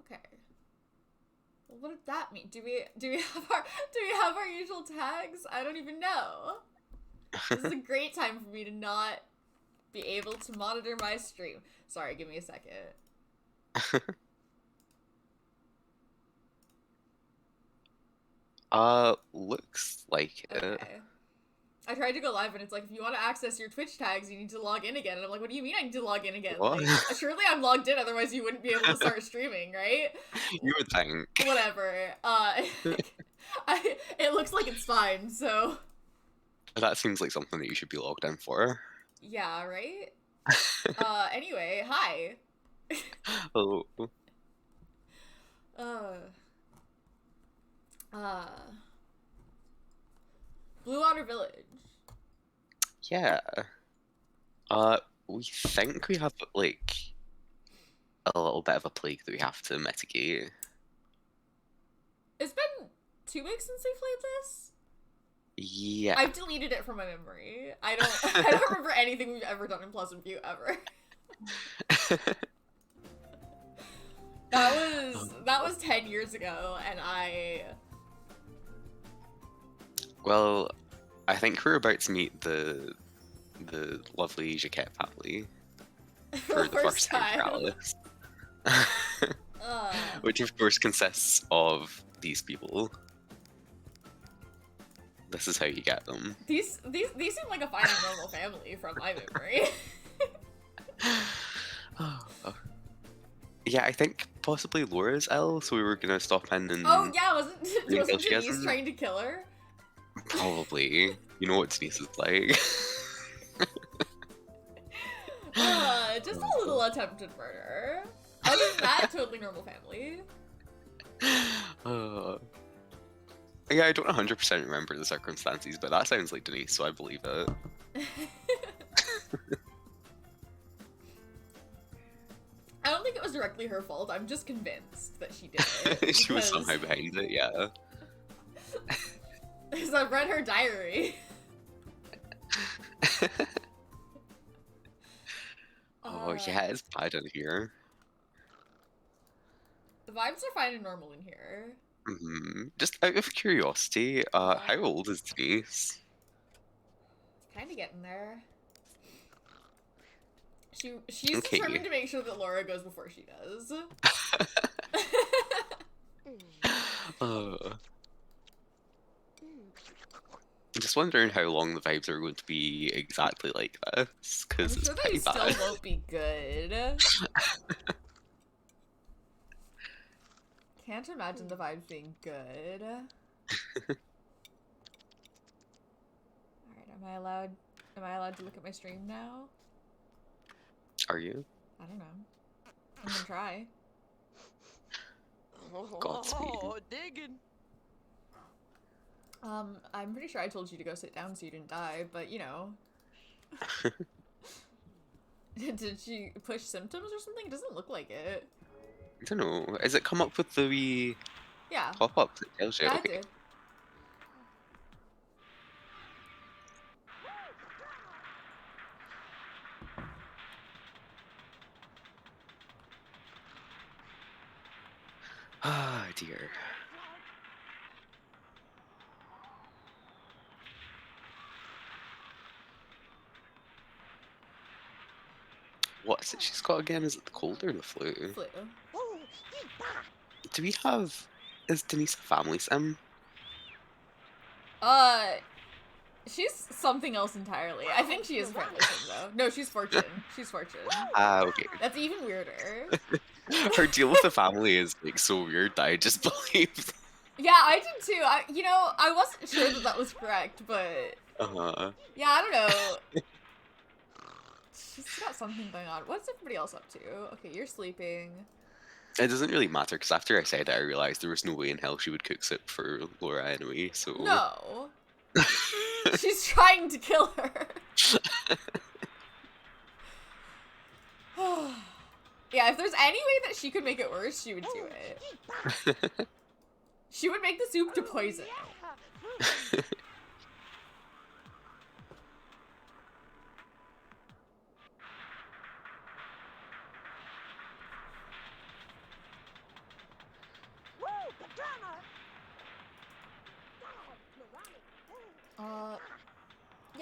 Okay. Well, what did that mean? Do we have our usual tags? I don't even know. This is a great time for me to not be able to monitor my stream. Sorry, give me a second. Looks like it. Okay. I tried to go live and it's like, if you want to access your Twitch tags, you need to log in again. And I'm like, what do you mean I need to log in again? What? Like, surely I'm logged in, otherwise you wouldn't be able to start streaming, right? You would think. Whatever. It looks like it's fine, so. That seems like something that you should be logged in for. Yeah, right? Anyway, hi. Oh. Uh, Blue Water Village. Yeah. We think we have, like, a little bit of a plague that we have to mitigate. It's been 2 weeks since we played this? Yeah. I've deleted it from my memory. I don't remember anything we've ever done in Pleasantview ever. That was 10 years ago, and Well, I think we're about to meet the lovely Jacquet family for the first time for Alice. Which of course consists of these people. This is how you get them. These seem like a fine and normal family from my memory. Yeah, I think possibly Laura's ill, so we were gonna stop in and. Oh yeah, wasn't she Denise trying to kill her? Probably. You know what Denise is like. Just a little attempted murder. Other than that, totally normal family. Yeah, I don't 100% remember the circumstances, but that sounds like Denise, so I believe it. I don't think it was directly her fault. I'm just convinced that she did it. She was somehow behind it, yeah. Because I've read her diary. Oh yeah, it's bad in here. The vibes are fine and normal in here. Just out of curiosity, how old is Denise? It's kind of getting there. She's determined to make sure that Laura goes before she does. I'm just wondering how long the vibes are going to be exactly like this, because it's pretty bad. They still won't be good. Can't imagine the vibes being good. Alright, am I allowed to look at my stream now? Are you? I don't know. I'm gonna try. Godspeed. Oh, digging. I'm pretty sure I told you to go sit down so you didn't die, but you know. Did she push symptoms or something? It doesn't look like it. I don't know. Has it come up with the wee pop-up that tells you? Yeah, Okay. it did. Ah, dear. What is it she's got again? Is it the cold or the flu? Flu. Do we have... Is Denise a family sim? She's something else entirely. I think she is family sim though. No, she's Fortune. She's Fortune. Ah, okay. That's even weirder. Her deal with the family is like so weird that I just believed. Yeah, I did too. I wasn't sure that was correct, but yeah, I don't know. She's got something going on. What's everybody else up to? Okay, you're sleeping. It doesn't really matter because after I said it, I realized there was no way in hell she would cook soup for Laura anyway. So no, she's trying to kill her. Yeah, if there's any way that she could make it worse, she would do it. She would make the soup to poison.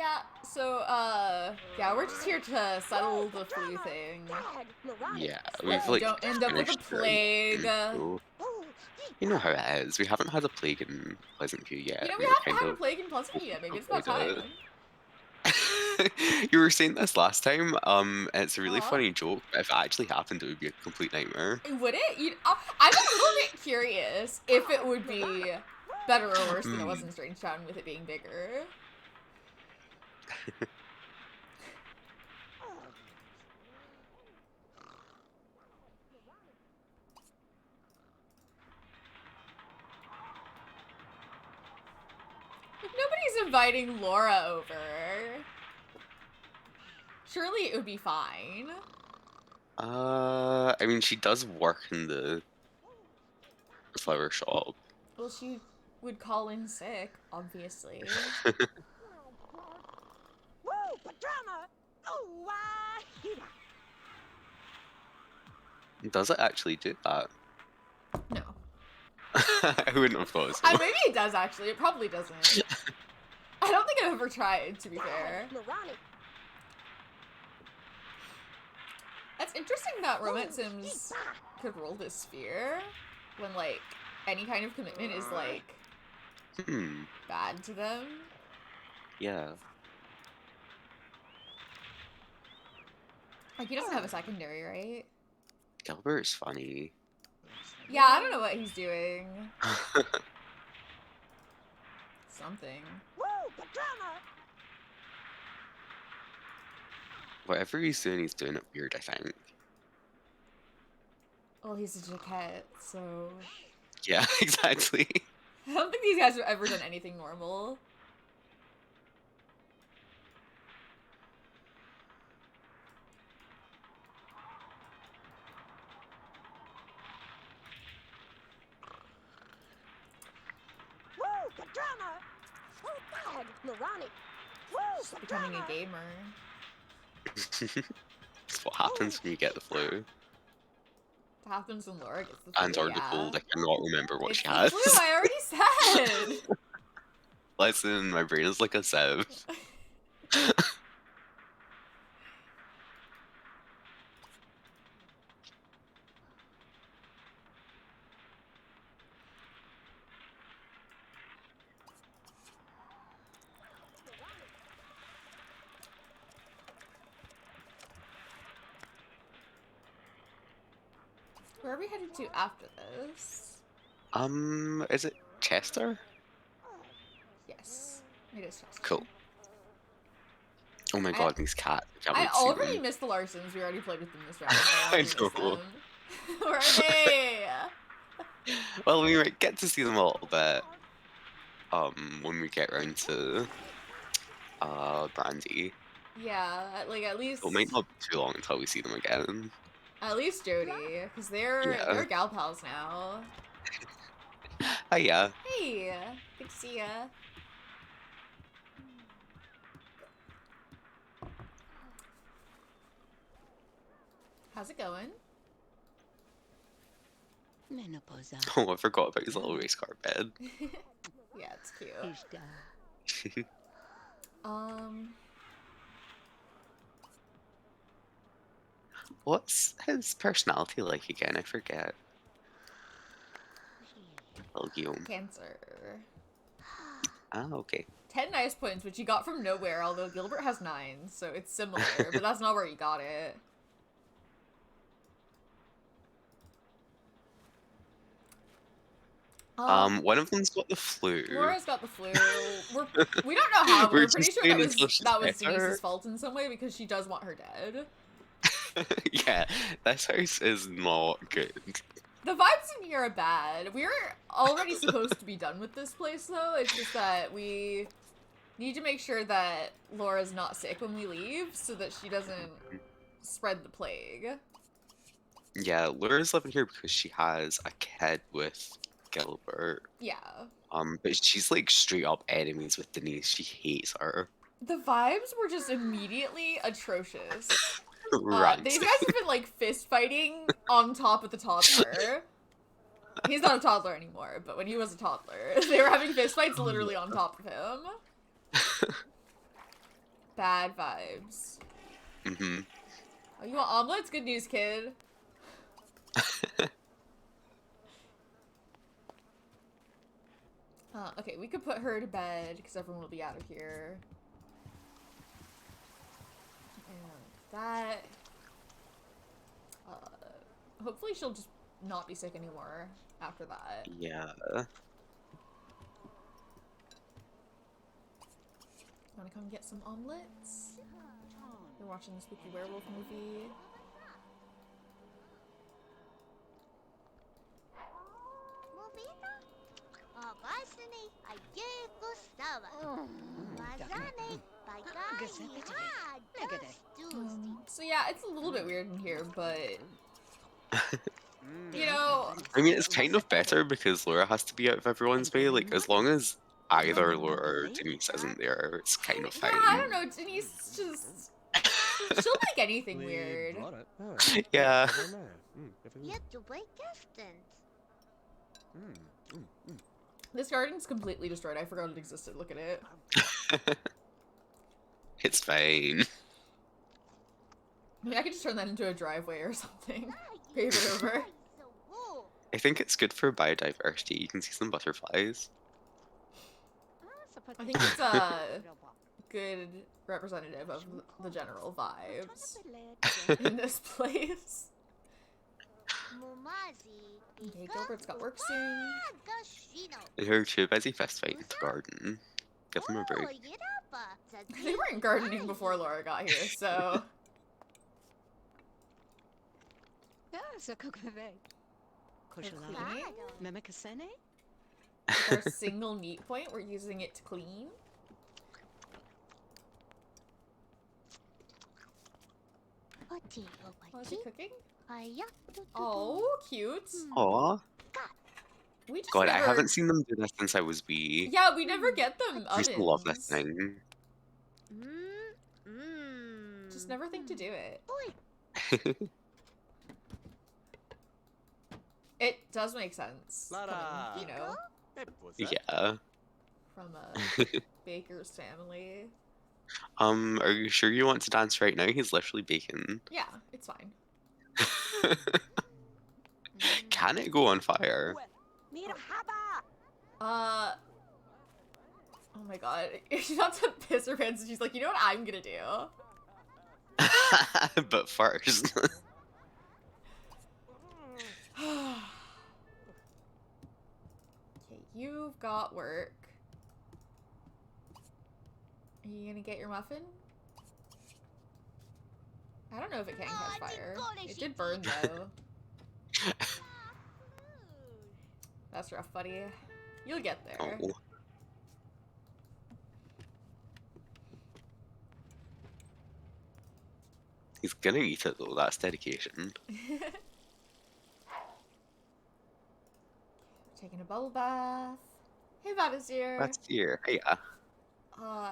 Yeah, so, yeah, we're just here to settle the flu thing. Yeah, So we've that we like don't end up with a finished the plague. intro. You know how it is. We haven't had a plague in Pleasantview yet. You know, we We were haven't kind had a of plague in Pleasantview yet. Maybe it's about hoping time. to You were saying this last time. It's a really Uh-huh. funny joke, but if it actually happened, it would be a complete nightmare. Would it? I'm a little bit curious if it would be better or worse than it was in Strangetown with it being bigger. If nobody's inviting Laura over, surely it would be fine. I mean, she does work in the flower shop. Well, she would call in sick, obviously. Does it actually do that? No. I wouldn't have thought so. Maybe it does, actually. It probably doesn't. I don't think I've ever tried, to be fair. That's interesting that romance sims could roll this sphere when, like, any kind of commitment is, like, bad to them. Yeah. Like, he doesn't have a secondary, right? Gilbert's funny. Yeah, I don't know what he's doing. Something. Whatever he's doing it weird, I think. Well, he's a Jacquet, so... Yeah, exactly. I don't think these guys have ever done anything normal. Just becoming a gamer. That's what happens when you get the flu. What happens when Laura gets the flu? And or the cold, I cannot remember what it's she the has. flu, I already said! Listen, my brain is like a sieve. Where are we headed to after this? Is it Chester? Yes, it is Chester. Cool. Oh my god, these cats. I already missed the Larsons. We already played with them this round. I know. Where are they? Well, we might get to see them a little bit. When we get around to Brandy. Yeah, like at least. So it might not be too long until we see them again. At least Jody, because they're gal pals now. Hi, yeah. Hey, good to see ya. How's it going? Oh, I forgot about his little race car bed. Yeah, it's cute. What's his personality like again? I forget. Little Guillaume. Cancer. Ah, okay. 10 nice points, which he got from nowhere, although Gilbert has 9, so it's similar, but that's not where he got it. One of them's got the flu. Laura's got the flu. We don't know how, but we're pretty sure that was better. Denise's fault in some way because she does want her dead. Yeah, this house is not good. The vibes in here are bad. We're already supposed to be done with this place, though. It's just that we need to make sure that Laura's not sick when we leave so that she doesn't spread the plague. Yeah, Laura's living here because she has a kid with Gilbert. Yeah. But she's like straight up enemies with Denise. She hates her. The vibes were just immediately atrocious. Right. These guys have been like fist fighting on top of the toddler. He's not a toddler anymore, but when he was a toddler, they were having fist fights literally on top of him. bad vibes. Mm-hmm. Oh, you want omelets? Good news, kid. Okay, we could put her to bed because everyone will be out of here. And that. Hopefully she'll just not be sick anymore after that. Yeah. Wanna come get some omelets? We're watching the spooky werewolf movie. So yeah, it's a little bit weird in here, but you know, I mean, it's kind of better because Laura has to be out of everyone's way. Like, as long as either Laura or Denise isn't there, it's kind of yeah, fine. I don't know. Denise just she'll make anything weird. Yeah. This garden's completely destroyed. I forgot it existed. Look at it. It's fine. Maybe I could just turn that into a driveway or something. Pave it over. I think it's good for biodiversity. You can see some butterflies. I think it's a good representative of the general vibes in this place. Okay, Gilbert's got work soon. They're too busy fist fighting the garden. Give them a break. They weren't gardening before Laura got here, so... Our single meat point, we're using it to clean. Oh, is it cooking? Oh, cute. Aw. We just God, never... I haven't seen them do this since I was wee. Yeah, we never get them I used to love this thing. Just never think to do it. It does make sense, coming, you know, Yeah. from a baker's family. Are you sure you want to dance right now? He's literally baking. Yeah, it's fine. Can it go on fire? Oh my god. She's about to piss her pants and she's like, you know what I'm gonna do? But first. Okay, you've got work. Are you gonna get your muffin? I don't know if it can catch fire. It did burn though. That's rough, buddy. You'll get there. Oh. He's gonna eat it though, that's dedication. Taking a bubble bath. Hey, Badazir. That's here. Yeah.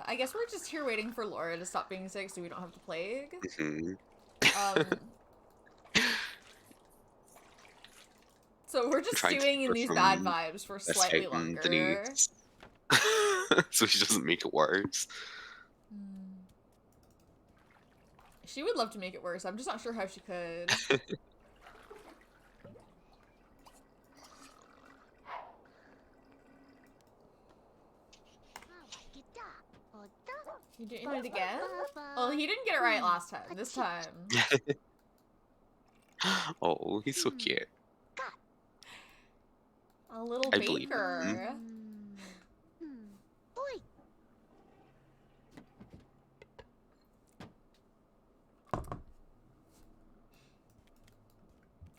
I guess we're just here waiting for Laura to stop being sick so we don't have the plague. So we're just stewing in these bad vibes for slightly longer. So she doesn't make it worse. She would love to make it worse. I'm just not sure how she could. You doing it again? Oh, he didn't get it right last time. This time. Oh, he's so cute. A little I believe baker.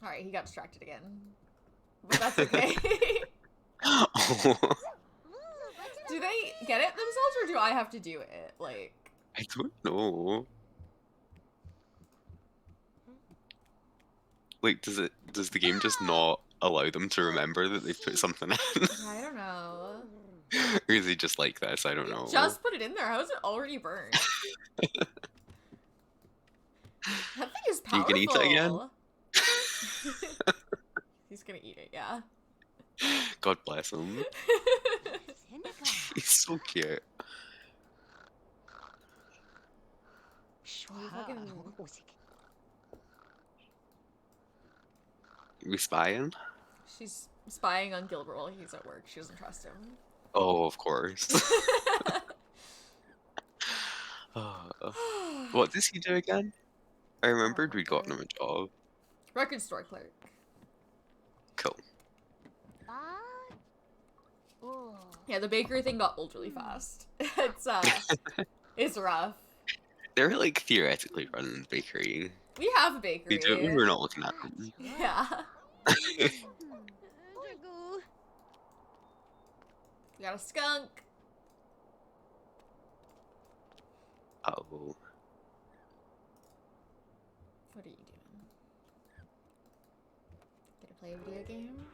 Alright, he got distracted again. But that's okay. Oh. Do they get it themselves, or do I have to do it? Like... I don't know. Like, does the game just not allow them to remember that they've put something in? I don't know. Or is he just like this? I don't know. Just put it in there. How is it already burned? That thing is powerful. You can eat it again? He's gonna eat it, yeah. God bless him. He's so cute. You fucking... We spying? She's spying on Gilbert while he's at work. She doesn't trust him. Oh, of course. What does he do again? I remembered we'd gotten him a job. Record store clerk. Cool. Yeah, the bakery thing got old really fast. It's rough. They're like theoretically running the bakery. We have a bakery. We do it when we're not looking at them. Yeah. We got a skunk. Oh. What are you doing? Gonna play a video game?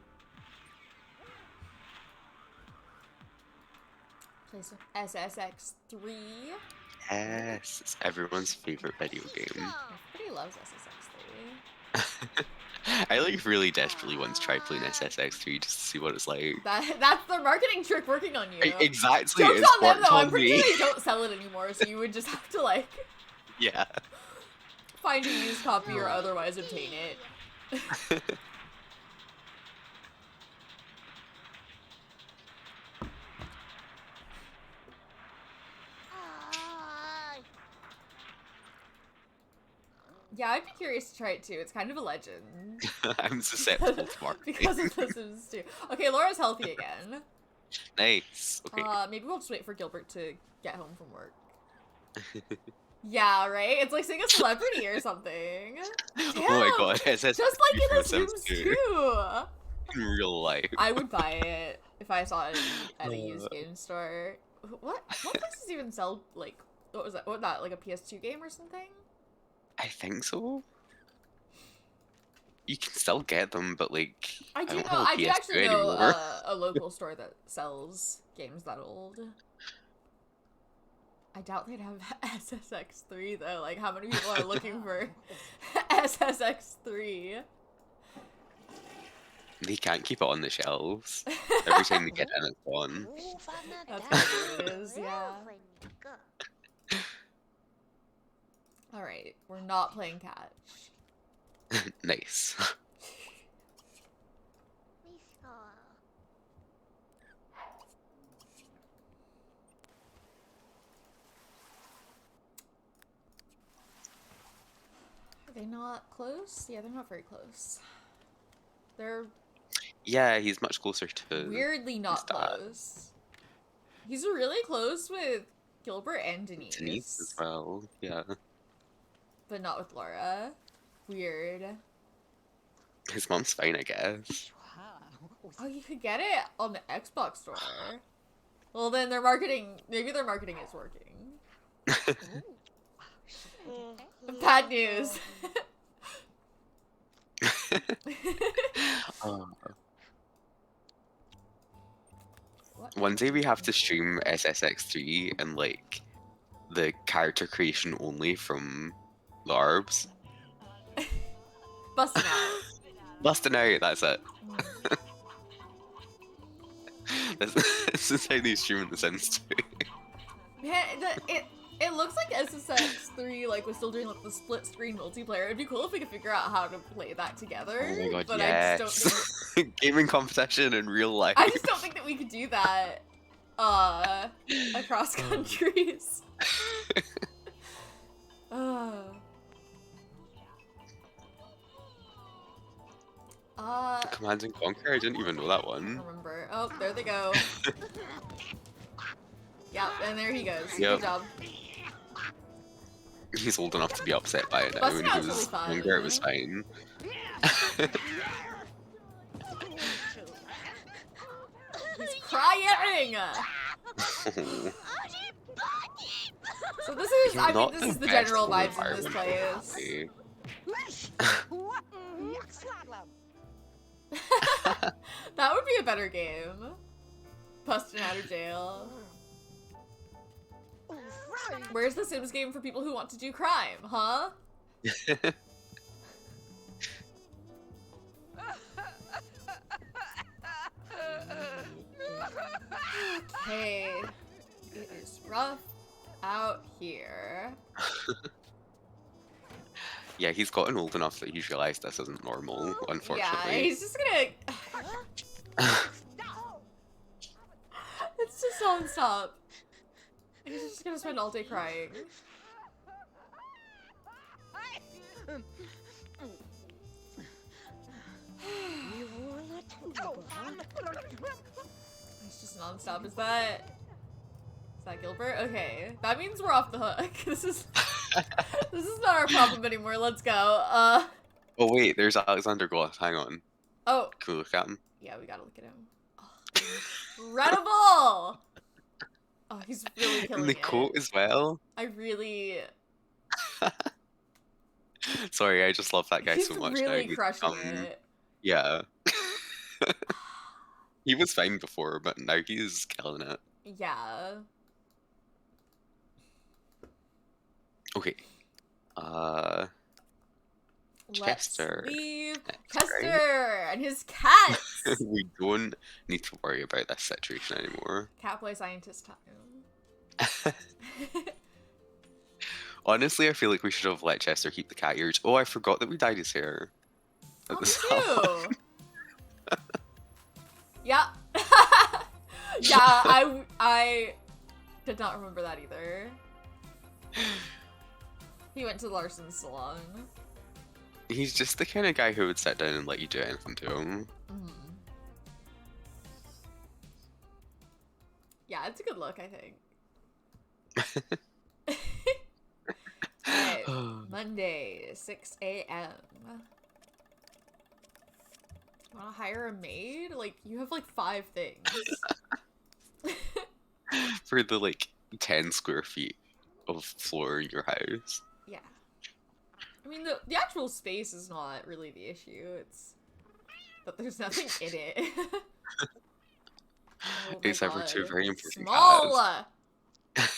Play some SSX3. Yes, it's everyone's favorite video game. Everybody loves SSX3. I like really desperately want to try playing SSX3 just to see what it's like. That's their marketing trick working on you. Exactly. Joke's It's on them worked though. on I'm pretty me. sure they don't sell it anymore, so you would just have to like Yeah. find a used copy or otherwise obtain it. Yeah, I'd be curious to try it too. It's kind of a legend. I'm susceptible to marketing. Because of The Sims 2. Okay, Laura's healthy again. Nice. Okay. Maybe we'll just wait for Gilbert to get home from work. Yeah, right? It's like seeing a celebrity or something. Damn, Oh my god, SSX3 just like in from The The Sims 2. In real life. I would buy it if I saw it at a used game store. What places even sell, like, what was that, like a PS2 game or something? I think so. You can still get them, but like I do don't have a I do PS2 actually know anymore. a local store that sells games that old. I doubt they'd have SSX3 though. Like, how many people are looking for SSX3? They can't keep it on the shelves. Every time they get in, it's gone. That's what it is, yeah. Alright, we're not playing catch. Nice. Are they not close? Yeah, they're not very close. They're Yeah, he's much closer to weirdly not close. He's really close with Gilbert and Denise. Denise as well. Yeah. But not with Laura. Weird. His mom's fine, I guess. Oh, you could get it on the Xbox store. Well, then their marketing, maybe their marketing is working. Bad news. One day we have to stream SSX3 and like the character creation only from LARBs. Busting out. Busting out, that's it. This is how they stream in The Sims 2. Man, it looks like SSX3 like was still doing like the split screen multiplayer. It'd be cool if we could figure out how to play that together. Oh my god, but yes. I just don't think Gaming competition in real life. I just don't think that we could do that across countries. Command and Conquer? I didn't even know that one. Remember. Oh, there they go. Yep, and there he goes. Yep. Good job. He's old enough to be upset by it now. Busting When he out's was really fun. younger, it was fine. He's crying! So this is, I mean, this is the general vibes of this place. That would be a better game. Busting out of jail. Where's the Sims game for people who want to do crime, huh? Okay. It is rough out here. Yeah, he's gotten old enough that he's realised this isn't normal, Yeah, unfortunately. he's just gonna. It's just non-stop. He's just gonna spend all day crying. It's just non-stop. Is that Gilbert? Okay, that means we're off the hook. This is not our problem anymore. Let's go. Oh wait, there's Alexander Goth. Hang on. Oh. Can we look at him? Yeah, we gotta look at him. Oh, incredible! Oh, he's really killing And the it. coat as well. I really. Sorry, I just love that guy so much. He's Now really crushing it. Yeah. He was fine before, but now he's killing it. Yeah. Okay. Chester. Let's leave That's Chester right. and his cats. We don't need to worry about this situation anymore. Catboy scientist time. Honestly, I feel like we should have let Chester keep the cat ears. Oh, I forgot that we dyed his hair. Oh, me too. Yeah. Yeah, I did not remember that either. He went to Larson's salon. He's just the kind of guy who would sit down and let you do anything to him. Mm. Yeah, it's a good look, I think. Okay, Monday, 6 a.m. Wanna hire a maid? Like, you have like 5 things. For the like 10 square feet of floor in your house. Yeah. I mean, the actual space is not really the issue. It's that there's nothing in it. Oh Except for 2 very important small. cats.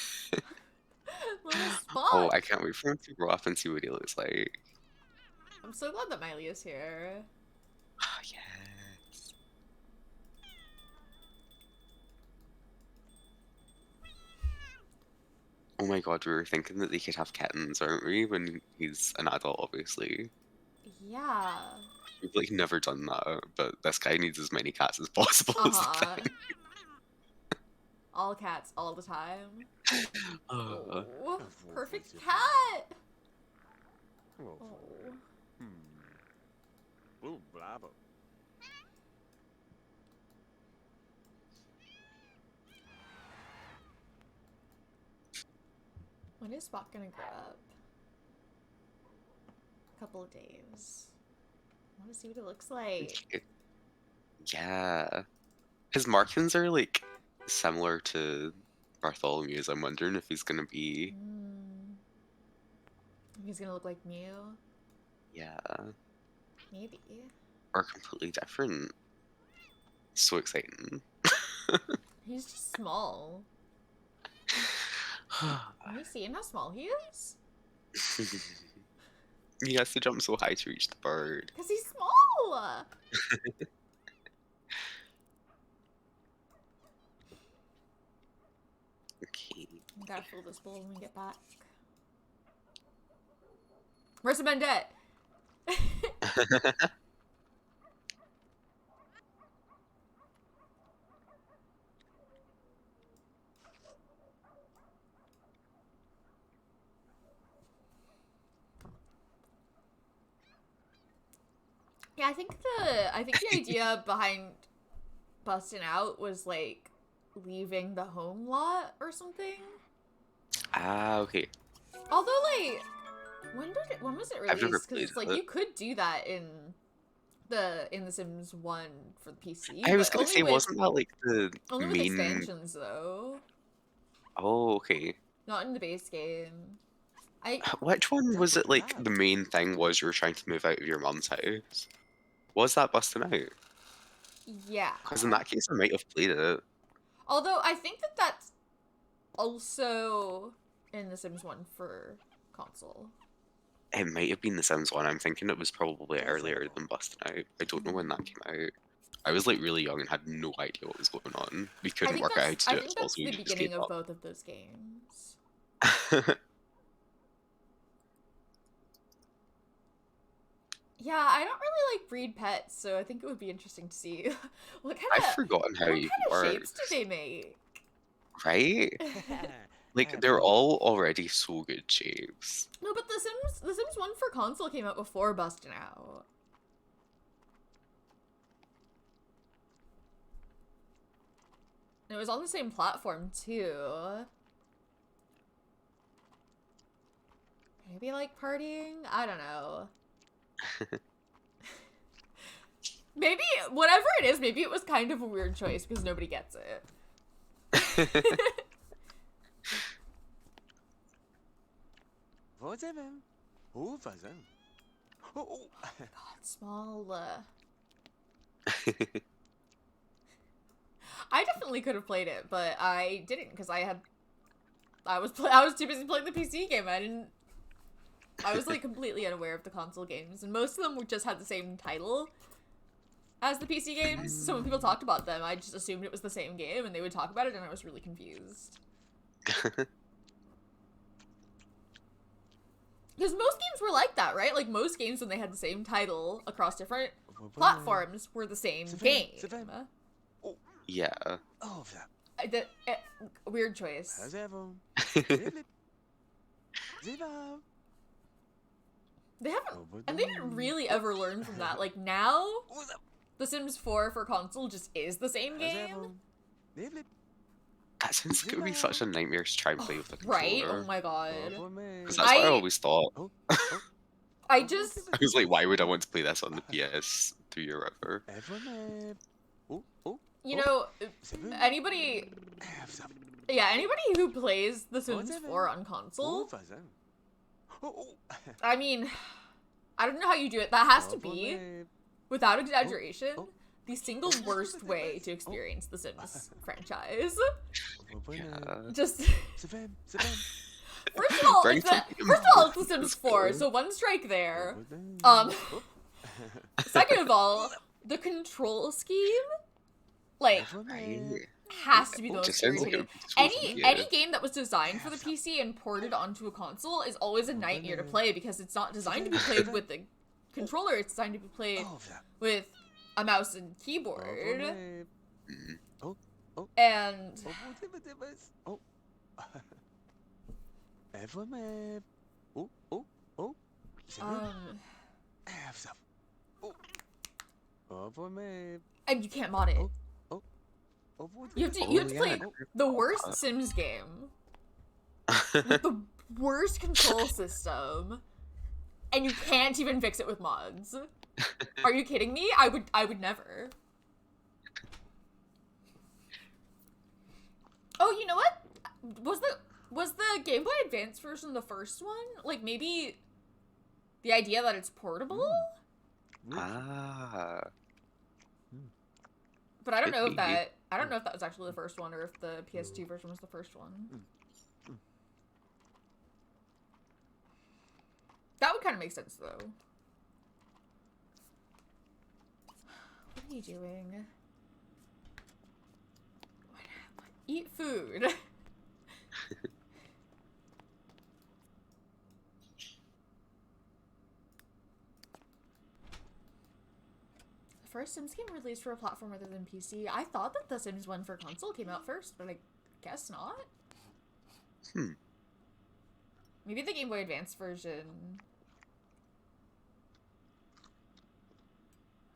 Little spot. Oh, I can't wait for him to grow up and see what he looks like. I'm so glad that Miley is here. Oh, yes. Oh my god, we were thinking that they could have kittens, aren't we? When he's an adult, obviously. Yeah. We've like never done that, but this guy needs as many cats as possible. Is the thing. All cats, all the time. Oh. Oh, perfect cat! Oh. When is Spot gonna grow up? A couple of days. I want to see what it looks like. Yeah. His markings are like similar to Bartholomew's. I'm wondering if he's gonna be. He's gonna look like Mew? Yeah. Maybe. Or completely different. So exciting. He's just small. Let me see him how small he is. He has to jump so high to reach the bird. Because he's small! Okay. I gotta fill this bowl when we get back. Where's the Bendette? Yeah, I think the idea behind busting out was like leaving the home lot or something. Ah, okay. Although, like, when was it I've never released? Because it's played like it. you could do that in the Sims 1 for the PC. I was but gonna say, wasn't that like the only with main? expansions though, Oh, okay. not in the base game. Which one was it? Like the main thing was you were trying to move out of your mum's house. Was that busting out? Yeah. Because in that case, I might have played it. Although I think that's also in the Sims 1 for console. It might have been The Sims 1. I'm thinking it was probably earlier than busting out. I don't know when that came out. I was like really young and had no idea what was going on. We couldn't work out how to do I it. think that's So the we just beginning gave of up. both of those games. Yeah, I don't really like breed pets, so I think it would be interesting to see I've forgotten how what it kind of shapes do works, they make? right? Like, they're all already so good shapes. No, but The Sims 1 for console came out before Bustin' Out. And it was on the same platform too. Maybe like partying? I don't know. Maybe, whatever it is, maybe it was kind of a weird choice because nobody gets it. God, small. I definitely could have played it, but I didn't because I was too busy playing the PC game. I was like completely unaware of the console games, and most of them just had the same title as the PC games. So when people talked about them, I just assumed it was the same game, and they would talk about it, and I was really confused. Because most games were like that, right? Like most games when they had the same title across different platforms were the same game. Yeah. Weird choice. They haven't, and they didn't really ever learn from that. Like now, The Sims 4 for console just is the same game. That sounds gonna be such a nightmare to try and play with a controller. Right? Oh my god. Because that's what I always thought. I just... I was like, why would I want to play this on the PS3 or whatever? You know, anybody... Yeah, anybody who plays The Sims 4 on console... I mean, I don't know how you do it. That has to be, without exaggeration, the single worst way to experience the Sims franchise. Yeah. Just... First of all, it's The Sims 4, so one strike there. Second of all, the control scheme, like, has to be the most irritating. Any game that was designed for the PC and ported onto a console is always a nightmare to play because it's not designed to be played with the controller, it's designed to be played with a mouse and keyboard. And... and you can't mod it. You have to play the worst Sims game with the worst control system, and you can't even fix it with mods. Are you kidding me? I would never. Oh, you know what? Was the Game Boy Advance version the first one? Like maybe the idea that it's portable? Ah. But I don't know if that was actually the first one or if the PS2 version was the first one. That would kind of make sense though. What are you doing? Eat food. First Sims game released for a platform other than PC. I thought that the Sims 1 for console came out first, but I guess not. Maybe the Game Boy Advance version.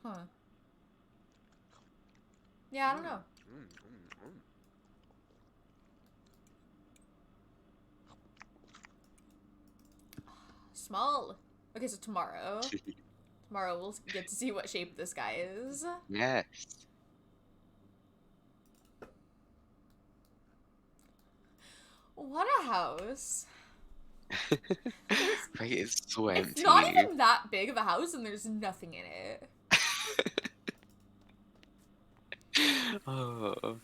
Huh. Yeah, I don't know. Small. Okay, so tomorrow. Tomorrow we'll get to see what shape this guy is. Yes. What a house. Right, it's so empty. It's not even that big of a house and there's nothing in it. Oh,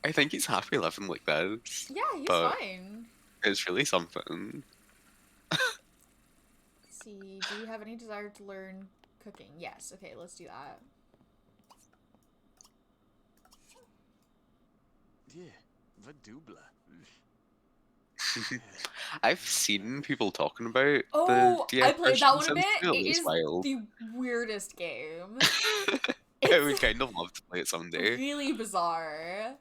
I think he's happy living like this. Yeah, he's fine. It's really something. Let's see, do you have any desire to learn cooking? Yes, okay, let's do that. Yeah, what dubla. I've seen people talking about the Oh, I DS played that version one a since bit. it It was is wild. the weirdest game. I It's would kind of love to play it someday. really bizarre.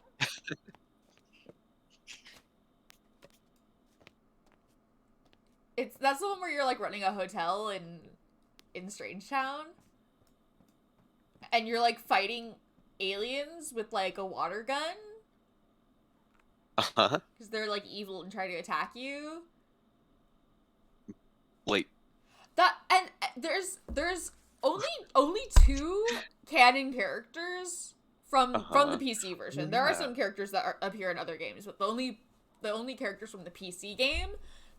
That's the one where you're like running a hotel in Strange Town, and you're like fighting aliens with like a water gun Uh-huh. because they're like evil and try to attack you. Like, That and there's only two canon characters from the uh-huh. PC Oh, version. There are yeah. some characters that appear in other games, but the only characters from the PC game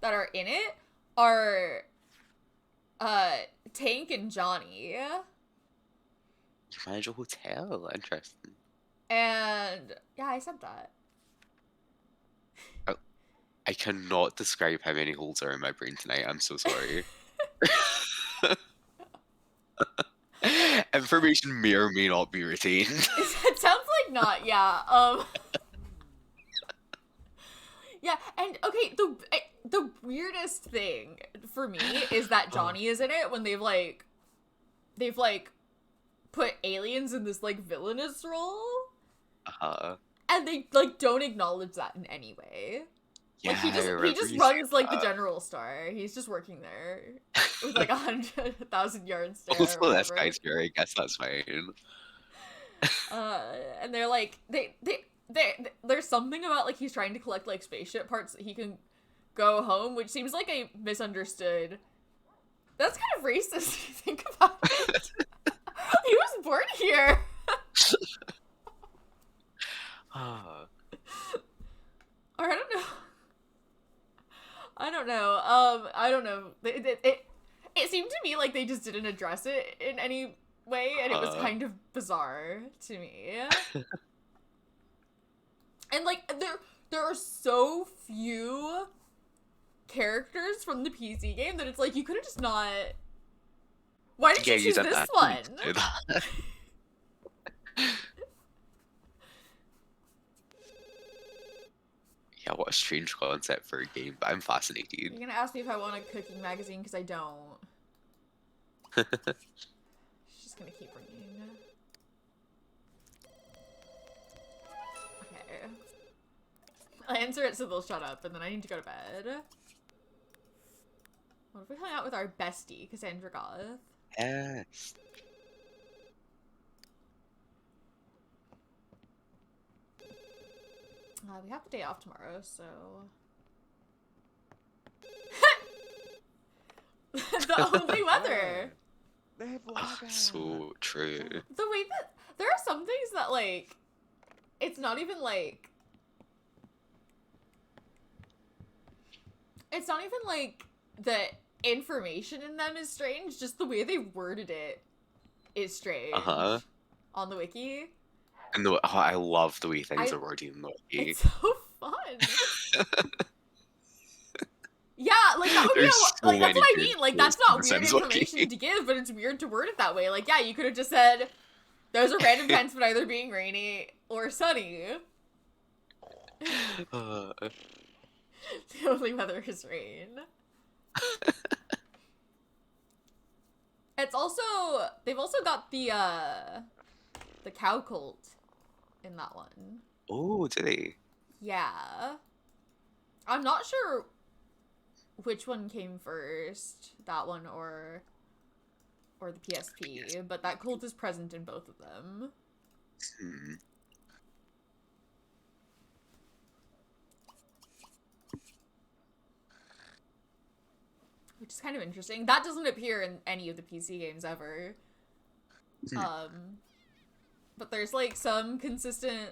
that are in it are uh Tank and Johnny. You manage a hotel. Interesting. And yeah, I said that. I, I cannot describe how many holes are in my brain tonight. I'm so sorry. Information may or may not be retained. It sounds like not, yeah. Yeah, and okay, the weirdest thing for me is that Johnny is in it when they've put aliens in this like villainous role, Uh, and they like don't acknowledge that in any way. yeah, Like he I just remember he just you saying runs like the that. general store. He's just working there with like 100,000 yard stare or Also, this whatever. guy's here. I guess that's fine. And they're like there's something about like he's trying to collect like spaceship parts that he can go home, which seems like a misunderstood. That's kind of racist if you think about it. He was born here. Or I don't know. I don't know. It seemed to me like they just didn't address it in any way, and it was kind of bizarre to me. And like there are so few characters from the PC game that it's like you could have just not. Why did you choose this one? Yeah, what a strange concept for a game, but I'm fascinated. You're gonna ask me if I want a cooking magazine because I don't. She's just gonna keep ringing. Okay. I'll answer it so they'll shut up, and then I need to go to bed. What if we hung out with our bestie, Cassandra Goth? Yes. We have the day off tomorrow, so... The only weather! Oh, so true. The way that... There are some things that, like... It's not even, like... It's not even, like, the information in them is strange, just the way they worded it is strange. Uh-huh. On the wiki. And I love the way things are worded in the wiki. It's so fun. Yeah, like that would be like that's what I mean. Like that's not weird information to give, but it's weird to word it that way. Like, yeah, you could have just said there's a random tense but either being rainy or sunny. The only weather is rain. It's also they've also got the cow cult in that one. Oh, did they? Yeah. I'm not sure which one came first, that one or the PSP, but that cult is present in both of them. Hmm. Which is kind of interesting. That doesn't appear in any of the PC games ever. But there's like some consistent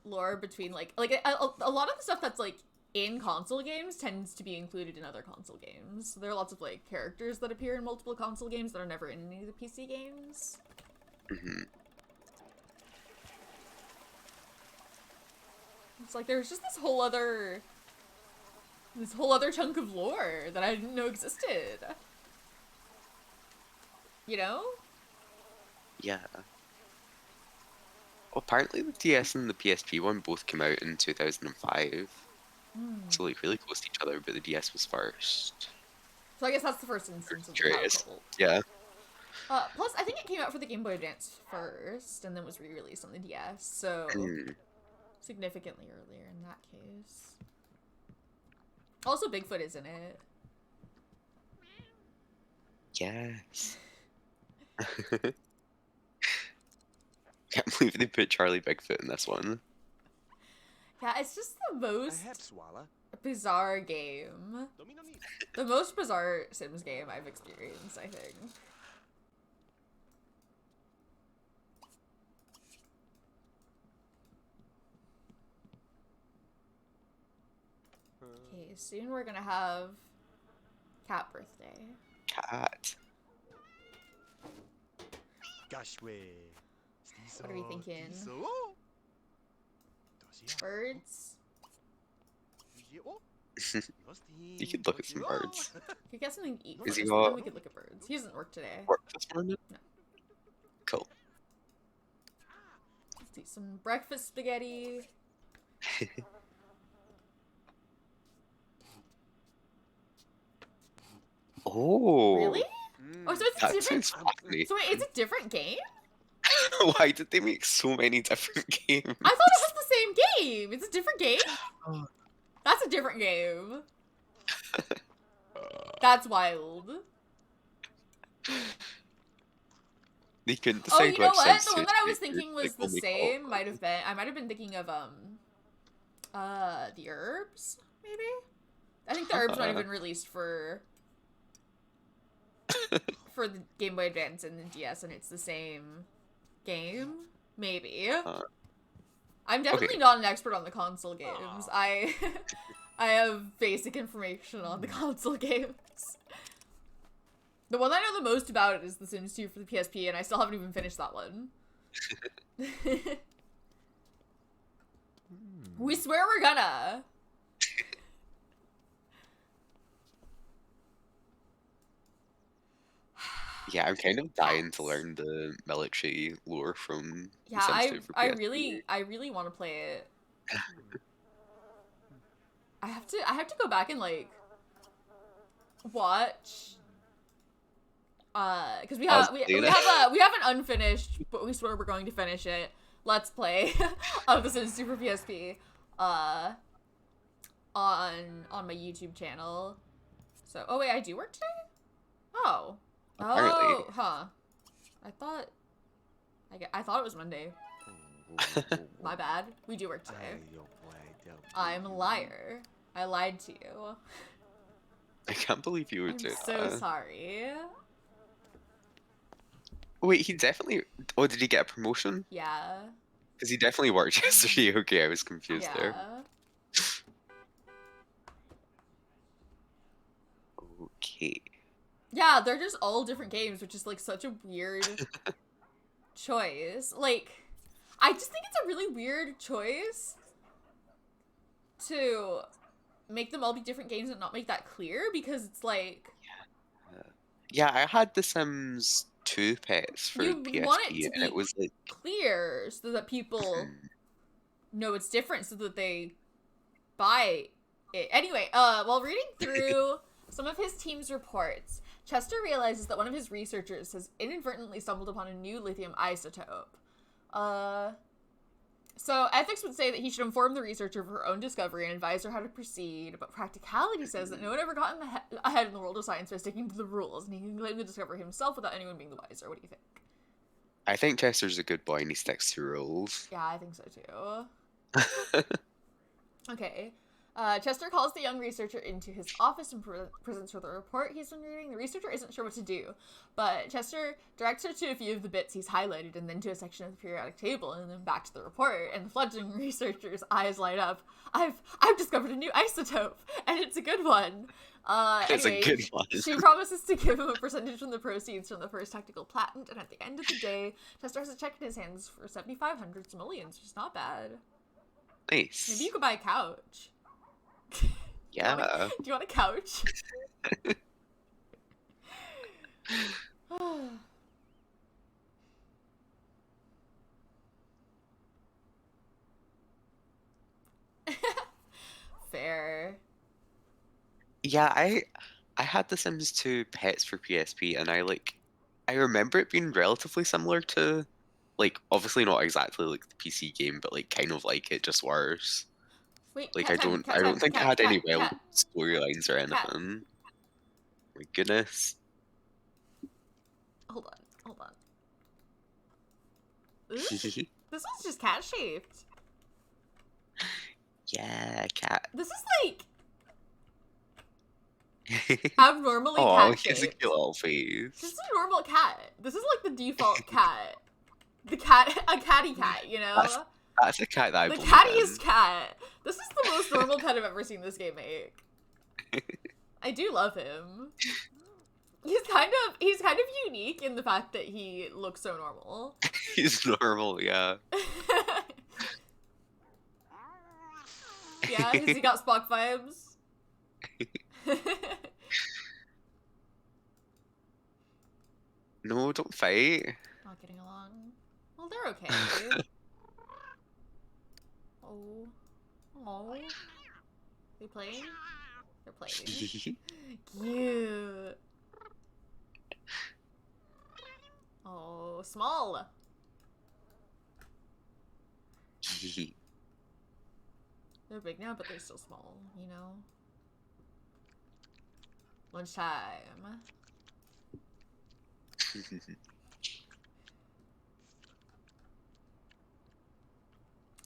lore between like a lot of the stuff that's like in console games tends to be included in other console games. So there are lots of like characters that appear in multiple console games that are never in any of the PC games. Mm-hmm. It's like there's just this whole other chunk of lore that I didn't know existed. You know? Yeah. Well, apparently the DS and the PSP one both came out in 2005. So like really close to each other, but the DS was first. So I guess that's the first instance of the power Curious. couple. Yeah. Plus, I think it came out for the Game Boy Advance first, and then was re-released on the DS, so significantly earlier in that case. Also, Bigfoot is in it. Yes. Can't believe they put Charlie Bigfoot in this one. Yeah, it's just the most bizarre game. The most bizarre Sims game I've experienced, I think. Okay, soon we're gonna have cat birthday. Cat. What are we thinking? Birds? You could look at some birds. We could get something to eat Is he first, all- then we could look at birds. He doesn't work today. Work this morning? No. Cool. Let's eat some breakfast spaghetti. Oh. Really? Oh, so it's a That different. sounds fascinating. So wait, it's a different game? Why did they make so many different games? I thought it was the same game. It's a different game. That's a different game. That's wild. They couldn't Oh, decide you know which what? sense The one to that I was take, thinking was like, the only same. call. Might have been. I might have been thinking of the herbs. Maybe. I think the herbs might have been released for the Game Boy Advance and the DS, and it's the same game. Maybe. I'm definitely not an expert on the console games. I have basic information on the console games. The one I know the most about is The Sims 2 for the PSP, and I still haven't even finished that one. We swear we're gonna. Yeah, I'm kind of dying to learn the military lore from Yeah, The Sims 2 for I PSP. really want to play it. I have to go back and like watch. Because we have an unfinished, but we swear we're going to finish it. Let's play of The Sims 2 for PSP. On my YouTube channel. So, oh wait, I do work today? Oh. Apparently. Oh, huh. I thought it was Monday. My bad. We do work today. I'm a liar. I lied to you. I can't believe you were I'm doing so that. sorry. Wait, he definitely... Oh, did he get a promotion? Yeah. Because he definitely worked yesterday. Okay, I was confused there. Okay. Yeah, they're just all different games, which is like such a weird choice. Like, I just think it's a really weird choice to make them all be different games and not make that clear, because it's like... Yeah, I had The Sims 2 pets for you PSP, want it to and be it was like... clear so that people know it's different, so that they buy it. Anyway, while reading through some of his team's reports, Chester realizes that one of his researchers has inadvertently stumbled upon a new lithium isotope. So ethics would say that he should inform the researcher of her own discovery and advise her how to proceed, but practicality says that no one ever got ahead in the world of science by sticking to the rules, and he can claim the discovery himself without anyone being the wiser. What do you think? I think Chester's a good boy and he sticks to rules. Yeah, I think so too. Okay. Chester calls the young researcher into his office and presents her the report he's been reading. The researcher isn't sure what to do, but Chester directs her to a few of the bits he's highlighted and then to a section of the periodic table and then back to the report, and the fledgling researcher's eyes light up. I've discovered a new isotope, and it's a good one. It's anyway, a good one. She promises to give him a percentage from the proceeds from the first tactical patent, and at the end of the day, Chester has a check in his hands for 7,500 simoleons, which is not bad. Nice. Maybe you could buy a couch. Yeah. Do you want a couch? fair. Yeah, I had The Sims 2 Pets for PSP, and I remember it being relatively similar to, like, obviously not exactly like the PC game, but like kind of like it, just worse. Wait, Like cat I don't time, think it had any relevant cat, storylines or cat. anything. My goodness. Hold on, hold on. Ooh, this one's just cat shaped. Yeah, cat. This is like abnormally Oh, cat he has a shaped. cute little This is face. a normal cat. This is like the default cat. A catty cat, you know? That's a cat that I The believe cattiest in. cat. This is the most normal pet I've ever seen this game make. I do love him. He's kind of unique in the fact that he looks so normal. He's normal, yeah. Yeah, has he got Spock vibes? No, don't fight. Not getting along. Well, they're okay. Oh. Oh. They playing? They're playing. Cute. Oh, small. They're big now, but they're still small, you know? Lunchtime.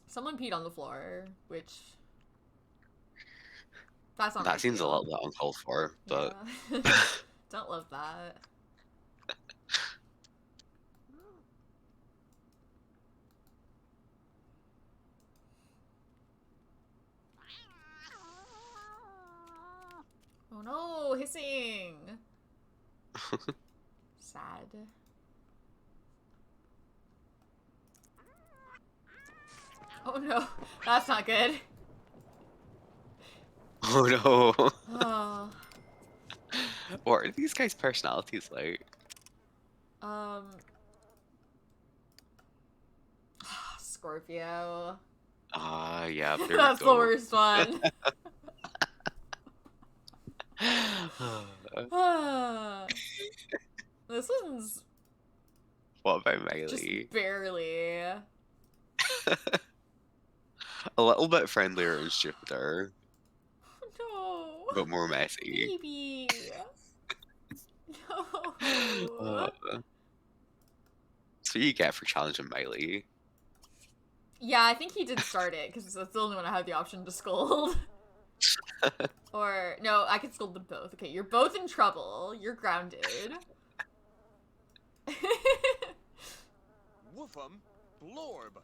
Someone peed on the floor, which... That's not That seems a deal. little bit uncalled for, but... Yeah. Don't love that. Oh no, hissing! Sad. Oh no, that's not good. Oh no. Oh. What are these guys' personalities like? Scorpio. Ah, yeah, there That's we the go. worst one. This one's What about just Miley? barely. A little bit friendlier and stupider, No. but more messy. Baby. Uh, No. so you get for challenging Miley. Yeah, I think he did start it, because that's the only one I had the option to scold. Or, no, I could scold them both. Okay, you're both in trouble. You're grounded. Woofum, blorb.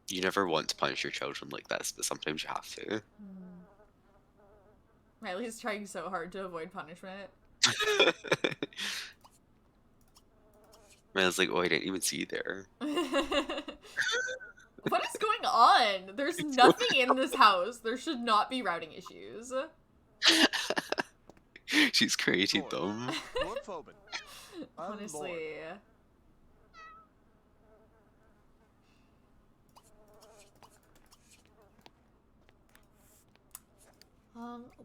You never want to punish your children like this, but sometimes you have to. Riley's trying so hard to avoid punishment. Miley's like, oh, I didn't even see you there. What is going on? There's nothing in this house. There should not be routing issues. She's created them. Honestly.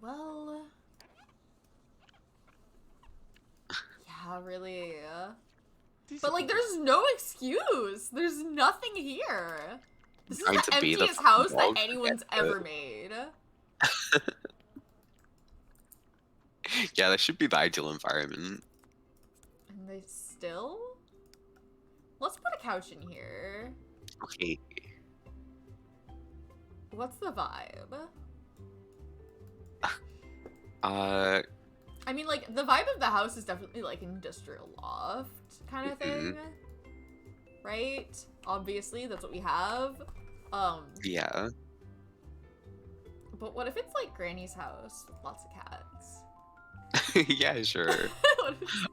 Well... Yeah, really. But, like, there's no excuse. There's nothing here. This is the emptiest house that anyone's ever made. Yeah, this should be the ideal environment. And they still? Let's put a couch in here. Okay. What's the vibe? I mean, like, the vibe of the house is definitely, like, industrial loft kind of thing. Right? Obviously, that's what we have. Yeah. But what if it's, like, Granny's house with lots of cats? Yeah, sure.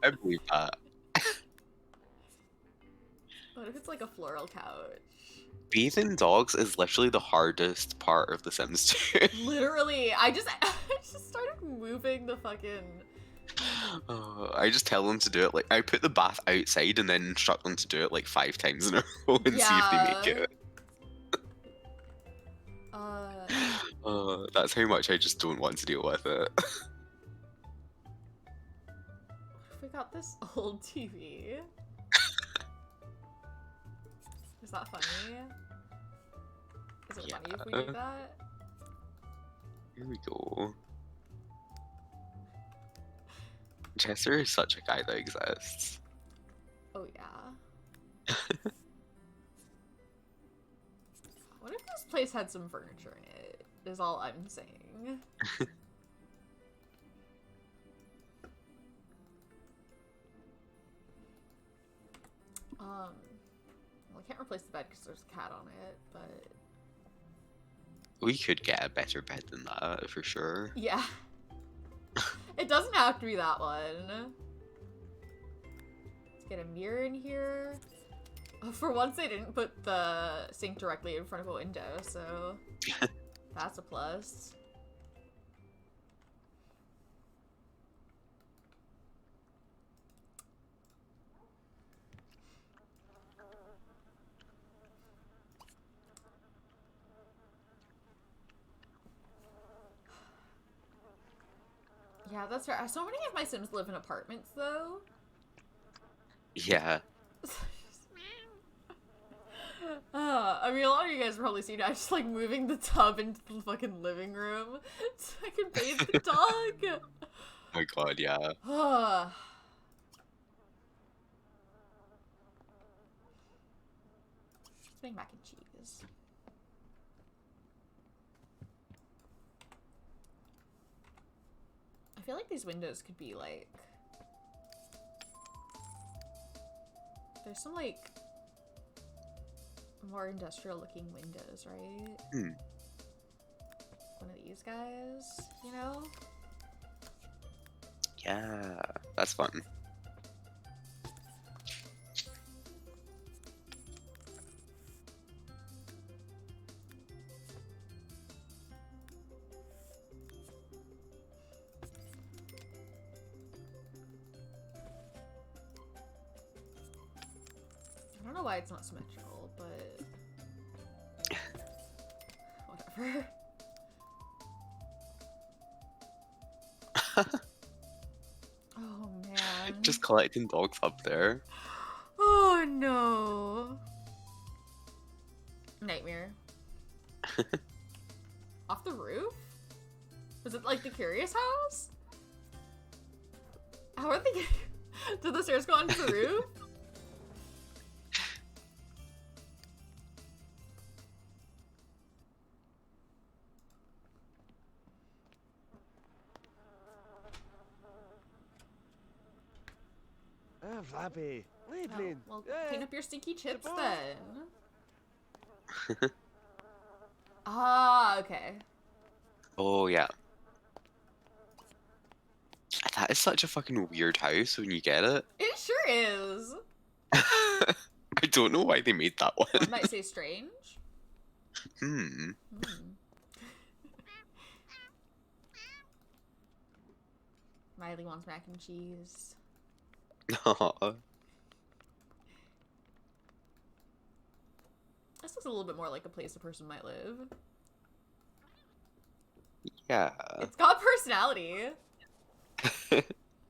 I believe that. What if it's, like, a floral couch? Bathing dogs is literally the hardest part of The Sims 2. Literally, I just started moving the fucking... I just tell them to do it, like, I put the bath outside and then instruct them to do it, like, 5 times in a row and see if they make it. That's how much I just don't want to deal with it. What if we got this old TV? Is that funny? Is it funny if we do that? Here we go. Chester is such a guy that exists. Oh yeah. What if this place had some furniture in it? Is all I'm saying. Well, I can't replace the bed because there's a cat on it, but We could get a better bed than that, for sure. yeah. It doesn't have to be that one. Let's get a mirror in here. Oh, for once they didn't put the sink directly in front of a window, so that's a plus. Yeah, that's right. So many of my Sims live in apartments, though. Yeah. I mean, a lot of you guys have probably seen it. I'm just like moving the tub into the fucking living room so I can bathe the dog. Oh my god, yeah. Let's make mac and cheese. I feel like these windows could be like... There's some like more industrial looking windows, right? Hmm. One of these guys, you know? Yeah, that's fun. I don't know why it's not symmetrical, but whatever. Oh man. Just collecting dogs up there. Oh no. Nightmare. Off the roof? Was it like the Curious House? How are they Did the stairs go onto the roof? Vabbie, Oh, Leibling. well, clean up your stinky chips Goodbye. then. Ah, okay. Oh, yeah. That is such a fucking weird house when you get it. It sure is. I don't know why they made that One one. might say strange. Hmm. Miley wants mac and cheese. Aw. This looks a little bit more like a place a person might live. Yeah. It's got personality.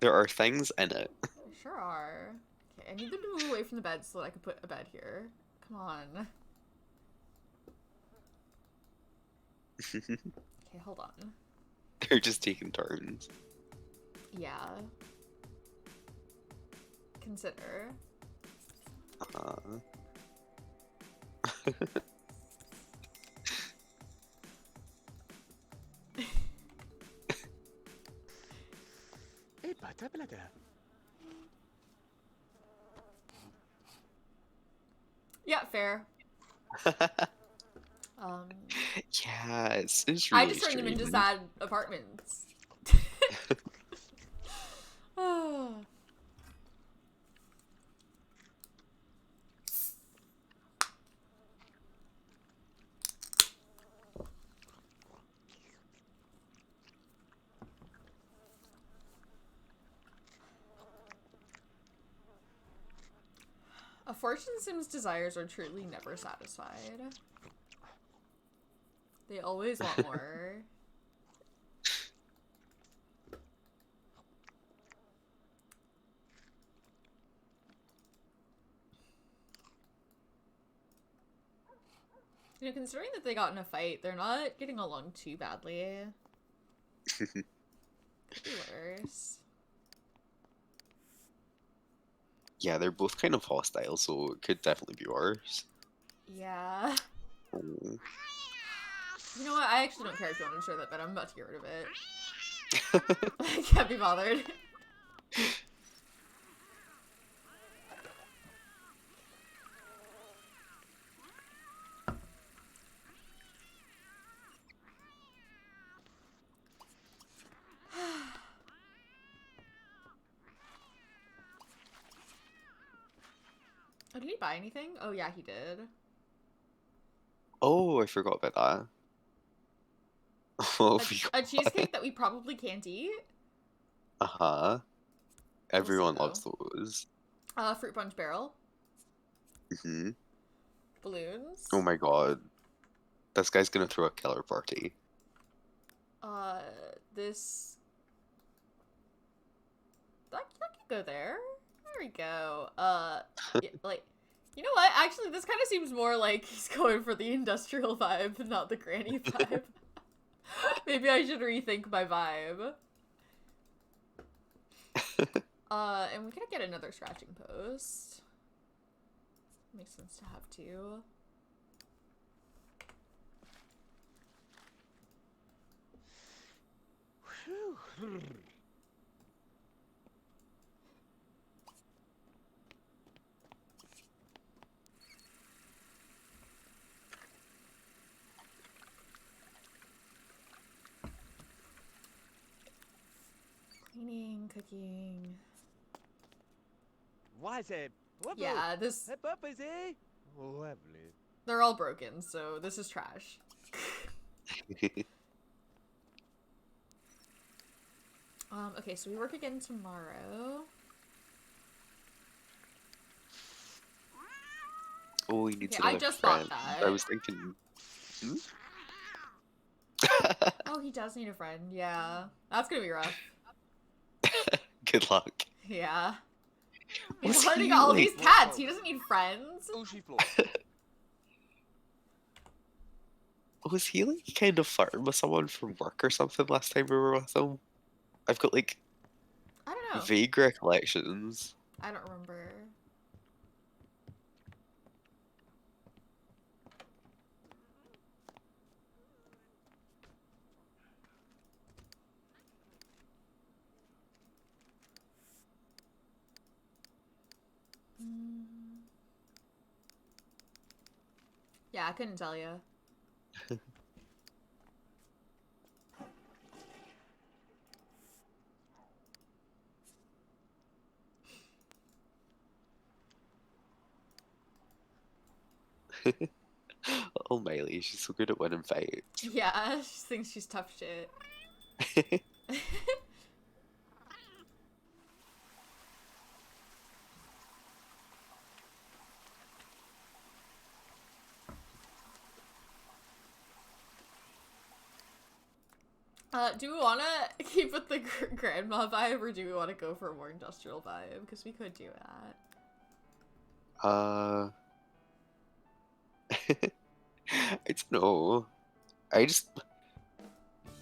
There are things in it. There sure are. Okay, I need them to move away from the bed so that I can put a bed here. Come on. Okay, hold on. They're just taking turns. Yeah. Consider. Yeah, fair. Yeah, it's I really just turned them into strange. sad apartments. Oh. A fortune sim's desires are truly never satisfied. They always want more. You know, considering that they got in a fight, they're not getting along too badly. Could be worse. Yeah, they're both kind of hostile, so it could definitely be worse. Yeah. Oh. You know what? I actually don't care if you want to share that, but I'm about to get rid of it. I can't be bothered. Oh, did he buy anything? Oh, yeah, he did. Oh, I forgot about that. Oh, A cheesecake that we probably can't eat? Uh-huh. Everyone though. loves those. Fruit punch barrel. Hmm. Balloons. Oh my god. This guy's gonna throw a killer party. This... That could go there. There we go. Yeah, like... You know what? Actually, this kind of seems more like he's going for the industrial vibe, not the granny vibe. Maybe I should rethink my vibe. And we gotta get another scratching post. Makes sense to have two. Cleaning, cooking. Why is it? Yeah, this... Lovely. They're all broken, so this is trash. Okay, so we work again tomorrow. Oh, he needs Okay, I another just friend. bought that. I was thinking... Hmm? Oh, he does need a friend, yeah. That's gonna be rough. Good luck. Yeah. He's Was already he, got all like- these cats, he doesn't need friends. Sushi floor. Was he like kind of flirting with someone from work or something last time we were with him? I've got like I don't know. vague recollections. I don't remember. Yeah, I couldn't tell you. Oh, Miley, she's so good at winning fights. Yeah, she thinks she's tough shit. Do we want to keep with the grandma vibe, or do we want to go for a more industrial vibe? Because we could do that. I don't know. I just...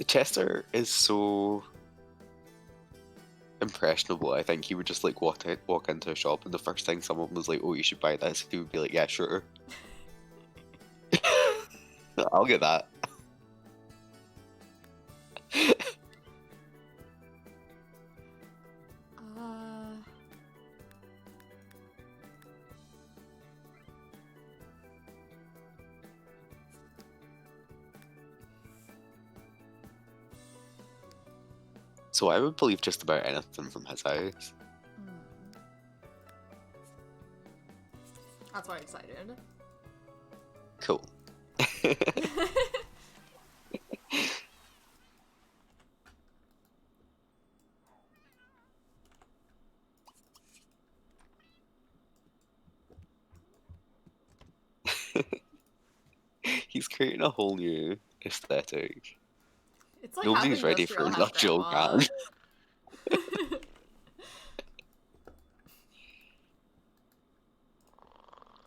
Chester is so impressionable. I think he would just like walk into a shop and the first thing someone was like, "Oh, you should buy this," he would be like, "Yeah, sure." I'll get that. So I would believe just about anything from his house. That's why I'm excited. Cool. He's creating a whole new aesthetic. It's like Nobody's half ready for industrial, half industrial grandma. can.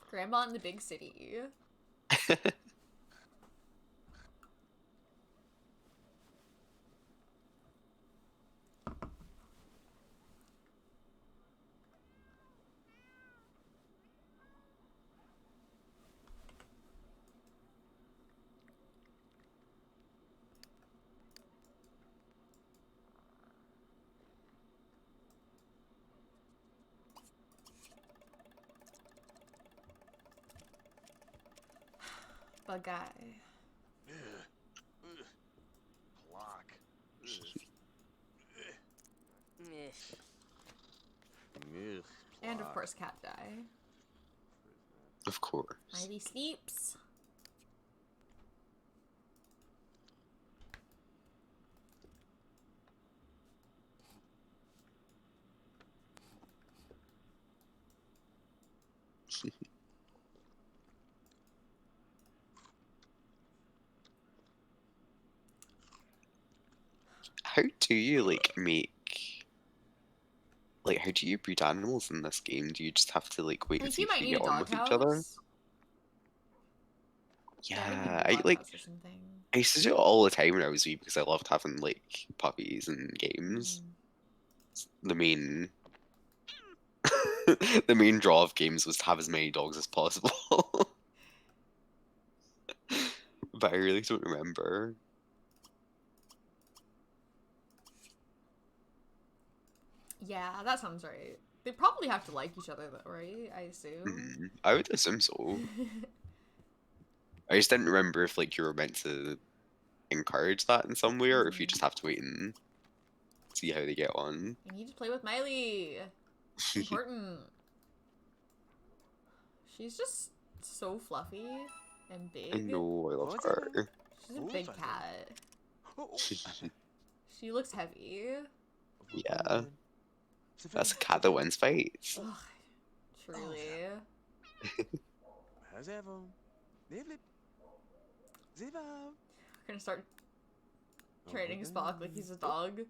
Grandma in the big city. Bug guy. Clock. And of course, cat die. Of course. Miley sleeps. How do you like make like how do you breed animals in this game? Do you just have to like wait I and think see you if might you need a get on with each other? doghouse. Yeah, I think you Yeah, need a I like doghouse or something. I used to do it all the time when I was wee because I loved having like puppies and games. The main the main draw of games was to have as many dogs as possible. But I really don't remember. Yeah, that sounds right. They probably have to like each other, though, right? I assume. I would assume so. I just didn't remember if like you were meant to encourage that in some way or if you just have to wait and see how they get on. You need to play with Miley. Important. She's just so fluffy and I big. know, I love her. She's a big cat. She looks heavy. Yeah. That's a cat that wins fights. Ugh, truly. We're gonna start training Spock like he's a dog.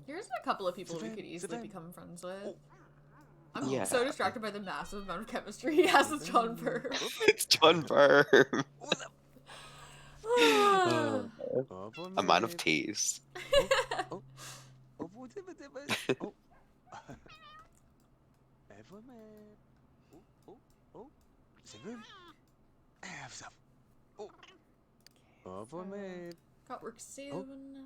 Here's a couple of people we could easily become friends with. I'm Yeah. so distracted by the massive amount of chemistry he has with John Burr. It's John Burr. A man of taste. Got work soon.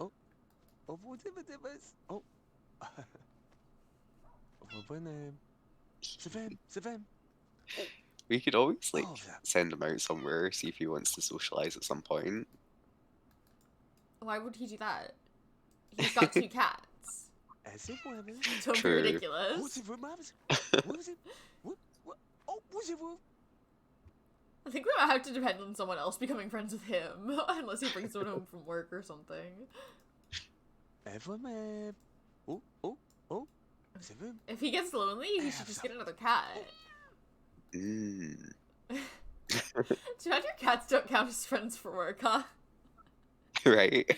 We could always like send him out somewhere, see if he wants to socialize at some point. Why would he do that? He's got 2 cats. Don't be True. ridiculous. I think we might have to depend on someone else becoming friends with him, unless he brings someone home from work or something. If he gets lonely, he should just get another cat. Too bad your cats don't count as friends for work, huh? Right?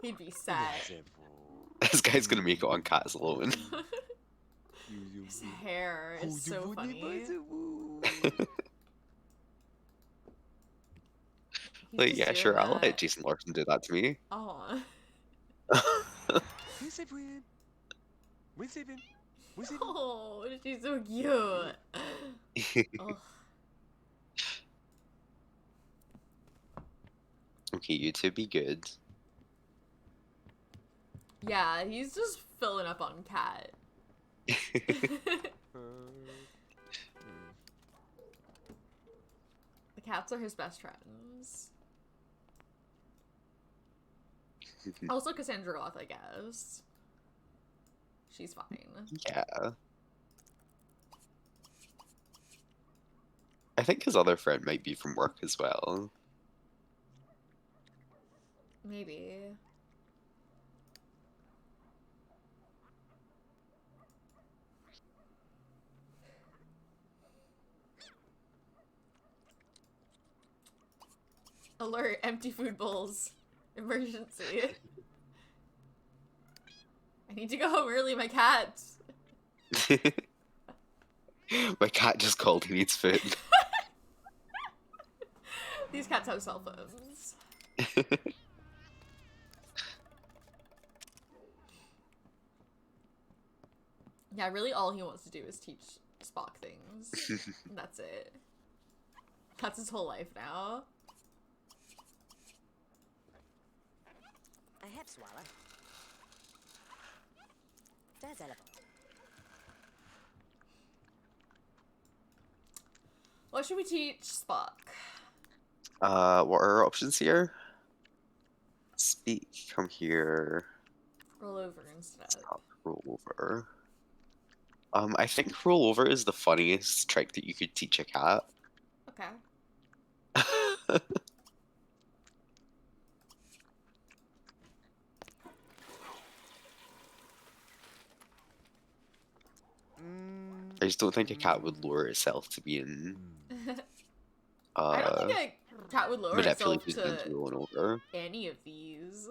He'd be sad. This guy's gonna make it on Cats Alone. His hair is so funny. Like, yeah, sure, I'll let Jason Larson do that to me. Aw. Oh, she's so cute. Oh. Okay, you two be good. Yeah, he's just filling up on Cat. The cats are his best friends. Also Cassandra Goth, I guess. She's fine. Yeah. think his other friend might be from work as well. Maybe. Alert, empty food bowls. Emergency. I need to go home early, my cat. My cat just called. He needs food. These cats have cell phones. Yeah, really all he wants to do is teach Spock things. That's it. That's his whole life now. I have swallow. That's edible. What should we teach Spock? What are our options here? Speak, come here. Roll over instead. Stop, roll over. I think roll over is the funniest trick that you could teach a cat. Okay. I just don't think a cat would lower itself to be in I don't think a cat would lower itself manipulated to into rolling over. any of these.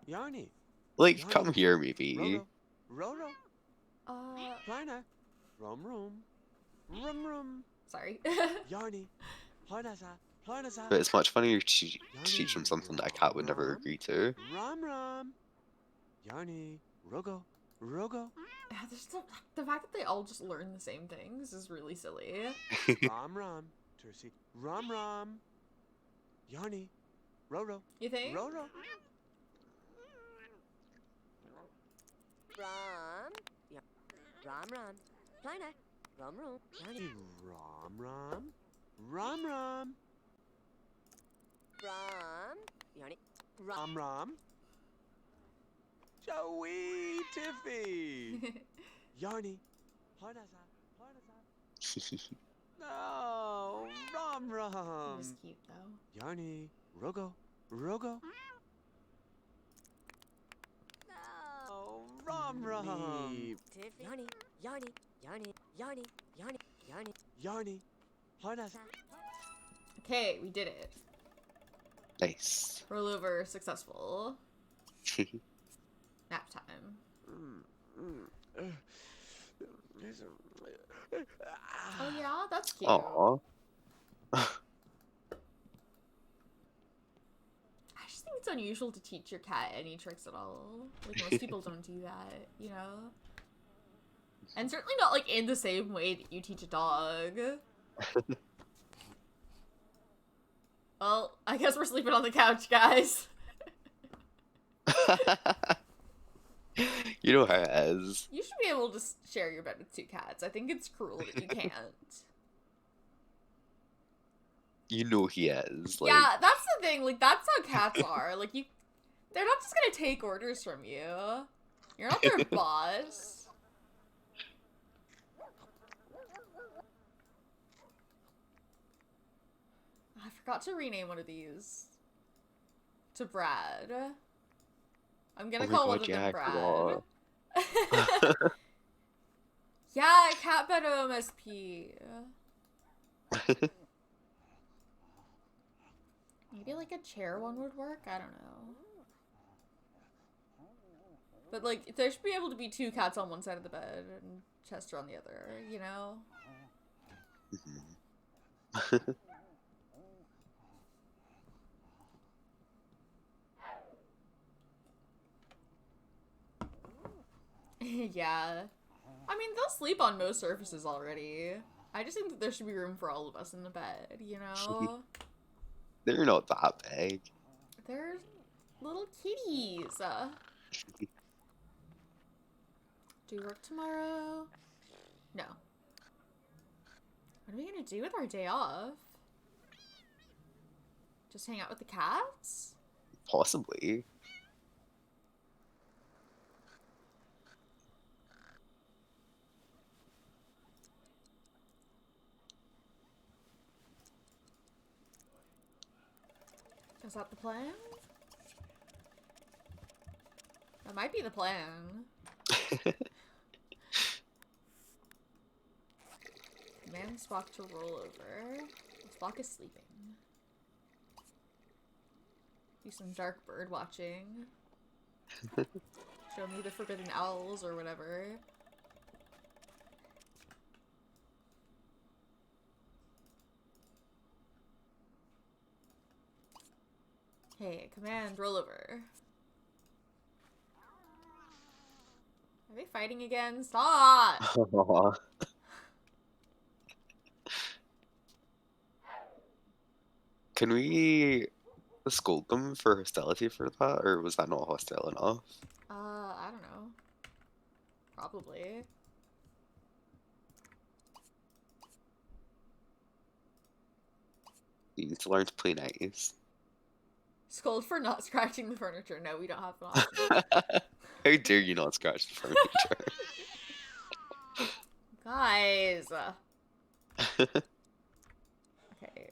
Yarny. Like, come here, maybe. Roro. Plina. Rum. Sorry. Yarny. Plinaza. But it's much funnier to teach them something that a cat would never agree to. Rum. Yarny. Rogo. Yeah, there's the fact that they all just learn the same things is really silly. Rum. Tercy. Rum. Yarny. Roro. You think? Roro. Rum. Yeah. Rum. Plina. Rum. Yarny. Rum. Rum. Yarny. Rum. Joey Tiffy. Yarny. Plinaza. No. Rum. He's cute though. Yarny. Rogo. No. Rum. Tiffy. Yarny. Yarny. Plinaza. Okay, we did it. Nice. Roll over successful. Nap time. Oh yeah, that's cute. Aww. I just think it's unusual to teach your cat any tricks at all. Like, most people don't do that, you know? And certainly not, like, in the same way that you teach a dog. Well, I guess we're sleeping on the couch, guys. You know how it is. You should be able to share your bed with two cats. I think it's cruel that you can't. You know he is. Like... Yeah, that's the thing. Like, that's how cats are. Like, they're not just gonna take orders from you. You're not their boss. I forgot to rename one of these to Brad. I'm gonna call one of them Brad. Yeah, cat bed OMSP. Maybe like a chair one would work? I don't know. But like, there should be able to be two cats on one side of the bed and Chester on the other, you know? Yeah. I mean, they'll sleep on most surfaces already. I just think that there should be room for all of us in the bed, you know? They're not that big. They're little kitties. Do you work tomorrow? No. What are we gonna do with our day off? Just hang out with the cats? Possibly. Is that the plan? That might be the plan. Command Spock to roll over. Spock is sleeping. Do some dark bird watching. Show me the forbidden owls or whatever. Hey, command, roll over. Are they fighting again? Stop! Aw. Can we scold them for hostility for that, or was that not hostile enough? I don't know. Probably. You need to learn to play nice. Scold for not scratching the furniture. No, we don't have an option. How dare you not scratch the furniture? Guys! Okay.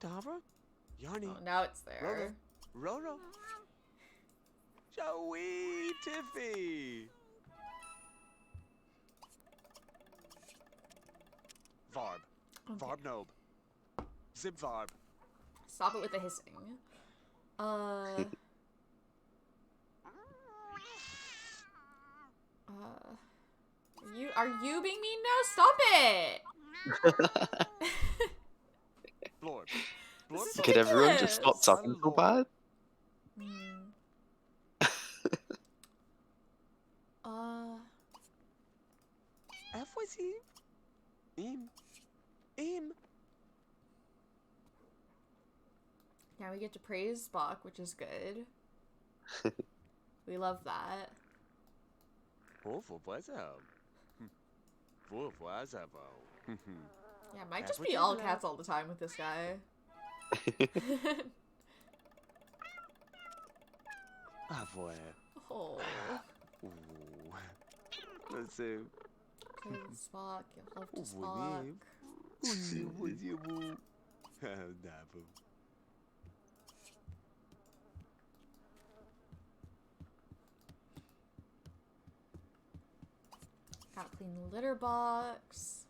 Dara? Yarny? Oh, now it's there. Roro? Joey Tiffy! Varb. Okay. Varb Nob. Zib Varb. Stop it with the hissing. Are you being mean now? Stop it! Blorb. This Blorb is Could everyone just stop ridiculous. sucking so bad? F was he? Im. Now we get to praise Spock, which is good. We love that. Yeah, it might just be all cats all the time with this guy. Avoy. Oh. Ooh. Let's see. Okay, Spock. You love to Spock. Gotta clean the litter box.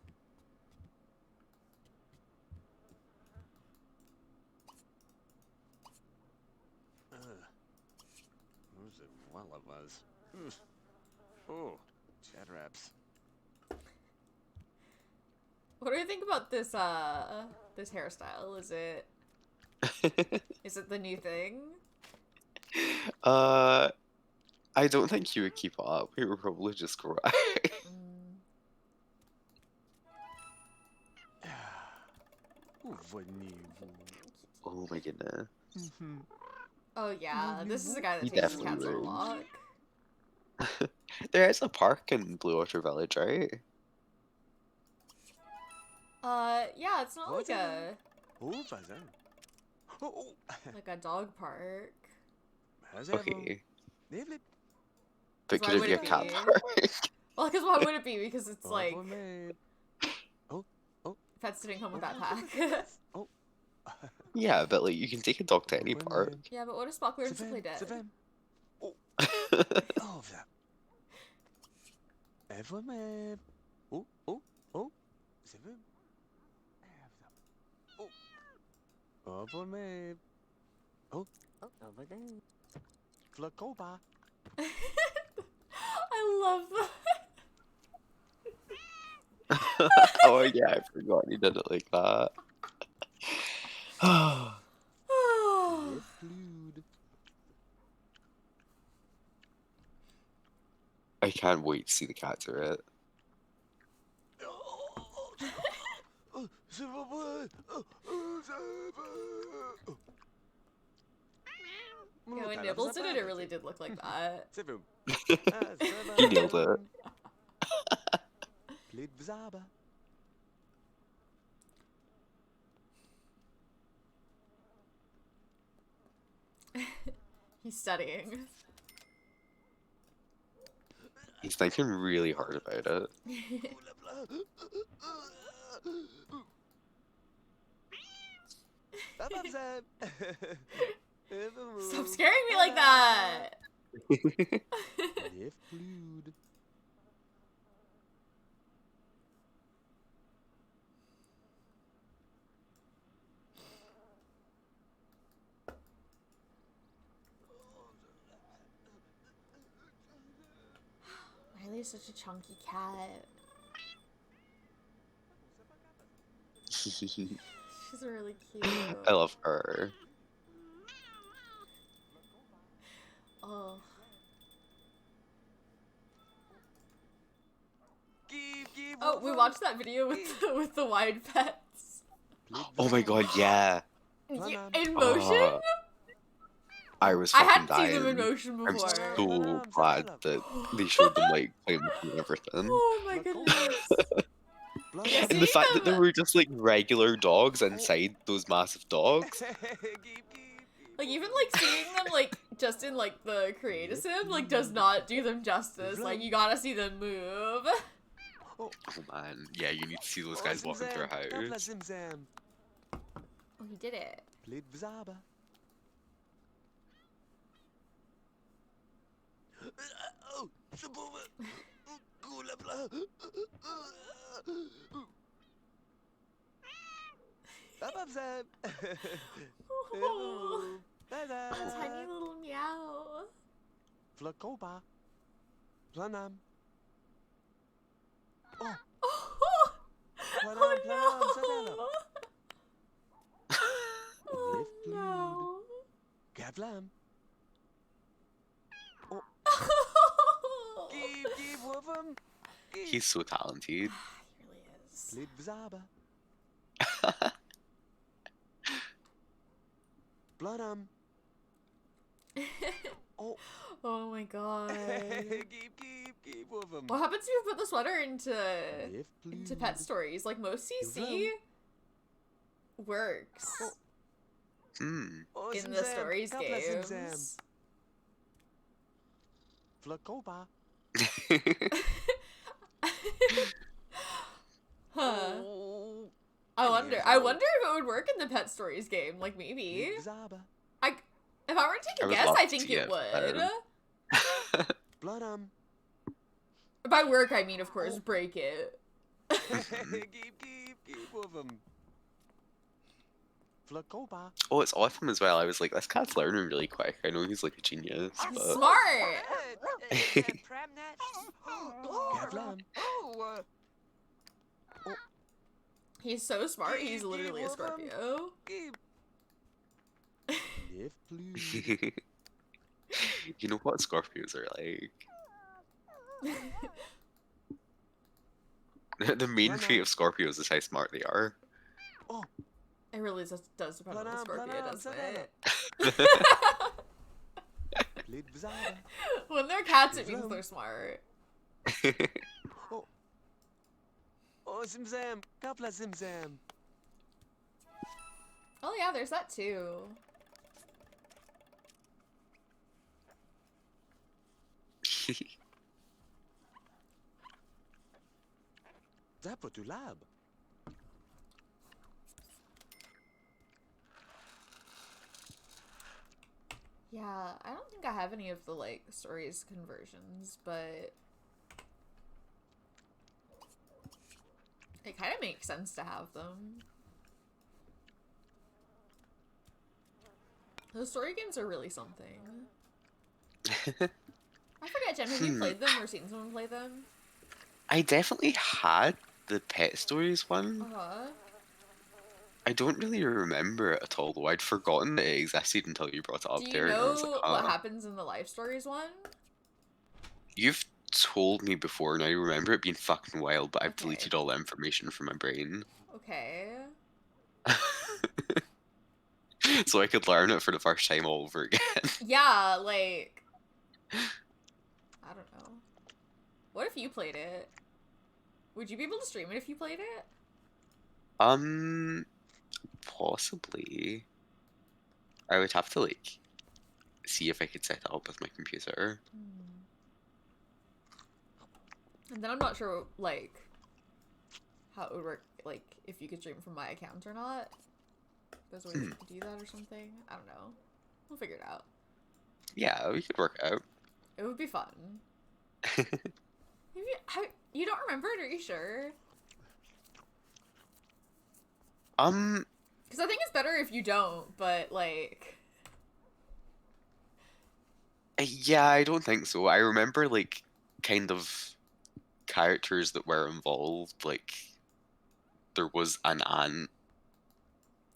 Who's it? Well, it was. Oh, chat raps. What do you think about this this hairstyle? Is it the new thing? I don't think you would keep up. We would probably just cry. Oh my goodness. Oh yeah, this is a guy that He takes his definitely cats on a would. walk. There is a park in Blue Water Village, right? Yeah, it's not like a Oh, like a dog park. Okay. But Why could it would be a it cat be? park? Well, because why would it be? Because it's like Oh. pets sitting home with that pack. Oh. Yeah, but like you can take a dog to any park. Yeah, but what if Spock learns to play dead? Oh, that. Everman. Oh. Seven. Oh. Everman. Oh. Over there. Flacoba. I love that. Oh yeah, I forgot he did it like that. Flued. I can't wait to see the cat do it. Yeah, when Nibbles did it, it really did look like that. He nailed it. He's studying. He's thinking really hard about it. Stop scaring me like that! Left blood. Riley's such a chunky cat. She's really cute. I love her. Oh. Oh, we watched that video with with the wide pets. Oh my god, yeah. In motion? I was I fucking hadn't dying. seen them in motion I'm before. so glad that they showed them like playing with them and everything. Oh my goodness. Yeah, And the seeing fact that there them- were just like regular dogs inside those massive dogs. Like even like seeing them like just in like the creative sim like does not do them justice. Like you gotta see them move. Oh man, yeah, you need to see those guys walking through a house. Oh, he did it. Oh, a tiny little meow. Flacoba. Planam. Oh, Oh, planam, oh no. Oh Left no. Gavlam. Give Wolfum. He's so talented. He really is. Lid Zaba. Planam. Oh. Oh my god. Give Wolfum. What happens if you put the sweater into Left pet stories? Like most CC works Hmm. in the stories games. Flacoba. Huh. Oh. I wonder if it would work in the pet stories game. Like maybe. Lid Zaba. If I were to take I a would guess, love I to think see it it, would. Planam. By work, I mean, of course, break it. Give Wolfum. Flacoba. Oh, it's awesome as well. I was like, this cat's learning really quick. I know he's like a genius, He's but smart. Gavlam. He's so smart. He's literally a Scorpio. Left blue. you know what Scorpios are like. The main trait of Scorpios is how smart they are. It really does depend on the Scorpio, doesn't it? Lid Zaba. When they're cats, it means they're smart. Oh, Zimzam. Kapla Zimzam. Oh yeah, there's that too. Zapotulab. Yeah, I don't think I have any of the like stories conversions, but it kind of makes sense to have them. Those story games are really something. I forget, Jen, have you played them or seen someone play them? I definitely had the Pet Stories one. Uh-huh. I don't really remember it at all, though. I'd forgotten that it existed until you brought it up Do you there. And I was know like, what "Ah." happens in the Life Stories one? You've told me before, and I remember it being fucking wild, but I've Okay. deleted all the information from my brain. Okay. So I could learn it for the first time all over again. Yeah, like... I don't know. What if you played it? Would you be able to stream it if you played it? Possibly. I would have to, like, see if I could set it up with my computer. And then I'm not sure, like, how it would work, like, if you could stream from my account or not. there's a way to do that or something. I don't know. We'll figure it out. Yeah, we could work it out. It would be fun. You don't remember it? Are you sure? Because I think it's better if you don't, but, like... Yeah, I don't think so. I remember, like, kind of characters that were involved. Like, there was an aunt.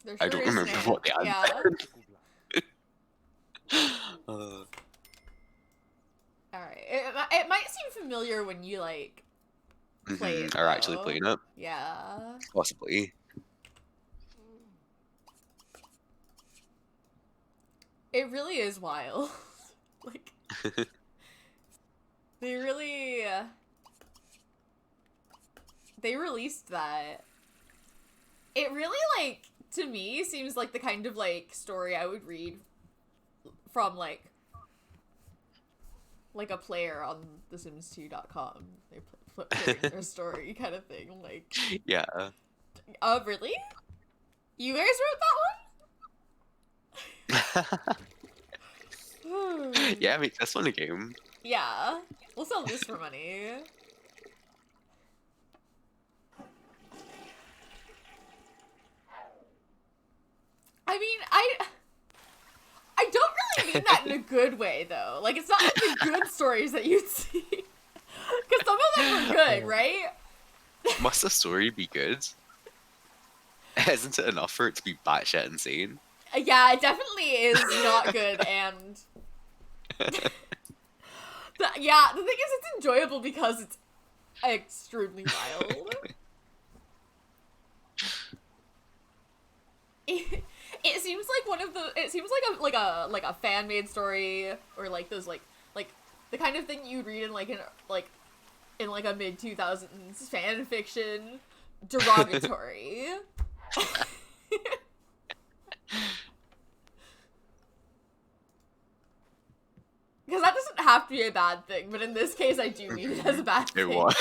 There I sure don't is an remember what the aunt Yeah. Alright. It might seem familiar when you, like, play it, Are actually though. playing it. Yeah. Possibly. It really is wild. Like, they really... they released that. It really, like, to me, seems like the kind of, like, story I would read from, like a player on thesims2.com. They put their story kind of thing. Like, Yeah. Really? You guys wrote that one? Yeah, make this one a game. Yeah. We'll sell this for money. I mean, I don't really mean that in a good way, though. Like, it's not like the good stories that you'd see. Because some of them were good, right? Must the story be good? Isn't it enough for it to be batshit insane? Yeah, it definitely is not good, and... yeah, the thing is, it's enjoyable because it's extremely wild. It seems like one of the. It seems like a fan made story, or like those like the kind of thing you'd read in like a mid 2000s fan fiction, derogatory. Because that doesn't have to be a bad thing, but in this case, I do mean it as a bad thing. It was.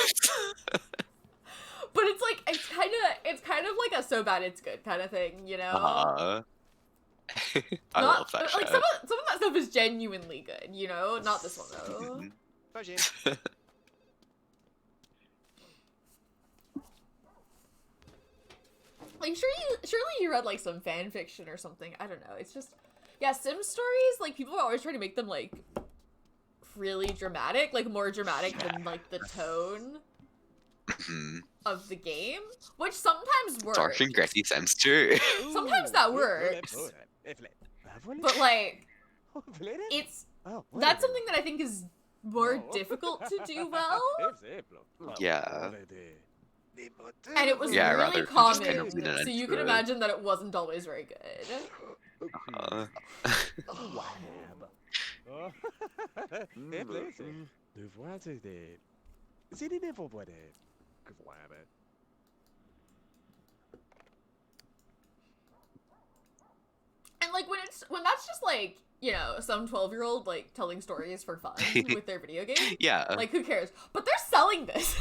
But it's like it's kind of like a so bad it's good kind of thing, you know? I love that like shit. some of that stuff is genuinely good, you know? Not this one though. Like surely you read like some fan fiction or something. I don't know. It's just yeah, Sim stories, like people are always trying to make them like really dramatic, like more dramatic than like the tone of the game, which sometimes works. Dark and gritty Sims too. Sometimes that works. But like that's something that I think is more difficult to do well. Yeah. And it was Yeah, really rather than just common, kind of leaning so you into can it. imagine that it wasn't always very good. And like when that's just like, you know, some 12-year-old like telling stories for fun with their video game. Yeah. Like who cares? But they're selling this.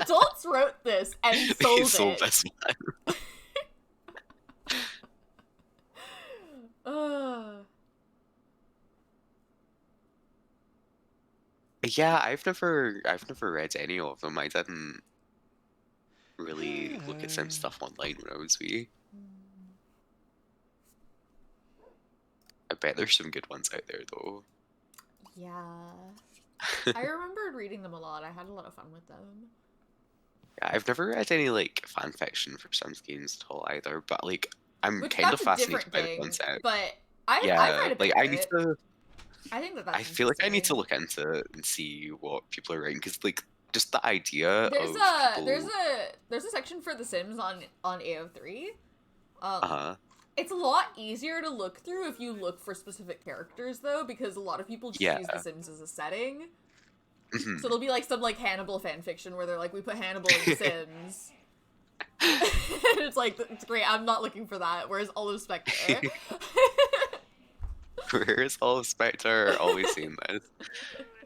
Adults wrote this and sold it. this one. Yeah, I've never read any of them. I didn't really look at Sim stuff online when I was wee. I bet there's some good ones out there though. Yeah. I remembered reading them a lot. I had a lot of fun with them. Yeah, I've never read any like fan fiction for Sims games at all either, but like I'm Which kind of that's a fascinated different by the thing, concept. but I've Yeah, read a bit like of I need it. to. I think that's I feel like I need to interesting. look into it and see what people are writing because like just the idea There's of a people... there's a section for The Sims on AO3. Uh-huh. It's a lot easier to look through if you look for specific characters though, because a lot of people just use The Sims as a setting. So it'll be like some like Hannibal fanfiction where they're like, we put Hannibal in The Sims. And it's like, it's great, I'm not looking for that. Where's Olive Spectre? Where's Olive Spectre? Always seen this.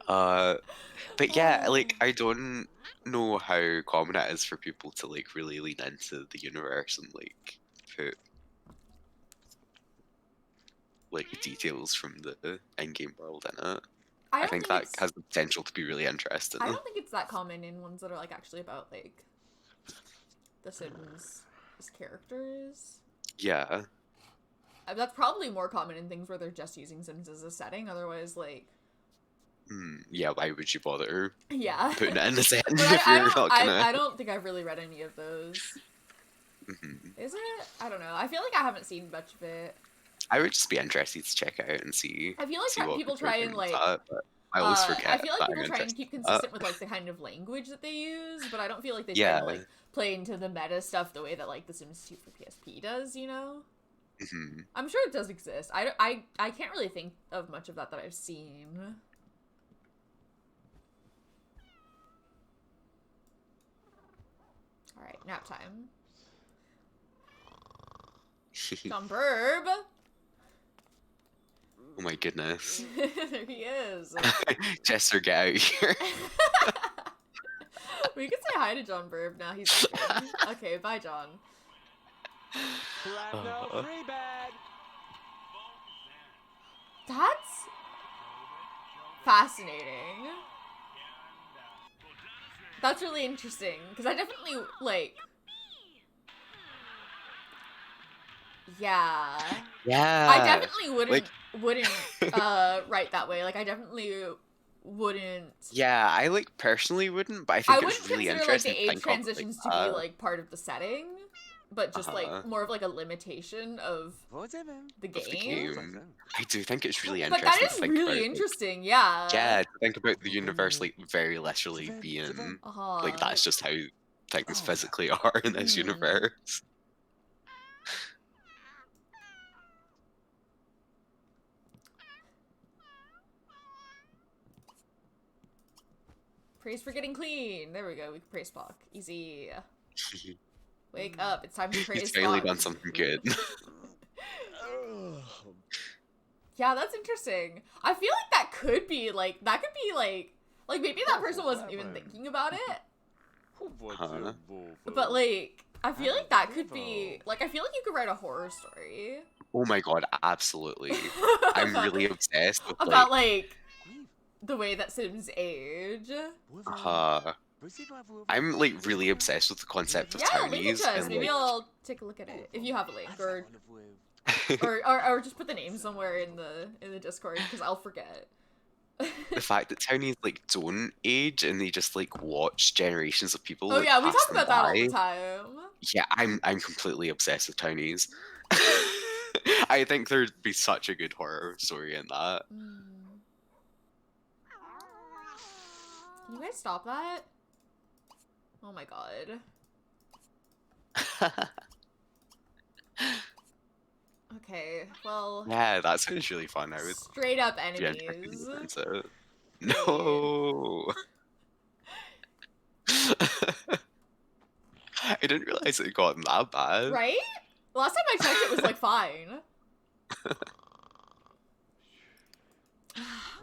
But yeah, like I don't know how common it is for people to like really lean into the universe and like put like details from the in-game world in it. I I don't think think that it's, has the potential to be really interesting. I don't think it's that common in ones that are like actually about like the Sims as characters. Yeah. That's probably more common in things where they're just using Sims as a setting. Otherwise, like, Yeah, why would you bother yeah. putting it in the setting But if you're not gonna... I don't think I've really read any of those. Mhm. Is it? I don't know. I feel like I haven't seen much of it. I would just be interested to check out and see. I feel like see what people are try doing and with like. that, but I always forget. I feel like that people I'm try and keep interested in consistent that. with like the kind of language that they use, but I don't feel like they try Yeah. to like play into the meta stuff the way that like The Sims 2 for PSP does. You know. Mhm. I'm sure it does exist. I can't really think of much of that I've seen. All right, nap time. John Burb. Oh my goodness. There he is. Jester, get out here. We can say hi to John Burb now. He's leaving. Okay, bye, John. Platinum free bag. That's fascinating. That's really interesting because I definitely like. Yeah. Yeah. I definitely wouldn't like- write that way. Like I definitely wouldn't. Yeah, I like personally wouldn't, but I think I wouldn't it's really consider like interesting the to age think of it transitions like to be that. like part of the setting, but just Uh-huh. like more of like a limitation of Whatever. the Of the game. game. I do think it's really But interesting that to is think really about, like, interesting. Yeah. yeah, to think about the universe like very literally Seven, being seven. Uh-huh. like that's just how things Oh, physically are in this Mhm. universe. Praise for getting clean. There we go. We can praise Spock. Easy. Wake up. It's time to praise He's finally Spock. done something good. Yeah, that's interesting. I feel like that could be like maybe that person wasn't even thinking about it, but like I feel like that could be like I feel like you could write a horror story Oh my god, absolutely. I'm about, really obsessed with about like like the way that Sims age. I'm like really obsessed with the concept of Yeah, link it townies to us. and Maybe like I'll take a look at it if you have a link, or just put the name somewhere in the Discord because I'll forget. the fact that townies like don't age and they just like watch generations of people. Oh like, yeah, we pass talk them about that all the by. time. Yeah, I'm completely obsessed with townies. I think there'd be such a good horror story in that. Can you guys stop that? Oh my god. Okay, well. Yeah, that sounds really fun. I would Straight up be interested enemies. to listen to it. No. I didn't realize it got that bad. Right? Last time I checked, it was like fine.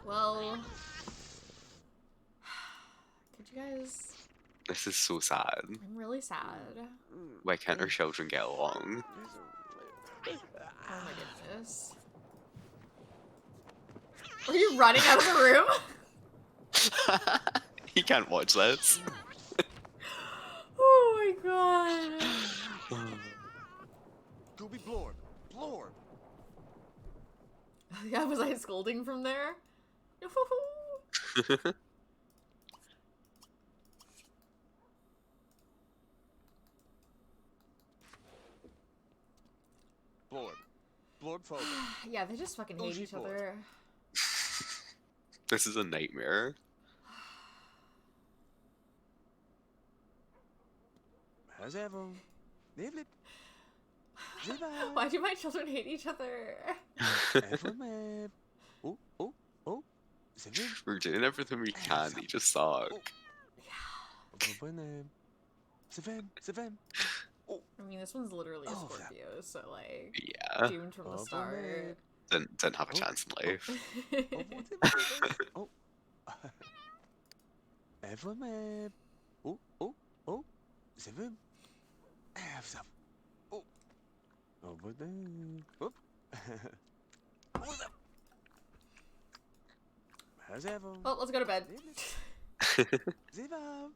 Well. Could you guys. This is so sad. I'm really sad. Why can't our children get along? Oh my goodness. Are you running out of the room? He can't watch this. Oh my god. Gooby Blorb. Blorb. Yeah, was I scolding from there? Blorb. Blorb photo. Yeah, they just fucking hate each other. This is a nightmare. As ever. Lively. Why do my children hate each other? Everman. Oh, oh, oh. Seven. We're doing everything we can. They just suck. Seven. Seven. I mean, this one's literally a Oh, Scorpio, so like, Yeah, doomed from the start. didn't have a chance in life. Oh. Everman. Oh, oh, oh. Seven. Oh. Over there. Oh. Zevem. Oh, let's go to bed. Zevem.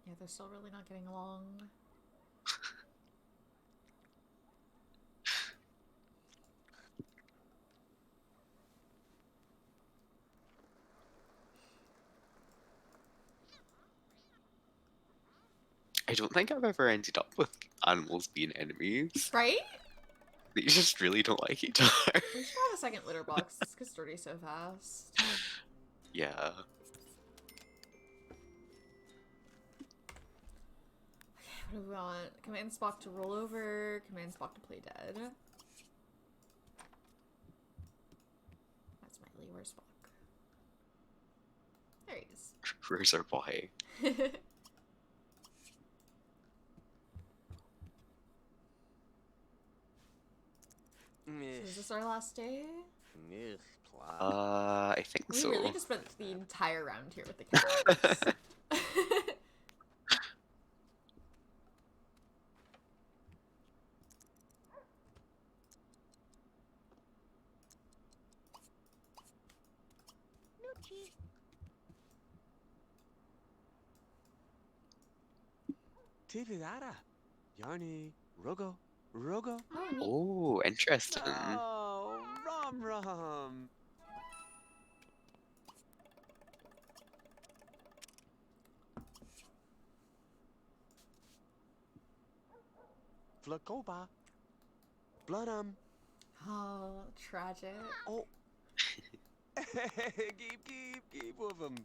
Yeah, they're still really not getting along. I don't think I've ever ended up with animals being enemies. Right? They just really don't like each other. We should have a second litter box. This gets dirty so fast. Yeah. What do we want? Command Spock to roll over. Command Spock to play dead. That's Miley. Where's Spock? There he is. Where's our boy? So is this our last day? I think We so. really just spent the entire round here with the cats. Tividara. Yarny. Rogo. Rogo. Oh, neat. Oh, interesting. Oh, Rom Rom. Flacoba. Bloodum. Oh, tragic. Oh. Keep with him.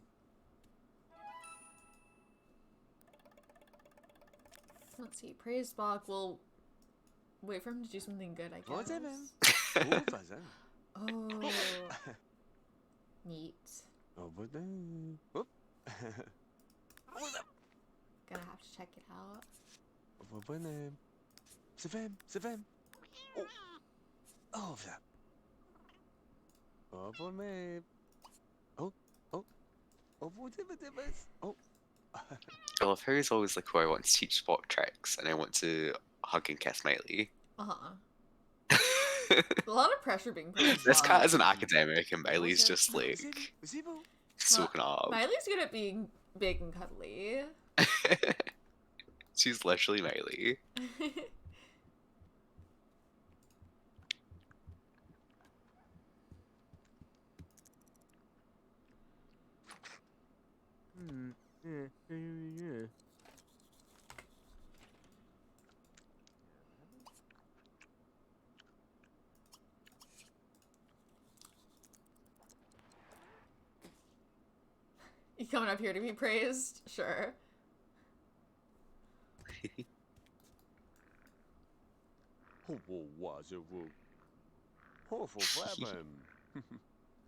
Let's see. Praise Spock. We'll wait for him to do something good, I What's it, guess. man? Fazan. Oh. Neat. Oh, but then. Whoop. Gonna have to check it out. Oh, but then. Savem. Savem. Oh. Oh, that. Oh, for me. Oh. Oh. Oh, what's it? Oh. I love how he's always like, "Oh, I want to teach Spock tricks, and I want to hug and kiss Miley." Uh-huh. A lot of pressure being put on This cat Spock. is an academic, and Miley's just like Zibo. soaking up. Miley's good at being big and cuddly. She's literally Miley. Yeah. You coming up here to be praised? Sure.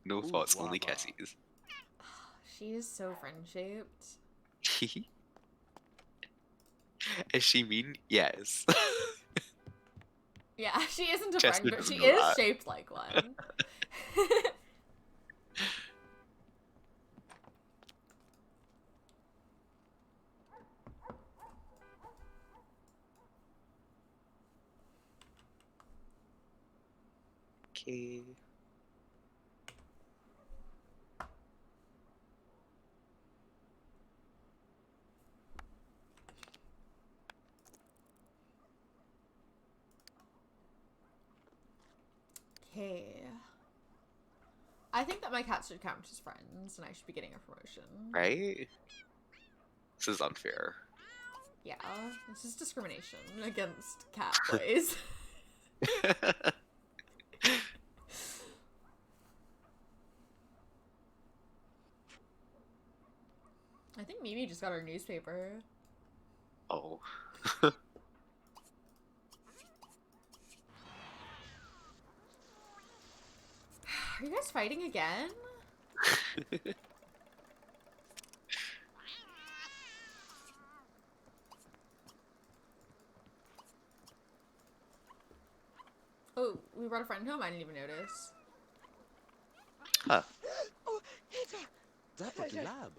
No Ooh, thoughts, only guava. kisses. She is so friend-shaped. Is she mean? Yes. Yeah, she isn't a Chestnut friend, but doesn't she know is that. shaped like one. Okay. Okay. I think that my cats should count as friends, and I should be getting a promotion. Right? This is unfair. Yeah, this is discrimination against cat boys. I think Mimi just got our newspaper. Oh. Are you guys fighting again? Oh, we brought a friend home? I didn't even notice. Huh. Dapper to lab.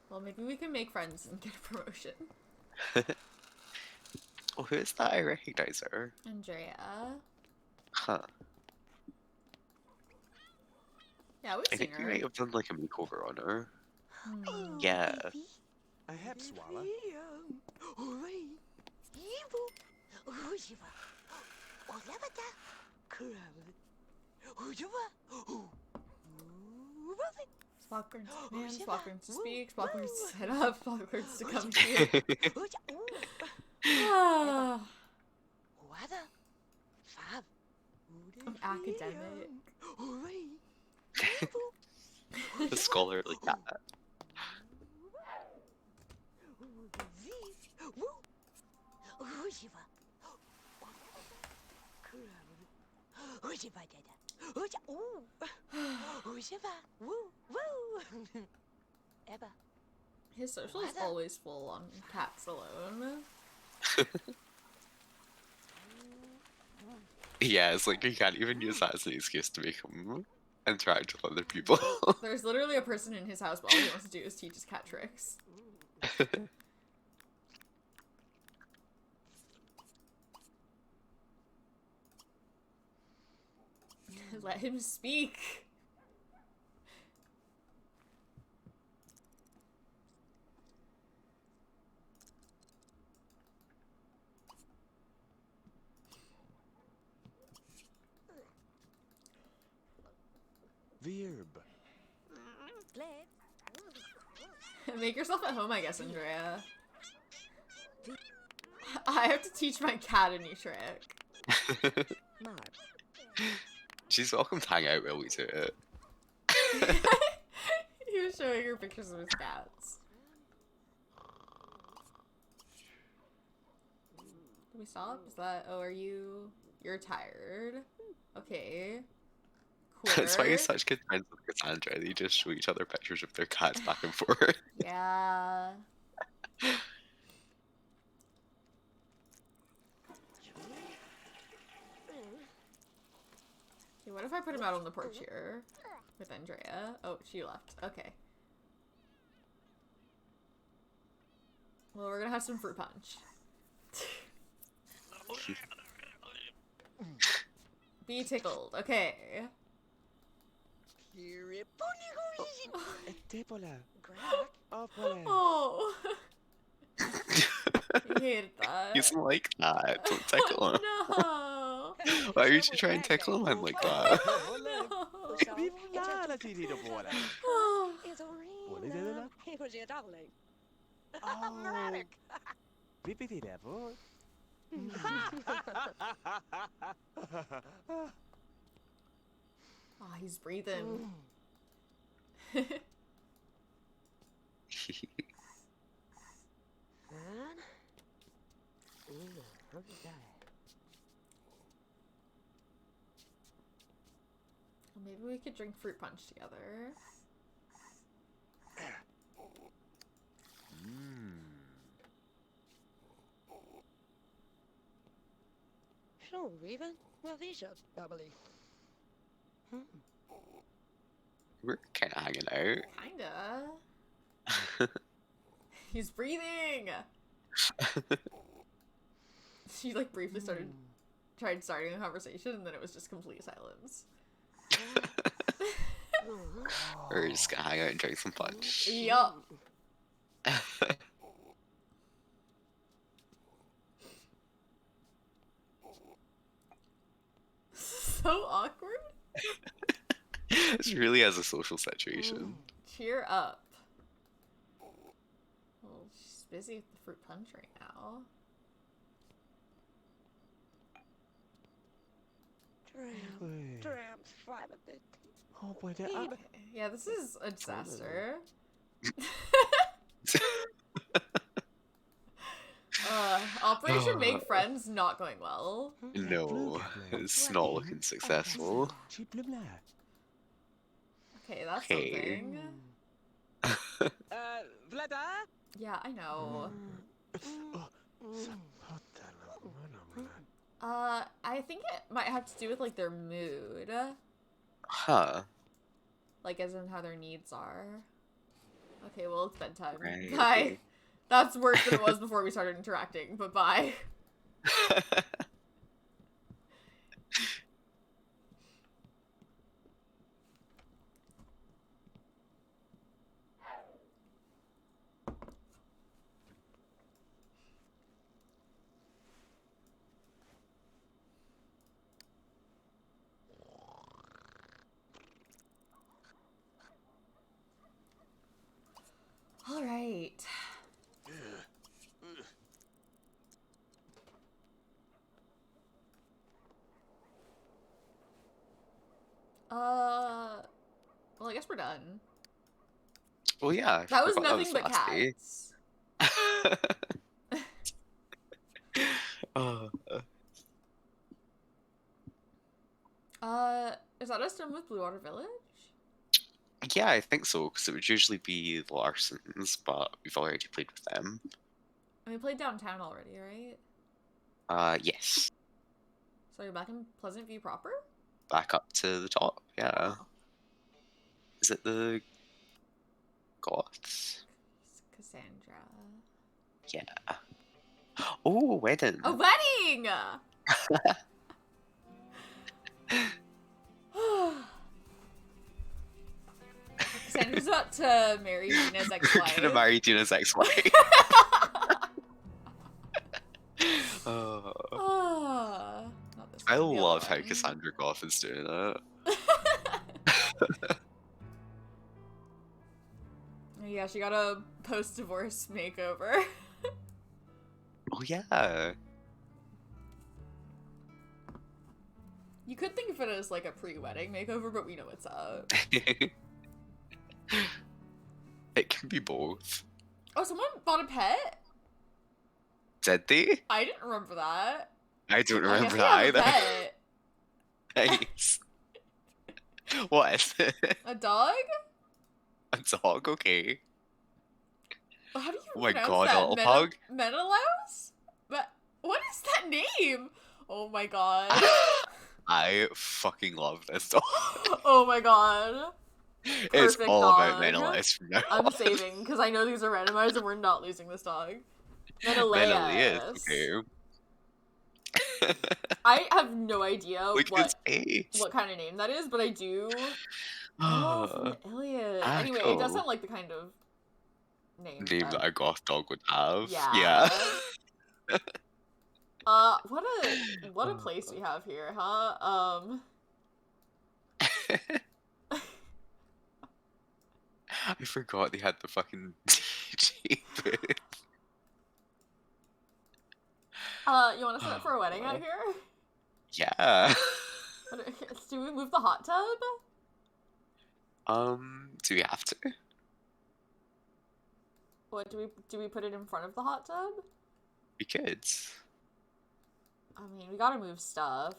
Well, maybe we can make friends and get a promotion. Oh, who is that? I recognize her. Andrea. Huh. Yeah, we've I seen think we her. might have done like a makeover on her. Hmm. Yeah. I have swallow. Spock learns to command, Spock learns to speak, Spock learns to set up, Spock learns to come here. Ah, I'm academic. The scholarly cat. His social is always full on cats alone. Yeah, it's like you can't even use that as an excuse to make him interact with other people. There's literally a person in his house, but all he wants to do is teach his cat tricks. Let him speak. Verb. Make yourself at home, I guess, Andrea. I have to teach my cat a new trick. She's welcome to hang out while we do it. He was showing her pictures of his cats. Did we stop? Is that... Oh, are you... You're tired. Okay. Cool. That's why you're such good friends with Cassandra. They just show each other pictures of their cats back and forth. Yeah. Okay, what if I put him out on the porch here with Andrea? Oh, she left. Okay. Well, we're gonna have some fruit punch. Be tickled. Okay. Oh. He hated that. He's like that. Don't tickle him. No. Why would you try and tickle him like that? No. Oh, he's breathing. Maybe we could drink fruit punch together. Sure, Raven. Well, these are bubbly. We're kind of hanging out. Kinda. He's breathing! She like briefly tried starting a conversation and then it was just complete silence. We're just gonna hang out and drink some punch. Yup. So awkward. This really is a social situation. Cheer up. Well, she's busy with the fruit punch right now. Tramps, five a bit. Oh boy, Yeah, this is a disaster. Operation Make Friends not going well. No, it's not looking successful. Okay, that's Okay. something. Vlada? Yeah, I know. I think it might have to do with like their mood. Huh. Like, as in how their needs are. Okay, well, it's bedtime. Right, Bye. okay. That's worse than it was before we started interacting, but bye. All right. Well, I guess we're done. Well, yeah, I That was forgot nothing the but last day. cats. Oh, Is that us done with Blue Water Village? yeah, I think so, because it would usually be the Larsons, but we've already played with them. And we played downtown already, right? Yes. So you're back in Pleasantview proper? Back up to the top, yeah. Oh, Is it the Goths? Cassandra. Yeah. Oh, wedding! A wedding! Cassandra's about to marry Dina's We're ex-wife. gonna marry Dina's ex-wife. Oh. Not this I one, the other love how one. Cassandra Goth is doing it. Yeah, she got a post-divorce makeover. Oh yeah. You could think of it as like a pre-wedding makeover, but we know what's up. It can be both. Oh, someone bought a pet? Did they? I didn't remember that. I don't I remember guess we that have a either. pet. Nice. What is it? A dog? A dog? Okay. Well, how do you Oh my pronounce god, that? a little pug? Menelaus? But what is that name? Oh my god. I fucking love this dog. Oh my god. It's Perfect all dog. about Menelaus from now I'm on. saving because I know these are randomized and we're not losing this dog. Menelaus, Menelaus. okay. I have no idea Look at his face. what kind of name that is, but I do. Oh, from the Iliad. Anyway, it does cool. sound like the kind of name Name that a goth dog would have. Yeah. Yeah. What a place we have here, huh? I forgot they had the fucking DJ booth. You want to set up for a wedding out here? Yeah. Do we move the hot tub? Do we have to? What do we put it in front of the hot tub? We could. I mean, we gotta move stuff.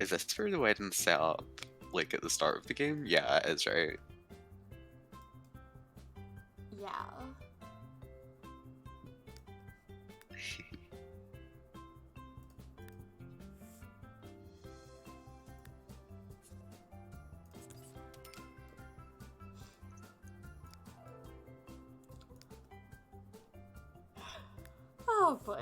Is this for the wedding setup, like at the start of the game? Yeah, it is, right? Yeah. Oh boy.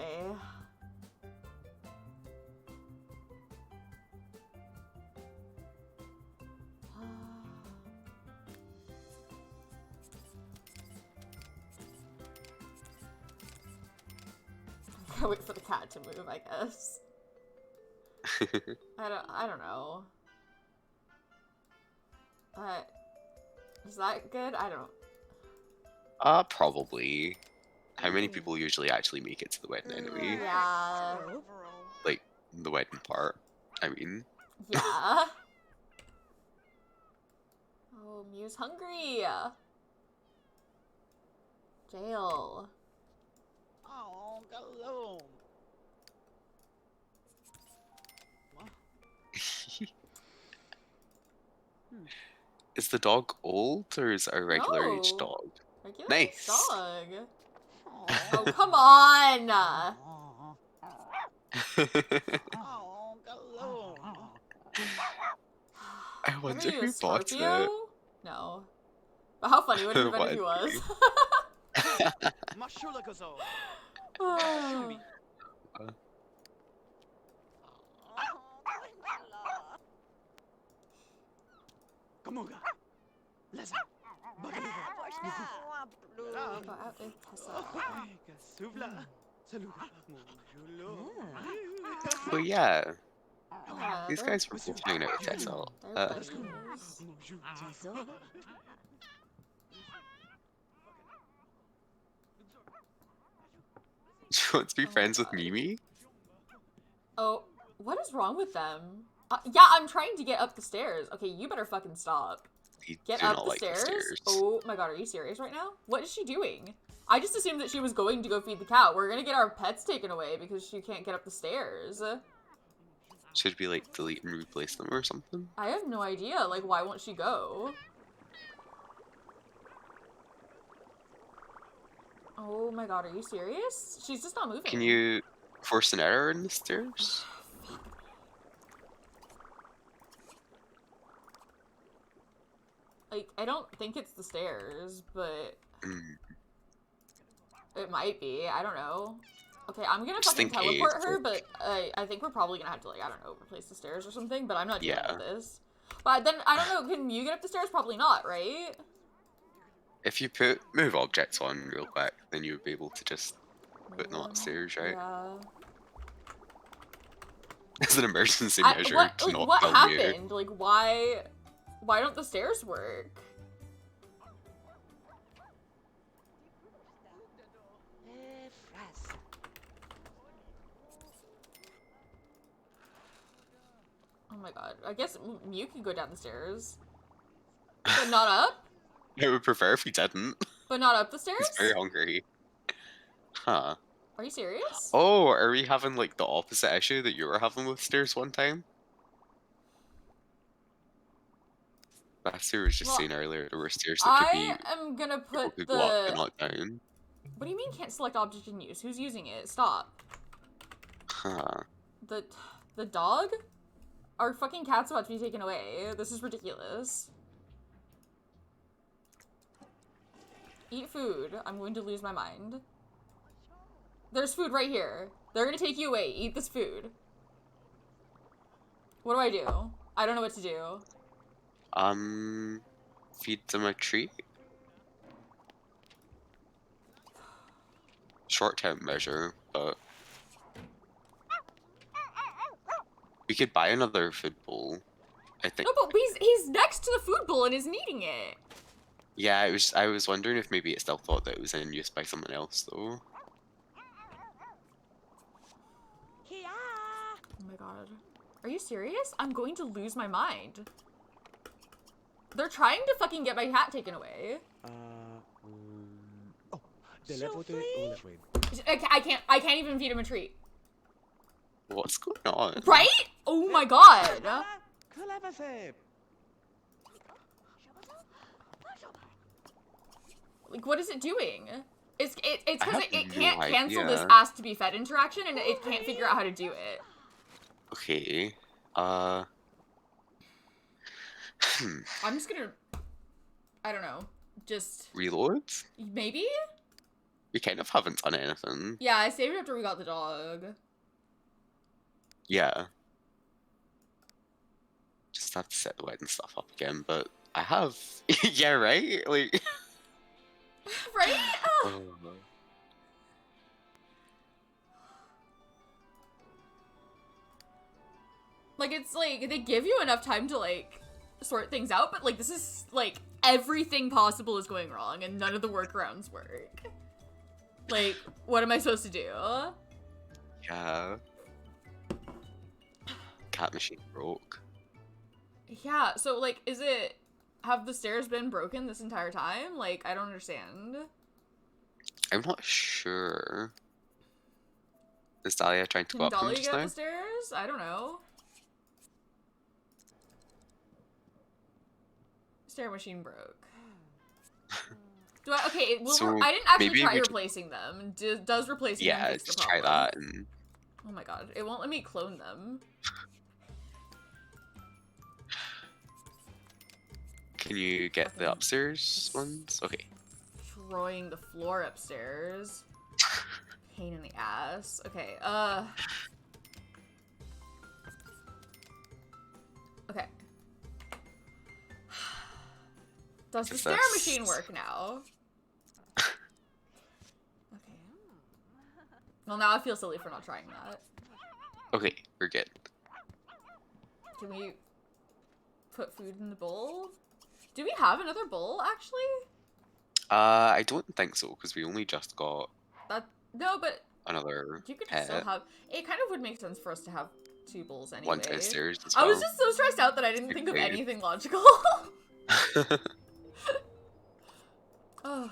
Gotta wait for the cat to move, I guess. I don't know. Is that good? I don't. Probably. How many people usually actually make it to the wedding anyway? Yeah. Like, the wedding part, I mean. Yeah. Oh, Mew's hungry. Jail. Oh, go alone. Is the dog old, or is it a regular age No. dog? Regular Nice. dog. Oh, come on! Oh, hello. I What wonder are you, a who bought Scorpio? it. No. But how funny would it have been What if he is was? Mashula Gazo. Oh. Kamuga. Leza. Bagaliga. Go out with Tessa. Kasubla. Saluga. Mujulo. Well, yeah, Yeah, these they're- guys were both hanging out with Tessa. they're buddies. She wants to be Oh my friends with God. Mimi? Oh, what is wrong with them? Yeah, I'm trying to get up the stairs. Okay, you better fucking stop. They Get do up not the like stairs? the stairs. Oh my god, are you serious right now? What is she doing? I just assumed that she was going to go feed the cat. We're gonna get our pets taken away because she can't get up the stairs. Should we like delete and replace them or something? I have no idea. Like, why won't she go? Oh my god, are you serious? She's just not moving. Can you force an error in the stairs? Like, I don't think it's the stairs, but Mm. it might be. I don't know. Okay, I'm gonna Just fucking think teleport AIDS, her, like- but I think we're probably gonna have to, like, I don't know, replace the stairs or something, but I'm not dealing Yeah. with this. But then, I don't know, can you get up the stairs? Probably not, right? If you move objects on real quick, then you would be able to just put them upstairs, right? Yeah. As an emergency What, measure like, to not what kill you. happened? Like, why don't the stairs work? Oh my god. I guess Mew can go down the stairs. But not up? I would prefer if you didn't. But not up the stairs? He's very hungry. Huh. Are you serious? Oh, are we having like the opposite issue that you were having with stairs one time? That's what I was just Well, saying earlier. There were stairs that could be I am gonna people put could go up the... and not down. What do you mean can't select object in use? Who's using it? Stop. Huh. The dog? Our fucking cat's about to be taken away. This is ridiculous. Eat food. I'm going to lose my mind. There's food right here. They're gonna take you away. Eat this food. What do I do? I don't know what to do. Feed them a treat. Short-term measure, but we could buy another food bowl. I think. No, but he's next to the food bowl and isn't eating it. Yeah, I was wondering if maybe it still thought that it was in use by someone else though. Oh my god. Are you serious? I'm going to lose my mind. They're trying to fucking get my cat taken away. Oh, teleporte Ulagwin. I can't even feed him a treat. What's going on? Right? Oh my god. Kalabase. Like, what is it doing? It's I because have it no can't cancel this idea. ask to be fed interaction, and it can't figure out how to do it. Okay. I'm just gonna, I don't know, just Reload? maybe? We kind of haven't done anything. Yeah, I saved it after we got the dog. Yeah. Just have to set the wedding stuff up again, but I have. Yeah, right? Like. Right? Oh. Like, it's like, they give you enough time to, like, sort things out, but, like, this is, like, everything possible is going wrong, and none of the workarounds work. Like, what am I supposed to do? Yeah. Cat machine broke. Yeah, so, like, have the stairs been broken this entire time? Like, I don't understand. I'm not sure. Is Dahlia trying to go Can up them Dolly just get up now? the stairs? I don't know. Stair machine broke. Do I? Okay, well, So I didn't actually maybe try we should- replacing them. Does replacing them Yeah, fix the just try problem? that and Oh my god, it won't let me clone them. can you get the Okay. upstairs ones? Okay. Destroying the floor upstairs. Pain in the ass. Okay, Okay. Does the Is stair this- machine work now? Okay. Well, now I feel silly for not trying that. Okay, we're good. Can we put food in the bowl? Do we have another bowl, actually? I don't think so, because we only just got No, but another you could pet. still have... It kind of would make sense for us to have 2 bowls anyway. One downstairs as I well. was just so stressed out that I didn't think of Okay. anything logical. Oh.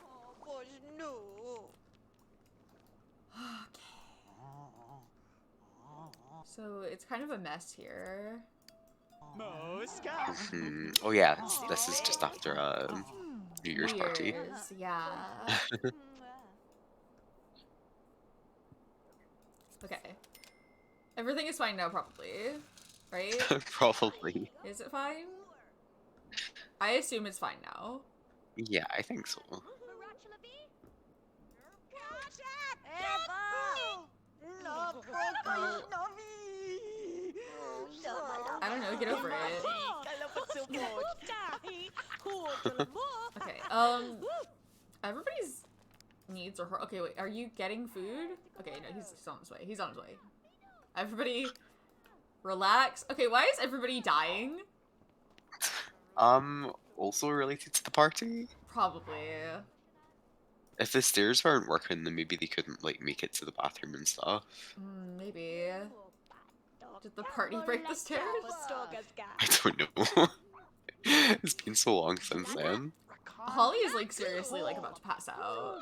Oh, boys, no. So it's kind of a mess here. Oh yeah, this is just after New Year's party. Years, yeah. Okay. Everything is fine now, probably. Right? Probably. Is it fine? I assume it's fine now. Yeah, I think so. I don't know, get over it. Okay, everybody's needs are okay, wait, are you getting food? Okay, no, he's on his way. He's on his way. Everybody relax. Okay, why is everybody dying? Also related to the party? Probably. If the stairs weren't working, then maybe they couldn't like make it to the bathroom and stuff. Maybe. Did the party break the stairs? I don't know. It's been so long since then. Holly is like seriously like about to pass out.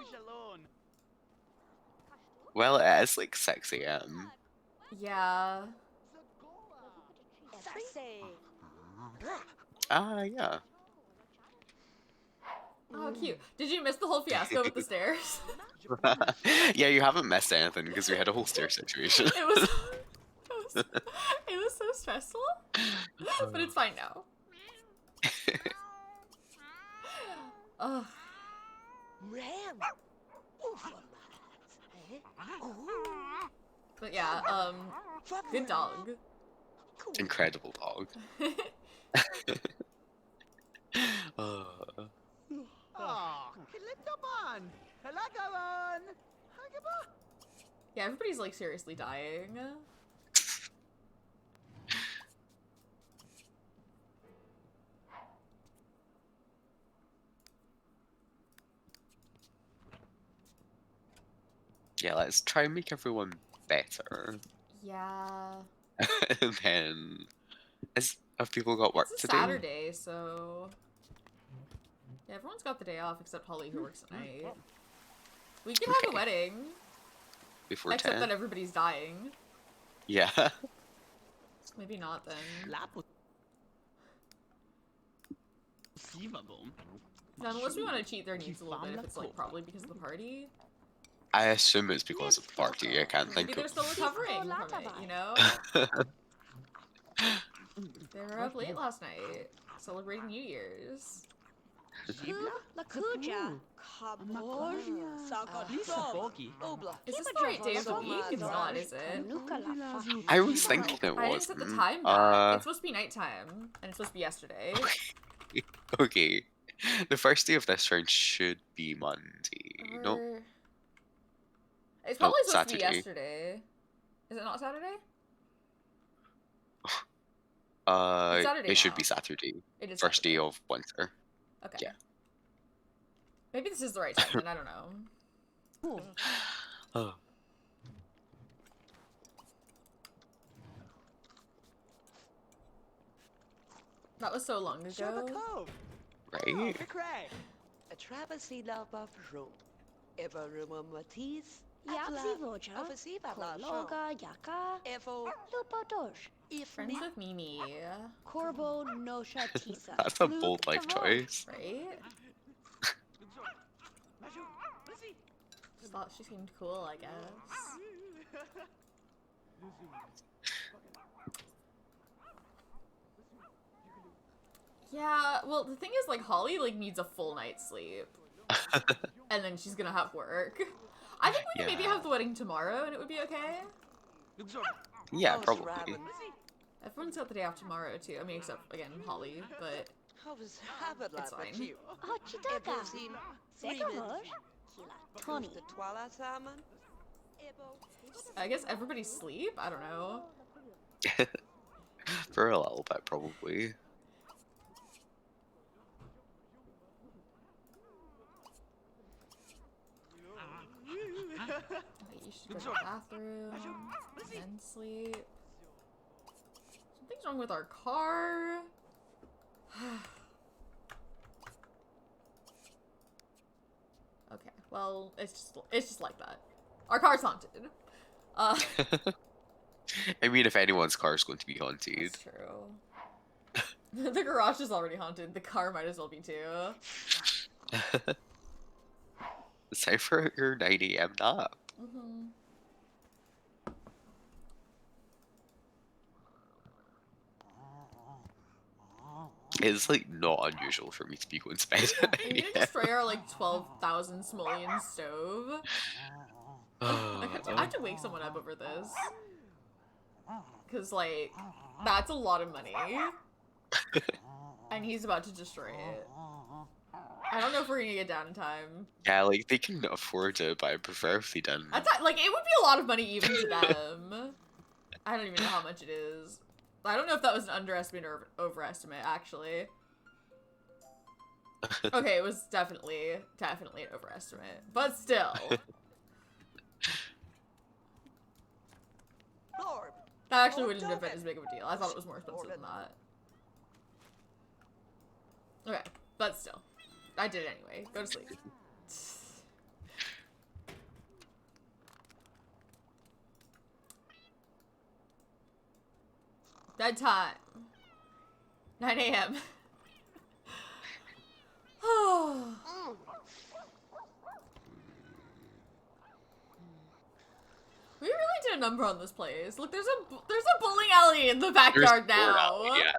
Well, it is like 6 a.m. Yeah. Ah, yeah. Oh, cute. Did you miss the whole fiasco with the stairs? Yeah, you haven't missed anything because we had a whole stair situation. It was so stressful. But it's fine now. Ugh. But yeah, good dog. Incredible dog. Yeah, everybody's like seriously dying. Yeah, let's try and make everyone better. Yeah. And then, have people got work It's a today? Saturday, so yeah, everyone's got the day off except Holly who works at night. We can have a Okay. wedding, Before except 10? that everybody's dying. Yeah. Maybe not then. No, unless we want to cheat their needs a little bit, if it's like probably because of the party. I assume it's because of the party. I can't Maybe think they're of. still recovering from it, you know? They were up late last night, celebrating New Year's. Is this the right day of the week? It's not, is it? I was thinking it I didn't wasn't. set the time back. It's supposed to be nighttime, and it's supposed to be yesterday. Okay. The first day of this round should be Monday. No. Or- It's probably supposed to be Saturday. yesterday. Is it not Saturday? It's Saturday It should now. be Saturday. It is First day Saturday. of winter. Okay. yeah. Maybe this is the right time, then I don't know. Oh. That was so long ago. Right? A travesty love of Rome. Ever remember these? Yapsi Voja, Kologa Yaka, Lupo Friends with Mimi, Corbo Nosha Tisa. That's a bold life choice. right? Just thought she seemed cool, I guess. Yeah, well, the thing is, like, Holly, like, needs a full night's sleep. And then she's gonna have work. I think we can maybe Yeah. have the wedding tomorrow and it would be okay. Yeah, probably. Everyone's got the day off tomorrow, too. I mean, except, again, Holly, but it's fine. Oh, Chitaka. Sekavoj. Tony. I guess everybody sleep? I don't know. For a little bit, probably. Okay, you should go to the bathroom, then sleep. Something's wrong with our car. Okay, well, it's just like that. Our car's haunted. I mean, if anyone's car is going to be haunted. That's true. The garage is already haunted. The car might as well be too. It's time for your 9 a.m. nap. Mm-hmm. It's like not unusual for me to be going to bed at We 9 need to destroy our like 12,000 simoleon stove. I have to wake someone up over this. Cause like, that's a lot of money. And he's about to destroy it. I don't know if we're gonna get down in time. Yeah, like they can afford it, but I prefer if they didn't. That's like, it would be a lot of money even to them. I don't even know how much it is. I don't know if that was an underestimate or overestimate, actually. Okay, it was definitely an overestimate. But still. That actually wouldn't have been as big of a deal. I thought it was more expensive than that. Okay, but still. I did it anyway. Go to sleep. Bedtime. 9 a.m. We really did a number on this place. Look, there's a bowling alley in the backyard now. Yeah.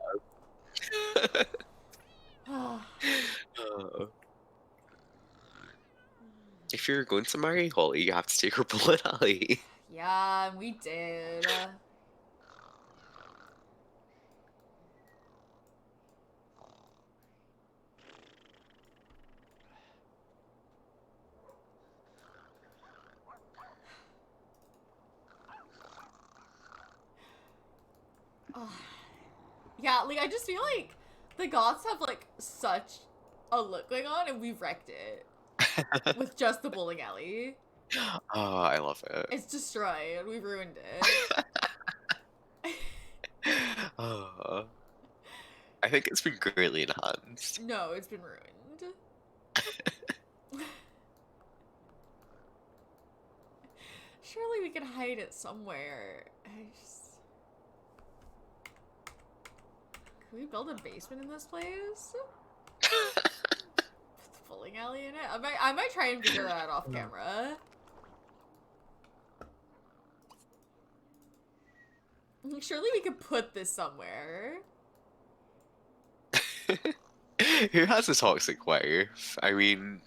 If you're going to marry Holly, you have to take her bullet alley. Yeah, we did. Yeah, like, I just feel like the Goths have, like, such a look going on, and we've wrecked it. With just the bowling alley. Oh, I love it. It's destroyed. We ruined it. Oh, I think it's been greatly enhanced. No, it's been ruined. Surely we can hide it somewhere. Can we build a basement in this place? Put the bowling alley in it? I might try and figure that out off camera. Surely we could put this somewhere. Who has a toxic wife? I mean...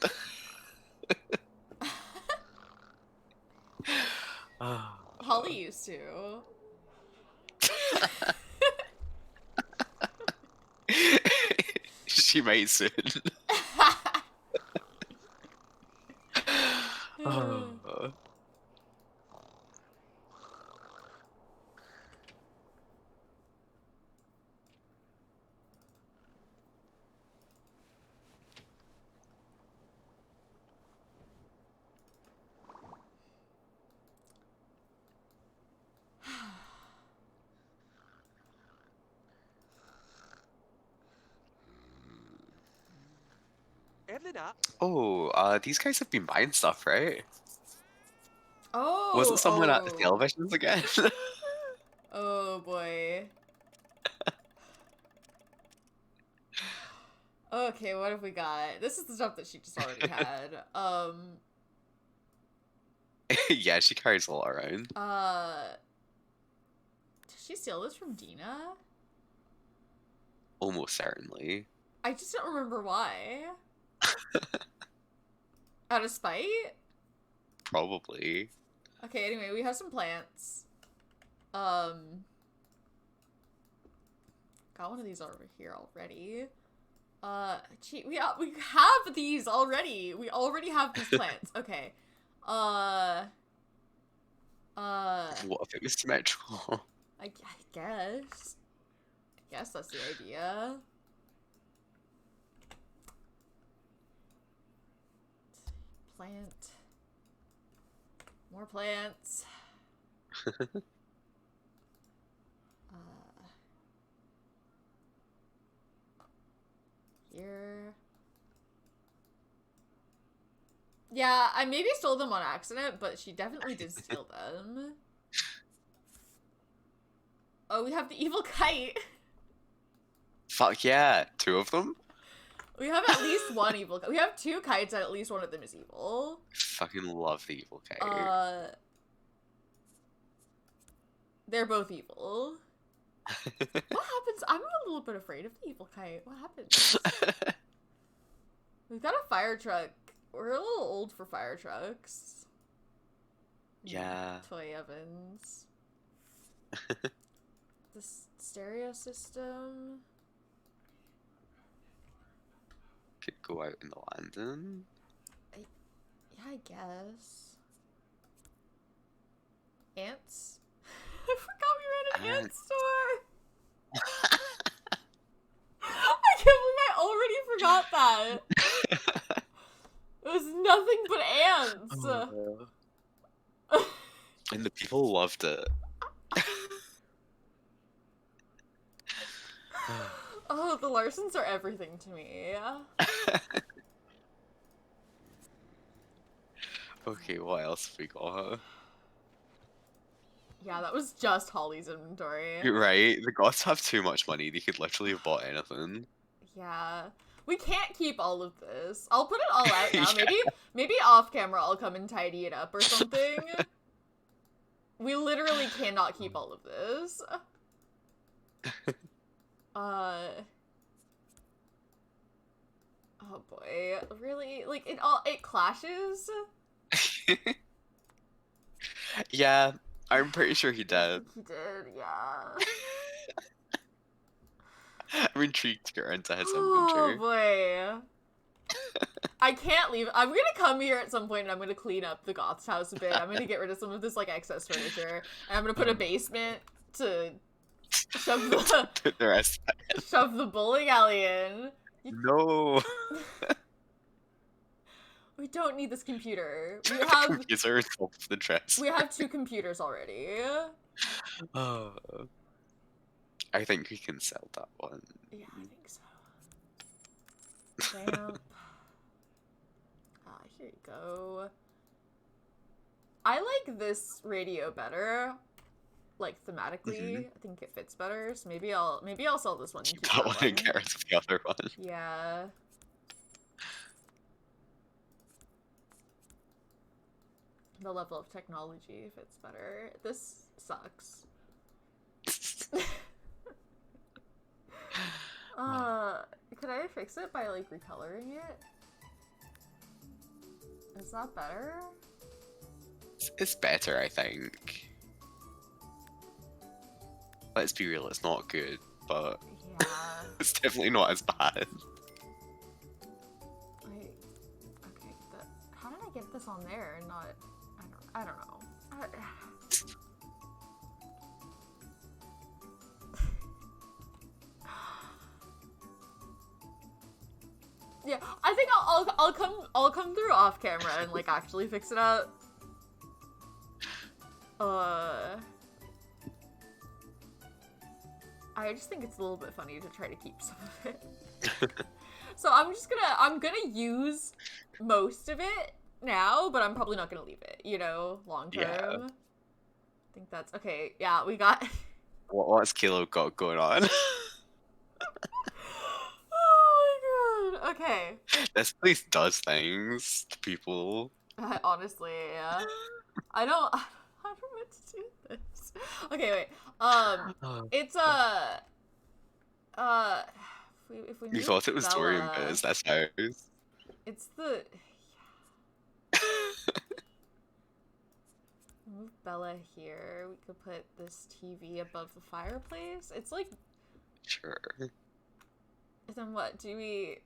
Holly used to. She might soon. Oh, these guys have been buying stuff, right? Oh. Was it someone at the oh. televisions again? Oh boy. Okay, what have we got? This is the stuff that she just already had. Yeah, she carries a lot around. Did she steal this from Dina? Almost certainly. I just don't remember why. Out of spite? Probably. Okay, anyway, we have some plants. Got one of these over here already. Gee, we have these already. We already have these plants. Okay. What if it was symmetrical? I guess. I guess that's the idea. Plant. More plants. Here. Yeah, I maybe stole them on accident, but she definitely did steal them. Oh, we have the evil kite. Fuck yeah, 2 of them? We have at least one evil kite. We have 2 kites and at least one of them is evil. Fucking love the evil kite. They're both evil. What happens? I'm a little bit afraid of the evil kite. What happens? We've got a fire truck. We're a little old for fire trucks. Yeah. Toy ovens. The stereo system. Could go out in the landing. Yeah, I guess. Ants? I forgot we were in an ant store! I can't believe I already forgot that! It was nothing but ants! And the people loved it. Oh, the Larsons are everything to me. Okay, what else have we got? Yeah, that was just Holly's inventory. You're right, the Goths have too much money, they could literally have bought anything. Yeah. We can't keep all of this. I'll put it all out now. Yeah. Maybe off camera I'll come and tidy it up or something. We literally cannot keep all of this. Oh boy. Really? Like, it clashes? Yeah, I'm pretty sure he did. He did, yeah. I'm intrigued to get into his Oh inventory. boy. I can't leave. I'm gonna come here at some point and I'm gonna clean up the Goth's house a bit. I'm gonna get rid of some of this, like, excess furniture. And I'm gonna put a basement to shove The rest. shove the bowling alley in. No. We don't need this computer. We have Computer is top of the dress. we have 2 computers already. Oh. I think we can sell that one. Yeah, I think so. Lamp. Here you go. I like this radio better. Like, thematically. I think it fits better. So maybe I'll sell this one. and Keep keep that one and get rid of the other one. Yeah. The level of technology fits better. This sucks. Could I fix it by, like, recoloring it? Is that better? It's better, I think. Let's be real, it's not good, but Yeah. it's definitely not as bad. Wait. Okay. How did I get this on there and not? I don't know. Yeah, I think I'll come through off camera and, like, actually fix it up. I just think it's a little bit funny to try to keep some of it. So I'm gonna use most of it now, but I'm probably not gonna leave it, you know, long term. Yeah. I think that's okay. Yeah, we got. What's Kilo got going on? Oh my god. Okay. This place does things to people. Honestly, yeah. I don't. I don't meant to do this. Okay, wait. It's if we You move thought it was Dorian, but Bella, it's this house. it's the move Bella here. We could put this TV above the fireplace. It's like, Sure. then what do we?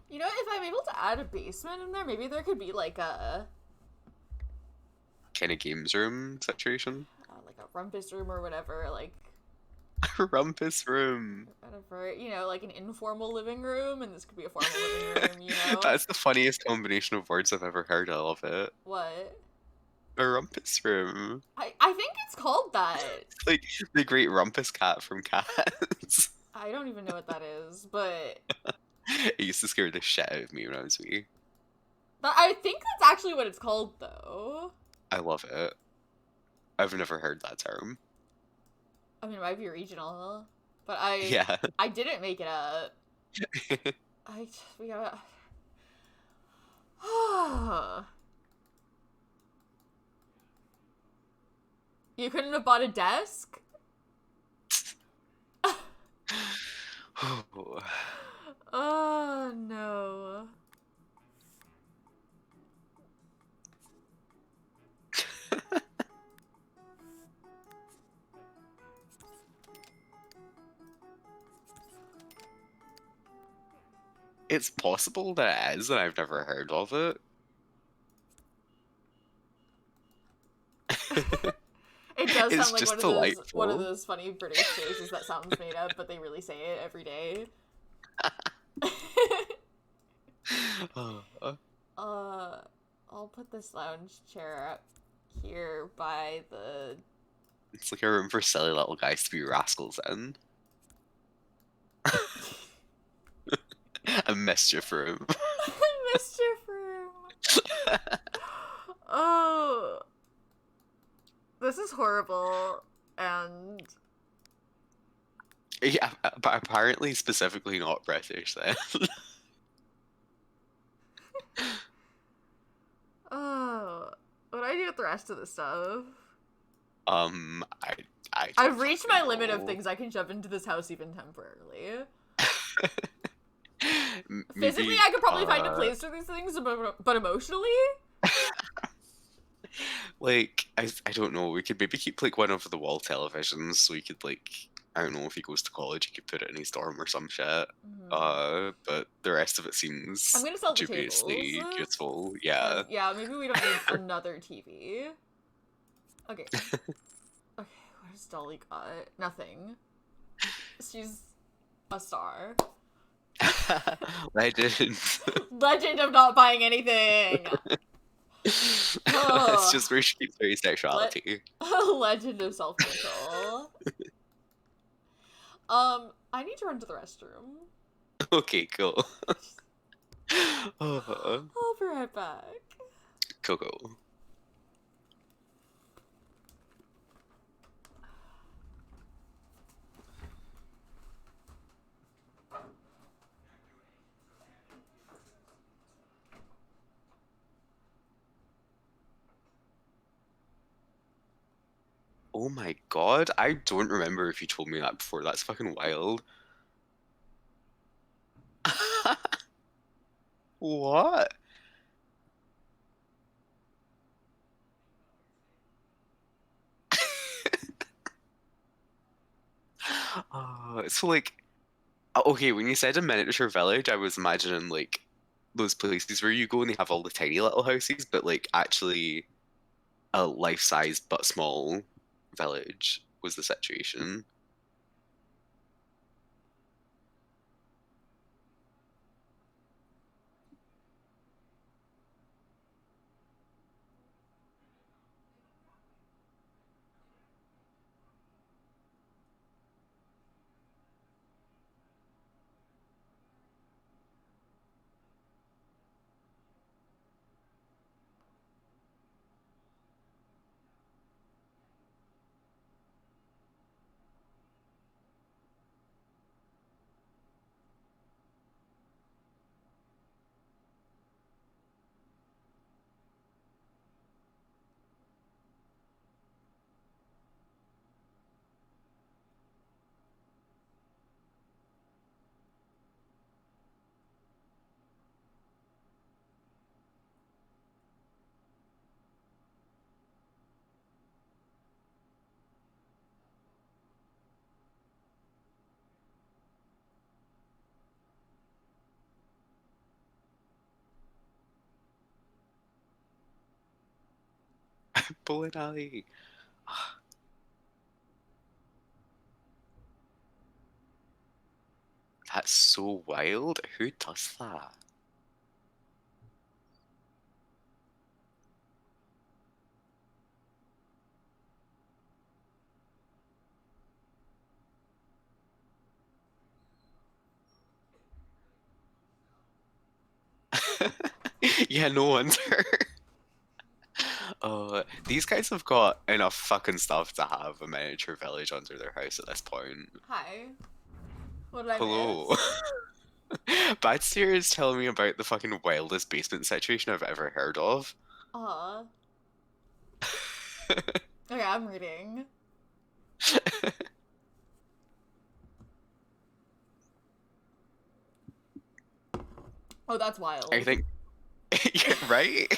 You know, if I'm able to add a basement in there, maybe there could be like a Kind of games room situation. like a rumpus room or whatever, like Rumpus room. whatever, you know, like an informal living room, and this could be a formal living room, you know? That's the funniest combination of words I've ever heard. I love it. What? A rumpus room. I think it's called that. Like the great rumpus cat from Cats. I don't even know what that is, but It used to scare the shit out of me when I was wee. I think that's actually what it's called, though. I love it. I've never heard that term. I mean, it might be regional, but Yeah. I didn't make it up. We gotta. You couldn't have bought a desk? Oh no. It's possible that it is, and I've never heard of it. It does It's sound like just one of delightful. those funny British phrases that sounds made up, but they really say it every day. I'll put this lounge chair up here by the. It's like a room for silly little guys to be rascals in. A mischief room. Mischief room. Oh, this is horrible, and Yeah, but apparently specifically not British then. oh, what do I do with the rest of the stuff? I I've don't reached my fucking limit of know. things I can shove into this house even temporarily. Maybe, Physically, I could probably find a place for these things, but emotionally? like I don't know. We could maybe keep like one of the wall televisions, so we could like I don't know if he goes to college, he could put it in his dorm or some shit. But the rest of it seems I'm gonna sell the dubiously tables. useful. Yeah. Yeah, maybe we don't need another TV. Okay. Okay, what has Dolly got? Nothing. She's a star. Legend. Legend of not buying anything! It's just where she keeps her sexuality. Legend of self-control. I need to run to the restroom. Okay, cool. Oh, I'll be right back. Coco. Oh my god, I don't remember if you told me that before. That's fucking wild. What? So like, okay, when you said a miniature village, I was imagining like those places where you go and they have all the tiny little houses, but like actually a life-size but small village was the situation. Bowling alley. That's so wild. Who does that? Yeah, no wonder. These guys have got enough fucking stuff to have a miniature village under their house at this point. Hi. What did I Hello. miss? Badsteer is telling me about the fucking wildest basement situation I've ever heard of. Okay, I'm reading. Oh, that's wild. I think, yeah, right? They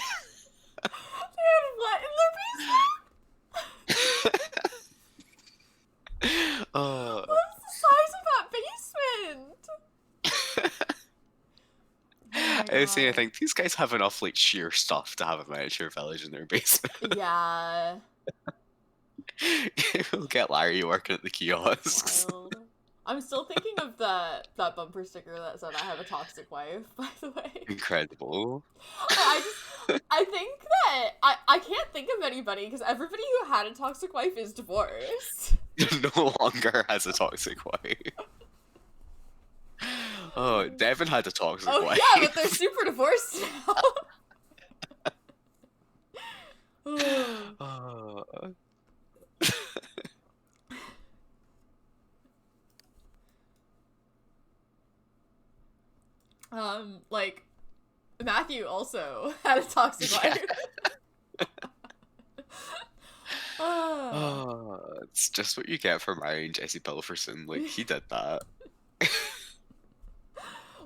had what in their basement? uh, What's the size of that basement? Oh my I was saying, I God. think these guys have enough like sheer stuff to have a miniature village in their basement. Yeah. We'll get Larry working at the That's kiosks. wild. I'm still thinking of that bumper sticker that said I have a toxic wife, by the way. Incredible. I think that I can't think of anybody because everybody who had a toxic wife is divorced. No longer has a toxic wife. Oh, Devin had a toxic Oh wife. yeah, but they're super divorced now. Uh, Like Matthew also had a toxic wife. it's just what you get for marrying Jesse Pilferson. Like, he did that,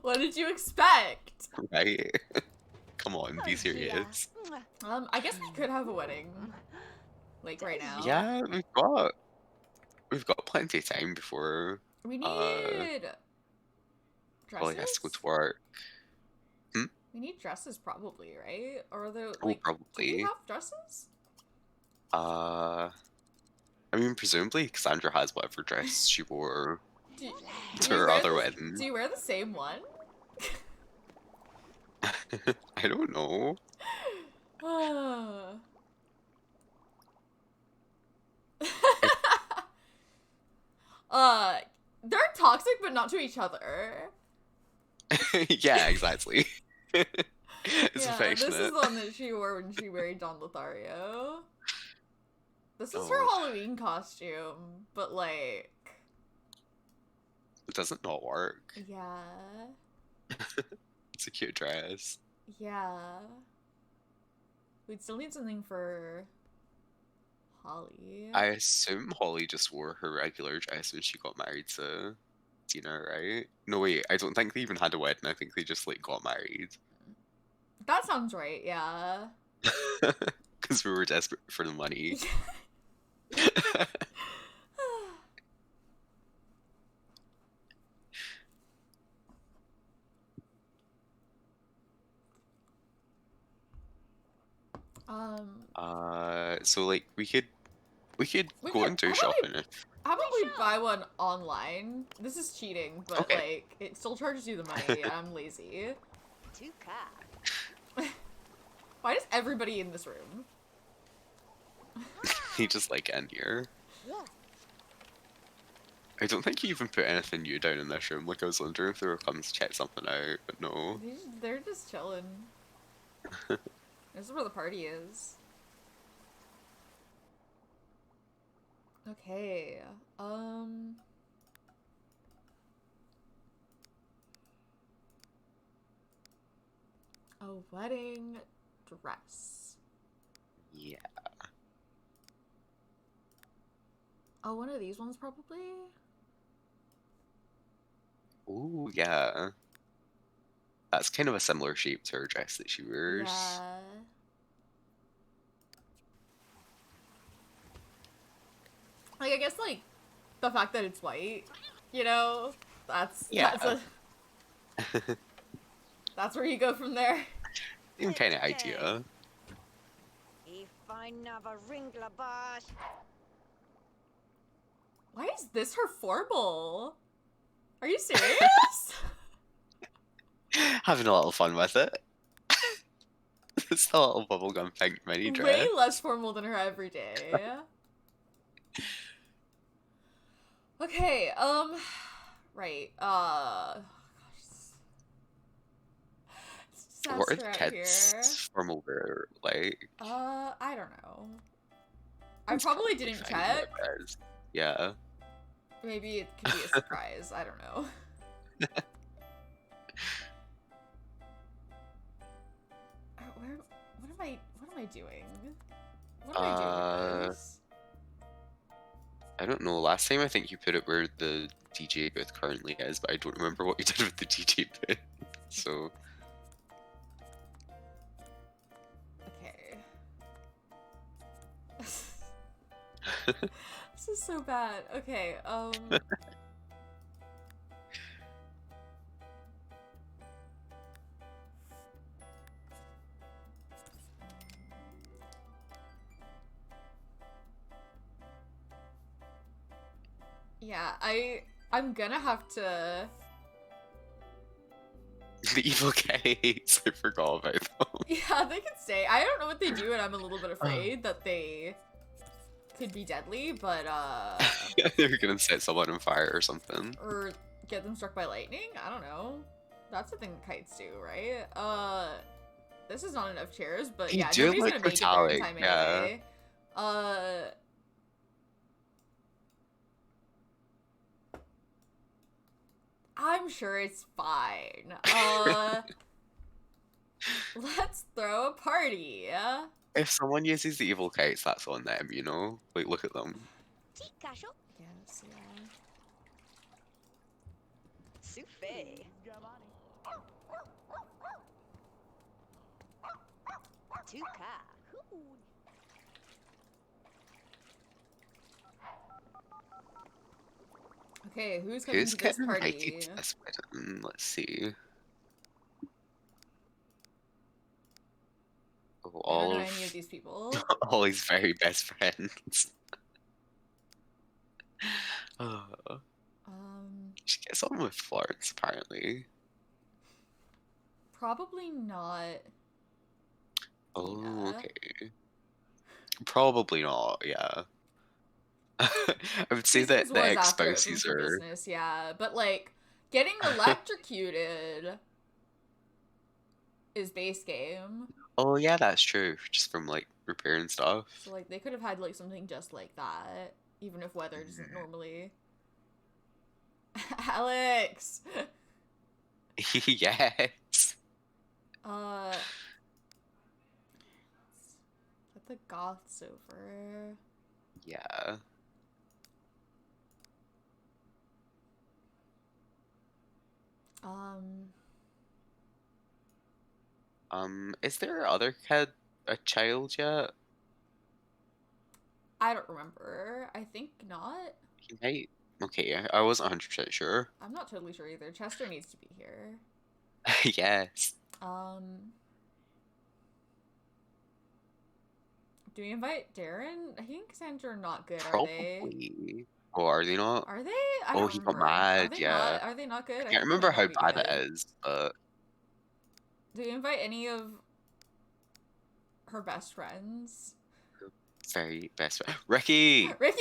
What did you expect? right? Come on, be Oh, serious. Gia. I guess we could have a wedding, like right now. Yeah, we've got plenty of time before We need Holly has to go dresses. to work. We need dresses, probably, right? Or are there Oh, like? Do we probably. have dresses? I mean, presumably Cassandra has whatever dress she wore Do, to do you her wear other the, wedding. Do you wear the same one? I don't know. They're toxic, but not to each other. Yeah, exactly. It's Yeah, this is affectionate. the one that she wore when she married Don Lothario. This is her Oh, Halloween costume, but like, does it not work? yeah, It's a cute dress. yeah. We'd still need something for Holly. I assume Holly just wore her regular dress when she got married to Dina, right? No, wait, I don't think they even had a wedding. I think they just like got married. That sounds right, yeah. Because we were desperate for the money. So like we could We go could- and do how about shopping. how about we buy one online? This is cheating, but Okay. like, it still charges you the money. I'm lazy. Too car. Why does everybody in this room? He just like in here. Yeah. I don't think he even put anything new down in this room. Like I was wondering if they were coming to check something out, but no. They're just chilling. This is where the party is. Okay. A wedding dress. Yeah. Oh, one of these ones probably? Ooh, yeah. That's kind of a similar shape to her dress that she wears. Yeah. Like, I guess, like, the fact that it's white, you know? That's that's where you go from there. Same kind of idea. find another ringler, boss. Why is this her formal? Are you serious? Having a little fun with it. It's a little bubblegum pink mini dress. Way less formal than her everyday. Okay, right, gosh. What are Disaster the out kids' here. formal wear like? I don't know. I It's probably didn't fine, check. whatever it is. Yeah. Maybe it could be a surprise. I don't know. What am I doing? What am I doing with this? I don't know. Last time I think you put it where the DJ booth currently is, but I don't remember what you did with the DJ booth. So Okay. This is so bad. Okay, yeah, I'm gonna have to. the evil kites, I forgot about them. Yeah, they can stay. I don't know what they do, and I'm a little bit afraid that they could be deadly, but They're gonna set someone on fire or something. or get them struck by lightning. I don't know. That's the thing kites do, right? This is not enough chairs, but They yeah, do nobody's like gonna make it there in metallic, time yeah. anyway. I'm sure it's fine. Let's throw a party. If someone uses the evil kites, that's on them, you know? Like, look at them. Tikasho. Yes, yeah. Souffle. Tuka. Okay, who's coming Who's to this getting party? invited to this wedding? Let's see. Oh, I don't all know of any of these people. Holly's very best friends. Oh, she gets on with Florence, apparently. Probably not. Oh, Dina. okay. Probably not, yeah. I would say that Seasons the was after ex-spouses for are... business, yeah. But like getting electrocuted is base game. Oh, yeah, that's true. Just from, like, repairing stuff. So like they could have had like something just like that, even if weather doesn't normally. Alex. Yes. Let the Goths over. Yeah. Is their other kid a child yet? I don't remember. I think not. He might. Okay, I wasn't 100% sure. I'm not totally sure either. Chester needs to be here. Yes. Do we invite Darren? He and Cassandra are not good, are they? Probably. Oh, are they not? Are they? I Oh, don't he got remember. Are mad, they yeah. not? Are they not good? I I can't think they remember might how not be bad good. it is, but... Do we invite any of her best friends? Very best friend. Ricky! Ricky!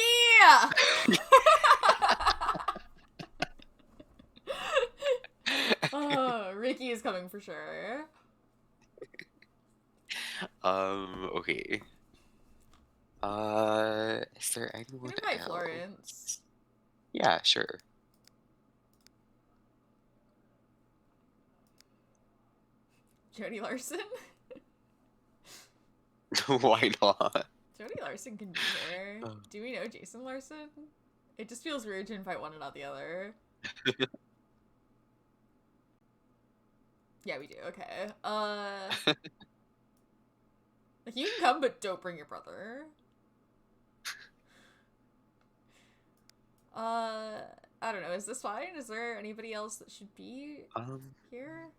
Oh, Ricky is coming for sure. Okay. Is there We anyone can invite else? Florence. Yeah, sure. Jody Larson? Why not? Jody Larson can be here. Do we know Jason Larson? It just feels weird to invite one and not the other. Yeah, we do. Okay. Like, you can come, but don't bring your brother. I don't know. Is this fine? Is there anybody else that should be here?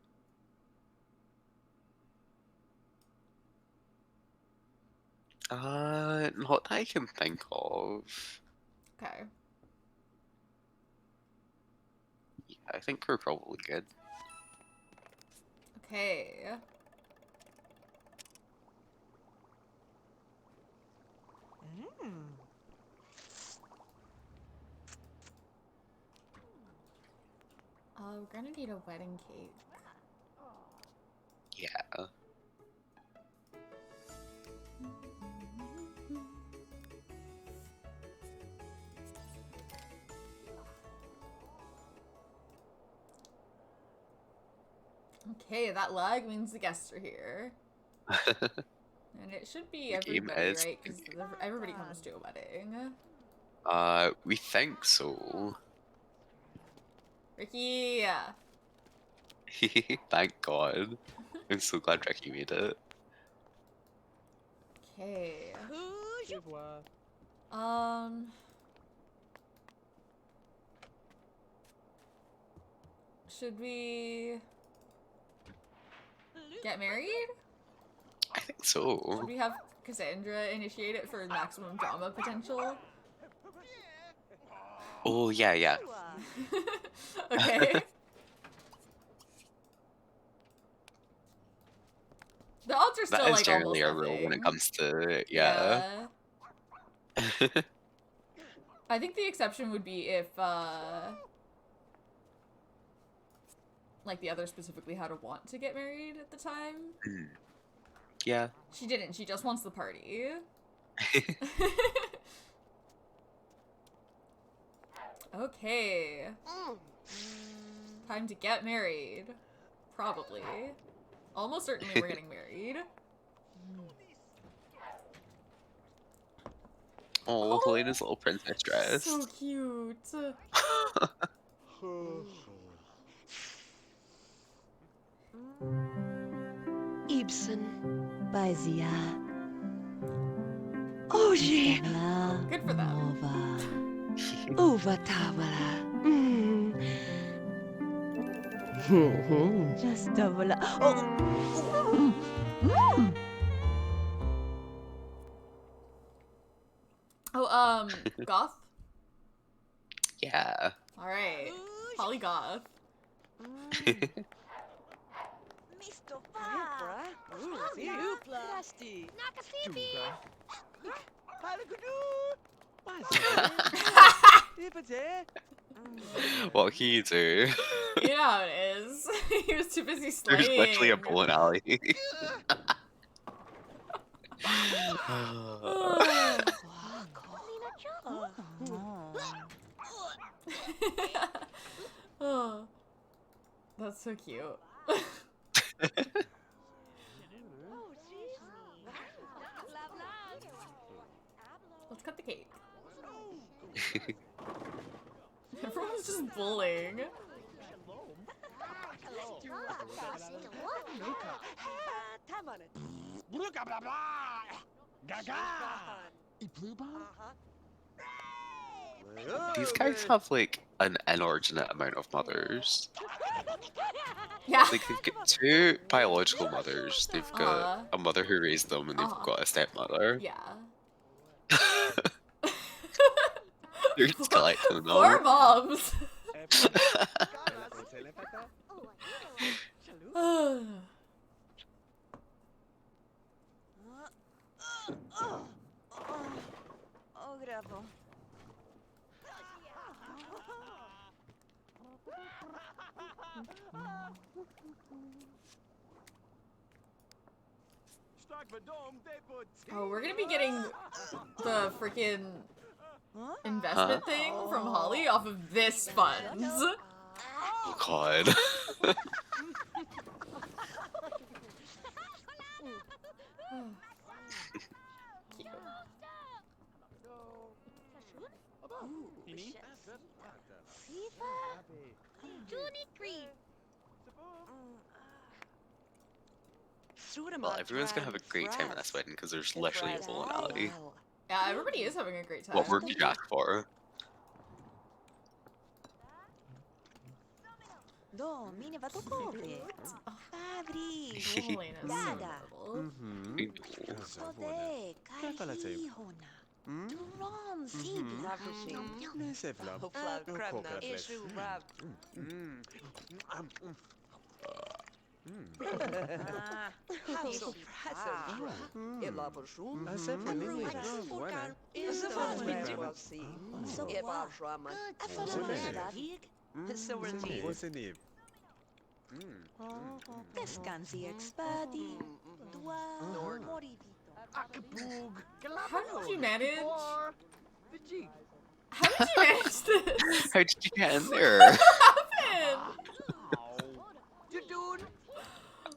Not that I can think of. Okay. Yeah, I think we're probably good. Okay. We're gonna need a wedding cake. Yeah. Okay, that lag means the guests are here. And it should be The game everybody, is right? Because everybody comes to a wedding. We think so. Ricky! Thank God. I'm so glad Jackie made it. Okay. Revoir. Should we get married? I think so. Should we have Cassandra initiate it for maximum drama potential? Oh, yeah, yeah. Okay. The odds are That still is like generally almost a rule when it nothing. comes to, yeah. I think the exception would be if, like the other specifically had a want to get married at the time. Yeah. She didn't. She just wants the party. Okay. Time to get married. Probably. Almost certainly we're getting married. Oh, Helena's little princess dress. So cute. Ibsen by Zia. Oji. Good for them. Uva Tawala. Just double. Oh, Goth? Yeah. Alright. Holly Goth. Mr. What can you do? You know how it is. He was too busy slaying. There's literally a bowling alley. Oh, that's so cute. Let's cut the cake. Everyone's just bullying. These guys have like an inordinate amount of mothers. Yeah. Like they've got two biological mothers, they've got a mother who raised them, and they've got a stepmother. Yeah. You're just collecting them Poor all. moms. Oh, we're gonna be getting the freaking investment thing from Holly off of this funds. Oh god. Well, everyone's gonna have a great time at this wedding because there's literally a bowling alley. Yeah, everybody is having a great time. What more could you ask for? Do, mine va to kove. Fabri. Elena's so Dada. adorable. Ode, kai hona. Turon, sibi. Ishu rab. How Descansi expedi. Dua morivito. How did you manage? How did you manage this? How did you get in there? What happened?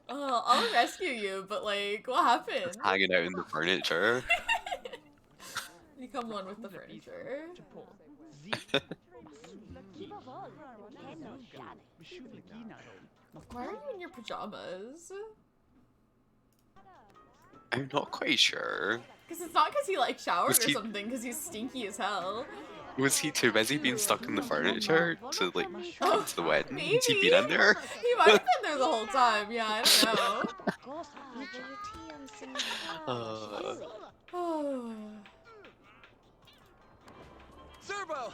I'll rescue you, but like, what happened? Hanging out in the furniture. Become one with the furniture. Why are you in your pajamas? I'm not quite sure. Because it's not because he like showered Was or he- something, because he's stinky as hell. Was he too busy being stuck in the furniture to like come to the wedding? Maybe. Has he been in there? He might have been there the whole time. Yeah, I don't know. Oh. Servo!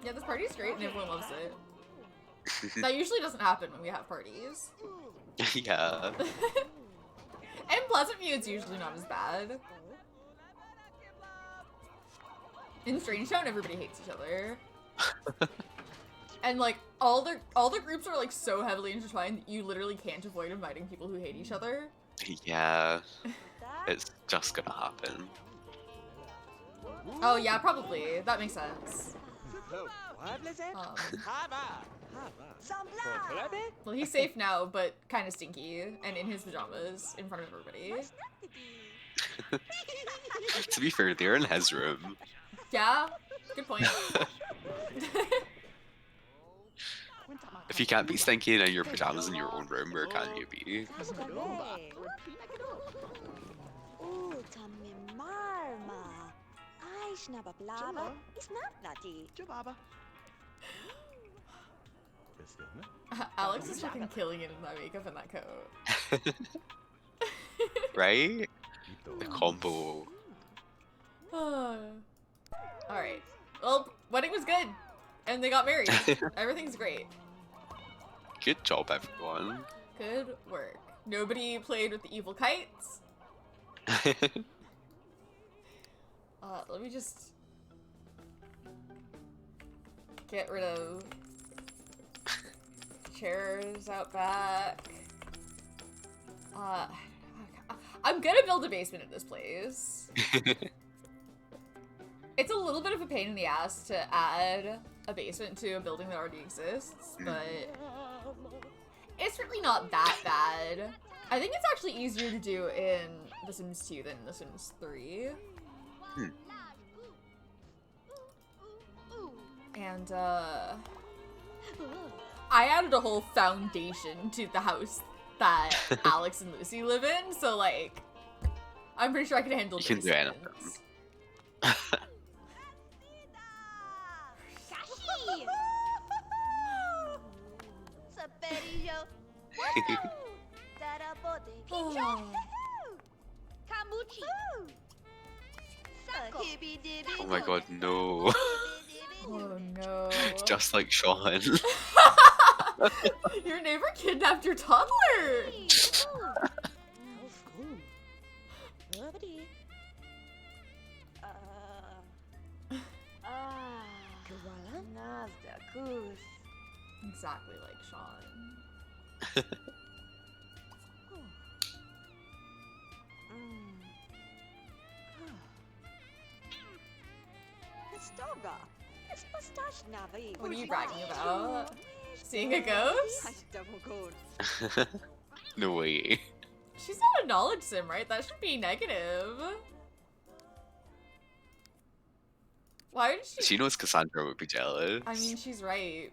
Yeah, this party's great and everyone loves it. That usually doesn't happen when we have parties. Yeah. And Pleasantview, it's usually not as bad. In Strange Town, everybody hates each other. And like all the groups are like so heavily intertwined that you literally can't avoid inviting people who hate each other. Yeah. It's just gonna happen. Oh yeah, probably. That makes sense. Well, he's safe now, but kind of stinky and in his pajamas in front of everybody. To be fair, they're in his room. Yeah, good point. If you can't be stinky in your pajamas in your own room, where can you be? Alex is fucking killing it in that makeup and that coat. Right? The combo. Alright. Well, wedding was good. And they got married. Everything's great. Good job, everyone. Good work. Nobody played with the evil kites. Let me just get rid of chairs out back. I'm gonna build a basement in this place. It's a little bit of a pain in the ass to add a basement to a building that already exists, but it's really not that bad. I think it's actually easier to do in The Sims 2 than The Sims 3. And, I added a whole foundation to the house that Alex and Lucy live in, so, like, I'm pretty sure I can handle You can do anything. basements. Oh my god, no. Oh no. Just like Sean. Your neighbor kidnapped your toddler! Exactly like Sean. What are you bragging about? Seeing a ghost? No way. She's not a knowledge sim, right? That should be negative. Why would she? She knows Cassandra would be jealous. I mean, she's right.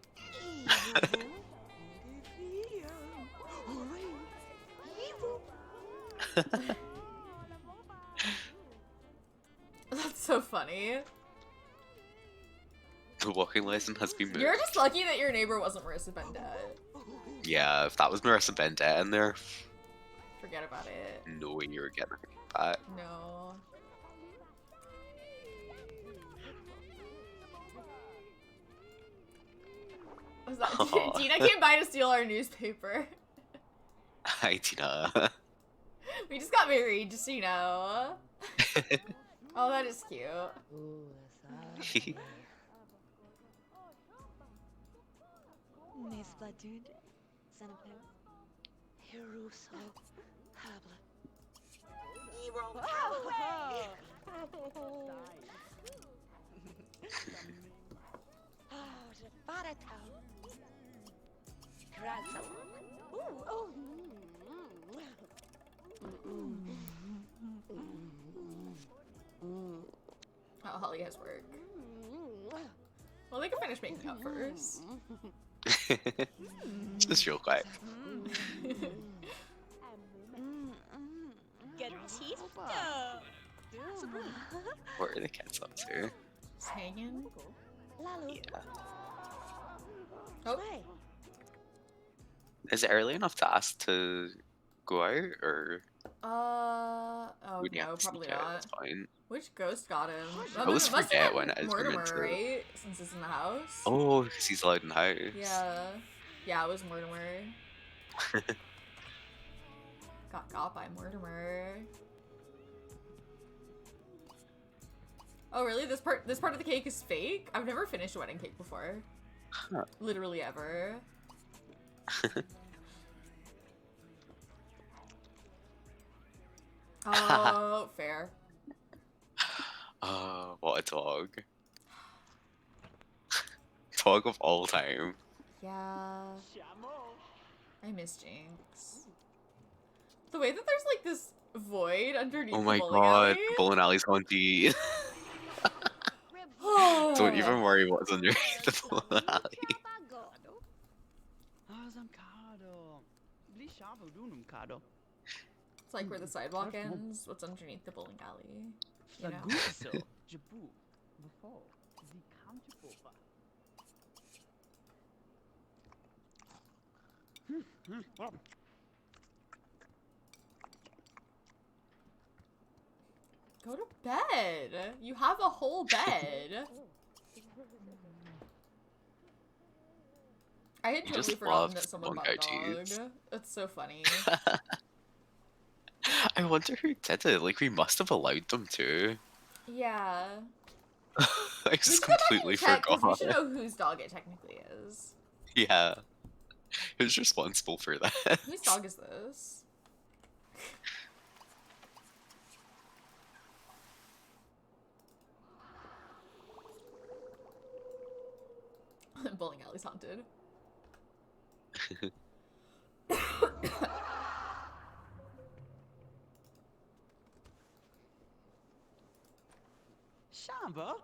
That's so funny. The walking lesson has been moved. You're just lucky that your neighbor wasn't Marissa Bendett. Yeah, if that was Marissa Bendett in there, Forget about it. no way you were getting her back. No. Was that Aw. Dina came by to steal our newspaper. Hi, Tina. We just got married, just so you know. Oh, that is cute. Mes splatoon, Sanapem, Hiruso, Habla. Hero Power! Oh, the Baratao. Grasso. Ooh, oh. Oh, Holly has work. Well, they can finish making up first. Just real quick. Get teeth. What are the cats up to? Just hanging. Lalu. Yeah. Oh, Is it early enough to ask to go out, or oh would you no, have to probably sneak out? not. That's fine. Which ghost got him? I always Must have forget been when it is we're meant Mortimer, to. right? Since it's in the house. Oh, because he's allowed in the house. Yeah. Yeah, it was Mortimer. Got by Mortimer. Oh really? This part of the cake is fake? I've never finished a wedding cake before. Huh. Literally ever. Oh, fair. Oh, what a dog. Dog of all time. Yeah. I miss Jinx. The way that there's like this void underneath Oh the my bowling god, alley. the bowling alley's haunty. Don't even worry what's underneath the bowling alley. It's like where the sidewalk ends. What's underneath the bowling alley? You know? Go to bed. You have a whole bed. I had You totally just forgotten loved that someone long bought a dog. goatees. That's so funny. I wonder who did it. Like, we must have allowed them to. Yeah. I We just should go back completely and check because we forgot. should know whose dog it technically is. Yeah. Who's responsible for that? Whose dog is this? Bowling alley's haunted. Shamba?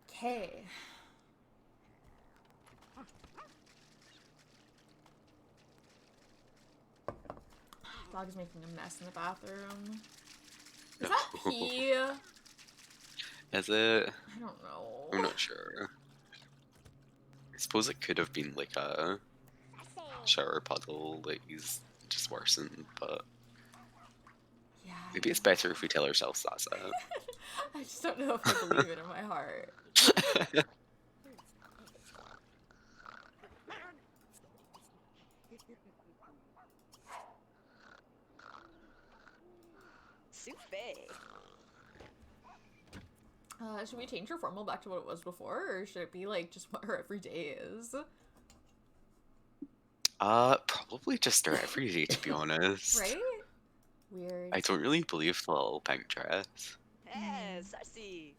Okay. Dog is making a mess in the bathroom. Is that pee? Is it? I don't know. I'm not sure. I suppose it could have been like a shower puddle that he's just worsened, but Yeah. maybe it's better if we tell ourselves that's it. I just don't know if I believe it in my heart. Souffle. Should we change her formal back to what it was before, or should it be like just what her everyday is? Probably just their everyday, to be honest. Right? Weird. I don't really believe the little pink dress. Hey, Sassy.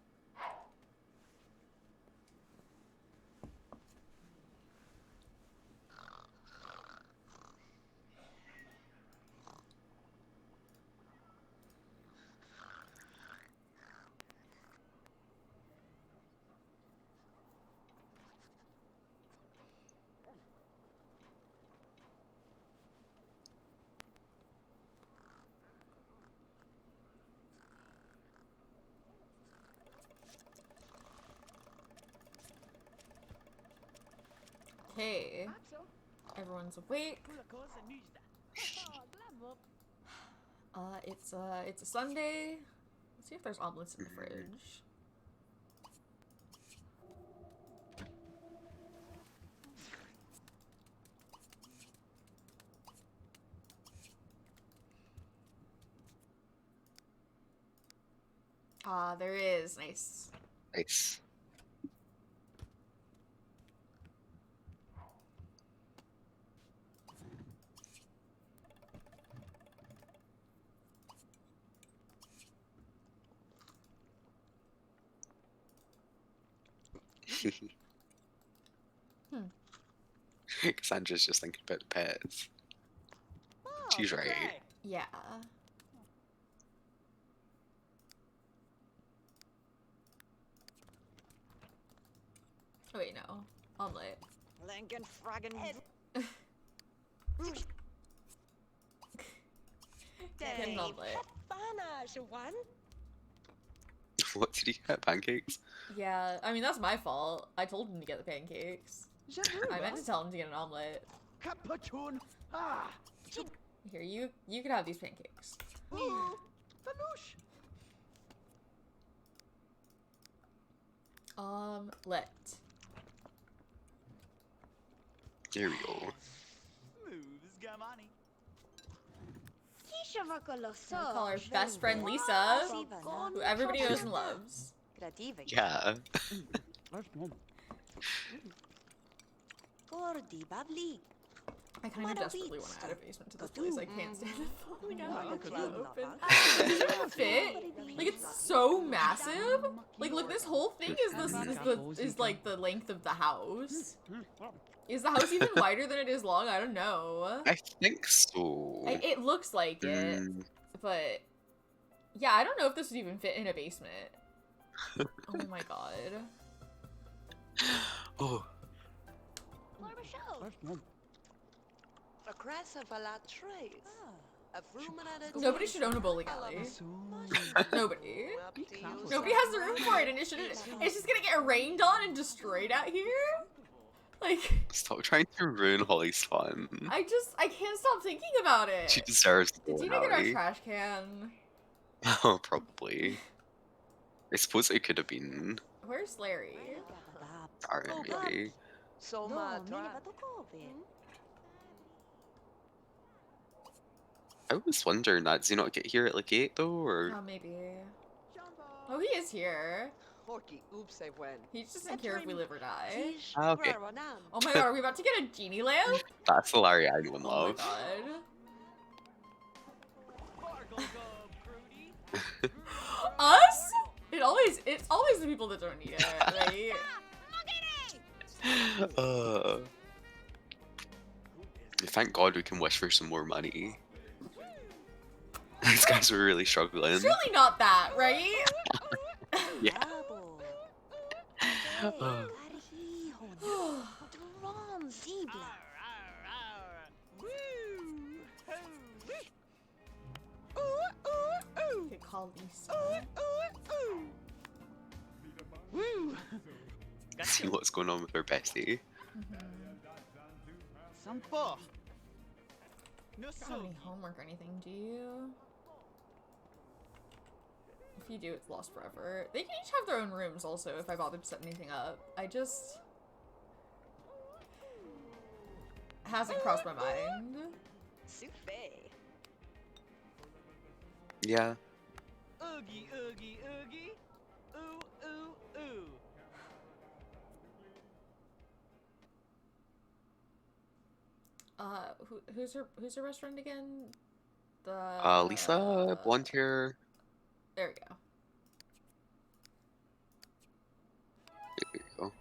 Okay. Everyone's awake. It's a Sunday. Let's see if there's omelets in the fridge. Ah, there is. Nice. Nice. Cassandra's just thinking about the pets. She's right. Yeah. Oh wait, no. Omelet. Lincoln fraggin' Get an omelet. one. What did he get? Pancakes? Yeah, I mean, that's my fault. I told him to get the pancakes. I meant to tell him to get an omelet. Cappuccino. Ah. Here, you can have these pancakes. Omelet. There we go. Smooth as Gamani. We'll call our best friend Lisa, who everybody knows and loves. Yeah. I kind of desperately want to add a basement to this place. I can't stand it falling out. Does it even fit? Like, it's so massive. Like, look, this whole thing is like the length of the house. Is the house even wider than it is long? I don't know. I think so. It looks like it, but yeah, I don't know if this would even fit in a basement. Oh my god. Oh. Nobody should own a bowling alley. Nobody. Nobody has the room for it, and it's just gonna get rained on and destroyed out here? Like, Stop trying to ruin Holly's fun. I can't stop thinking about it. She deserves the Did bowling Dina get our alley. trash can? Oh, probably. I suppose it could have been. Where's Larry? Sorry, maybe. I was wondering that. Does he not get here at like 8 though, or? Oh, maybe. Oh, he is here. He just doesn't care if we live or die. Ah, okay. Oh my god, are we about to get a genie lamp? That's the Larry I know and Oh love. my god. Us? It's always the people that don't need it, right? Thank God we can wish for some more money. These guys were really struggling. Surely not that, right? Yeah. Okay, call Lisa. See what's going on with her bestie. Sampo. No You don't have any homework or anything, do you? If you do, it's lost forever. They can each have their own rooms also if I bother to set anything up. It hasn't crossed my mind. Yeah. Oogie, oogie, oogie. Ooh, ooh, ooh. Who's her restaurant again? Lisa, blonde hair. There we go. There you go.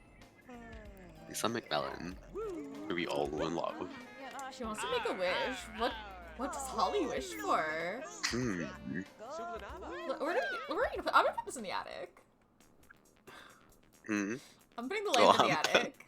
Lisa McMillan, who we all know and love. She wants to make a wish. What does Holly wish for? Hmm. Where are you gonna put? I'm gonna put this in the attic. Hmm. I'm putting the lamp in the Lamp. attic.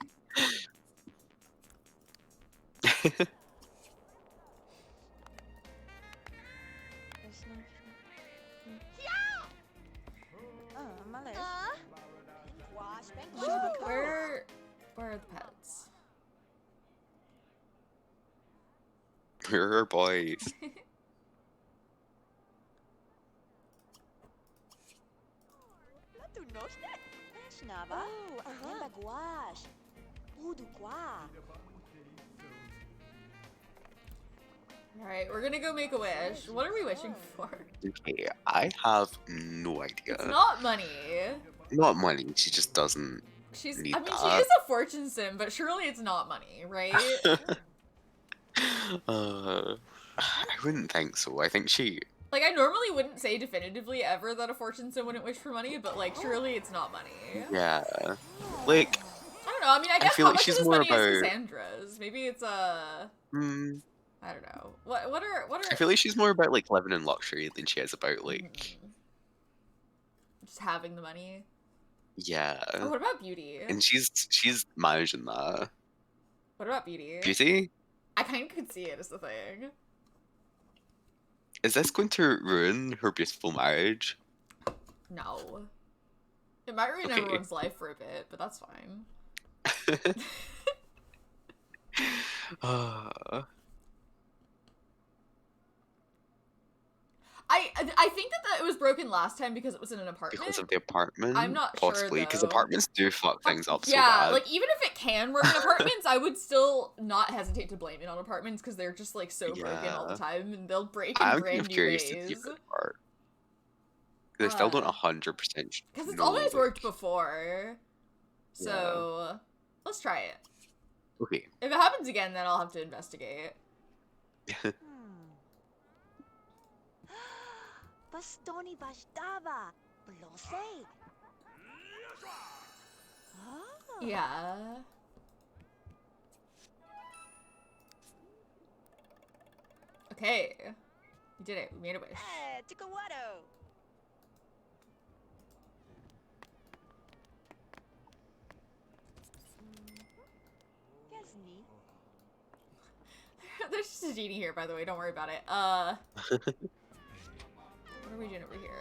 Where are the pets? We're her boys. Oh, uh-huh. Alright, we're gonna go make a wish. What are we wishing for? Okay, I have no idea. It's not money. Not money. She just doesn't She's, need I mean, she that. is a fortune sim, but surely it's not money, right? I wouldn't think so. I think she. Like, I normally wouldn't say definitively ever that a fortune sim wouldn't wish for money, but, like, surely it's not money. Yeah. Like, I don't know, I mean, I guess feel how like much she's of this more money about- is Cassandra's? Maybe it's, I don't know. What are... I feel like she's more about like living in luxury than she is about like. Mhm. Just having the money. Yeah. Oh, what about beauty? And she's managing that. What about beauty? Beauty? I kind of could see it as the thing. Is this going to ruin her beautiful marriage? No. It might ruin Okay. everyone's life for a bit, but that's fine. I think that it was broken last time because it was in an apartment. Because of the apartment? I'm not sure, Possibly, because though. apartments do fuck things up so Yeah, bad. like even if it can work in apartments, I would still not hesitate to blame it on apartments because they're just like so broken all the Yeah. time and they'll break in I'm kind brand of new curious to see ways. this part. Because I still don't Uh, 100% Because it's know, always like- worked before. So let's try it. Okay. If it happens again, then I'll have to investigate. Bastoni bastava. Blose. Oh. Yeah. Okay. We did it. We made a wish. Eh, Tikawato. Gasni. There's just a genie here, by the way. Don't worry about it. What are we doing over here?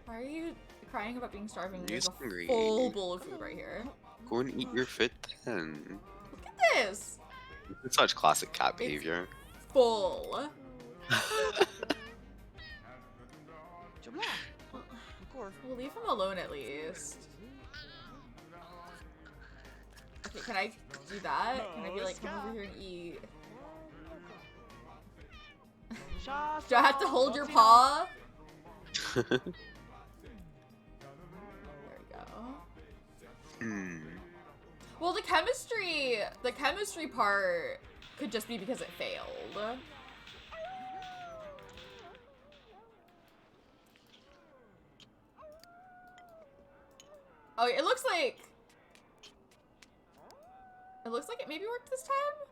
Why are you crying about being starving? There's a hungry. full bowl of food right here. Go and eat your food then. Look at this! It's such classic cat behavior. Full. We'll leave him alone at least. Okay, can I do that? Can I be like, come over here and eat? Do I have to hold your paw? There we go. Hmm. Well, the chemistry part could just be because it failed. Oh, it looks like it maybe worked this time.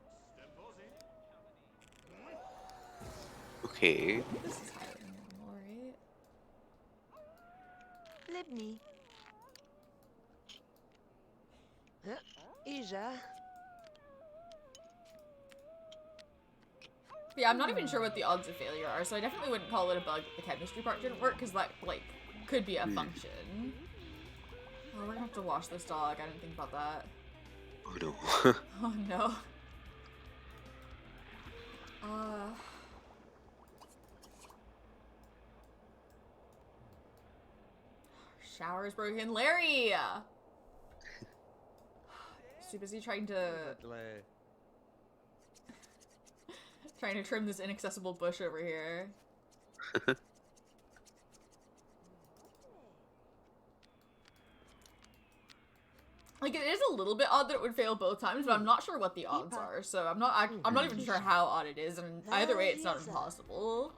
Okay. This is higher than normal, right? Libni. Ija. Yeah, I'm not even sure what the odds of failure are, so I definitely wouldn't call it a bug that the chemistry part didn't work, because that, like, could be a function. Oh, we're gonna have to wash this dog. I didn't think about that. Oh no. Oh no. Shower's broken. Larry! Too busy trying to trim this inaccessible bush over here. Like, it is a little bit odd that it would fail both times, but I'm not sure what the odds are, so I'm not even sure how odd it is, and either way, it's not impossible.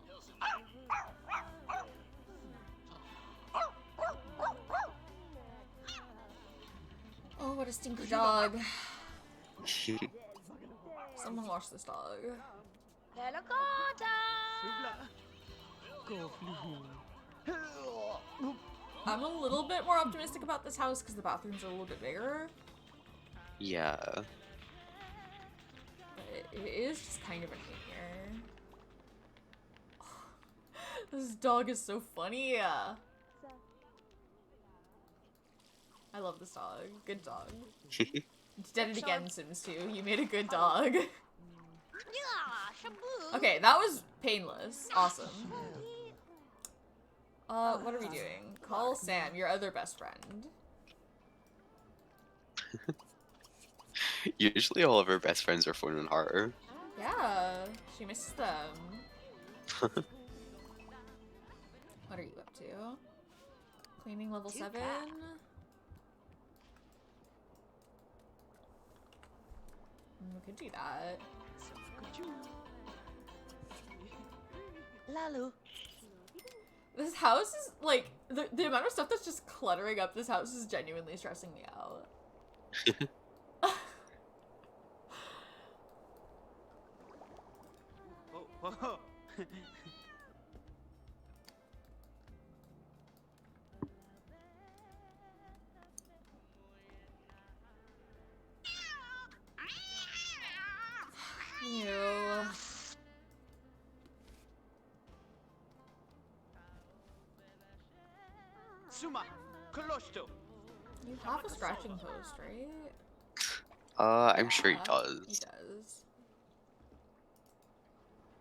Oh, what a stinky dog. Someone wash this dog. I'm a little bit more optimistic about this house because the bathrooms are a little bit bigger. Yeah. But it is just kind of a nightmare. This dog is so funny. I love this dog. Good dog. You did it again, Sims 2. You made a good dog. Yeah, shampoo. Okay, that was painless. Awesome. What are we doing? Call Sam, your other best friend. Usually all of our best friends are phoning her. Yeah, she misses them. What are you up to? Cleaning level 7? We could do that. Lalu. This house is, like, the amount of stuff that's just cluttering up this house is genuinely stressing me out. Oh. Ew. Suma, Kolosto. You have a scratching post, right? I'm sure he Yeah, does. He does.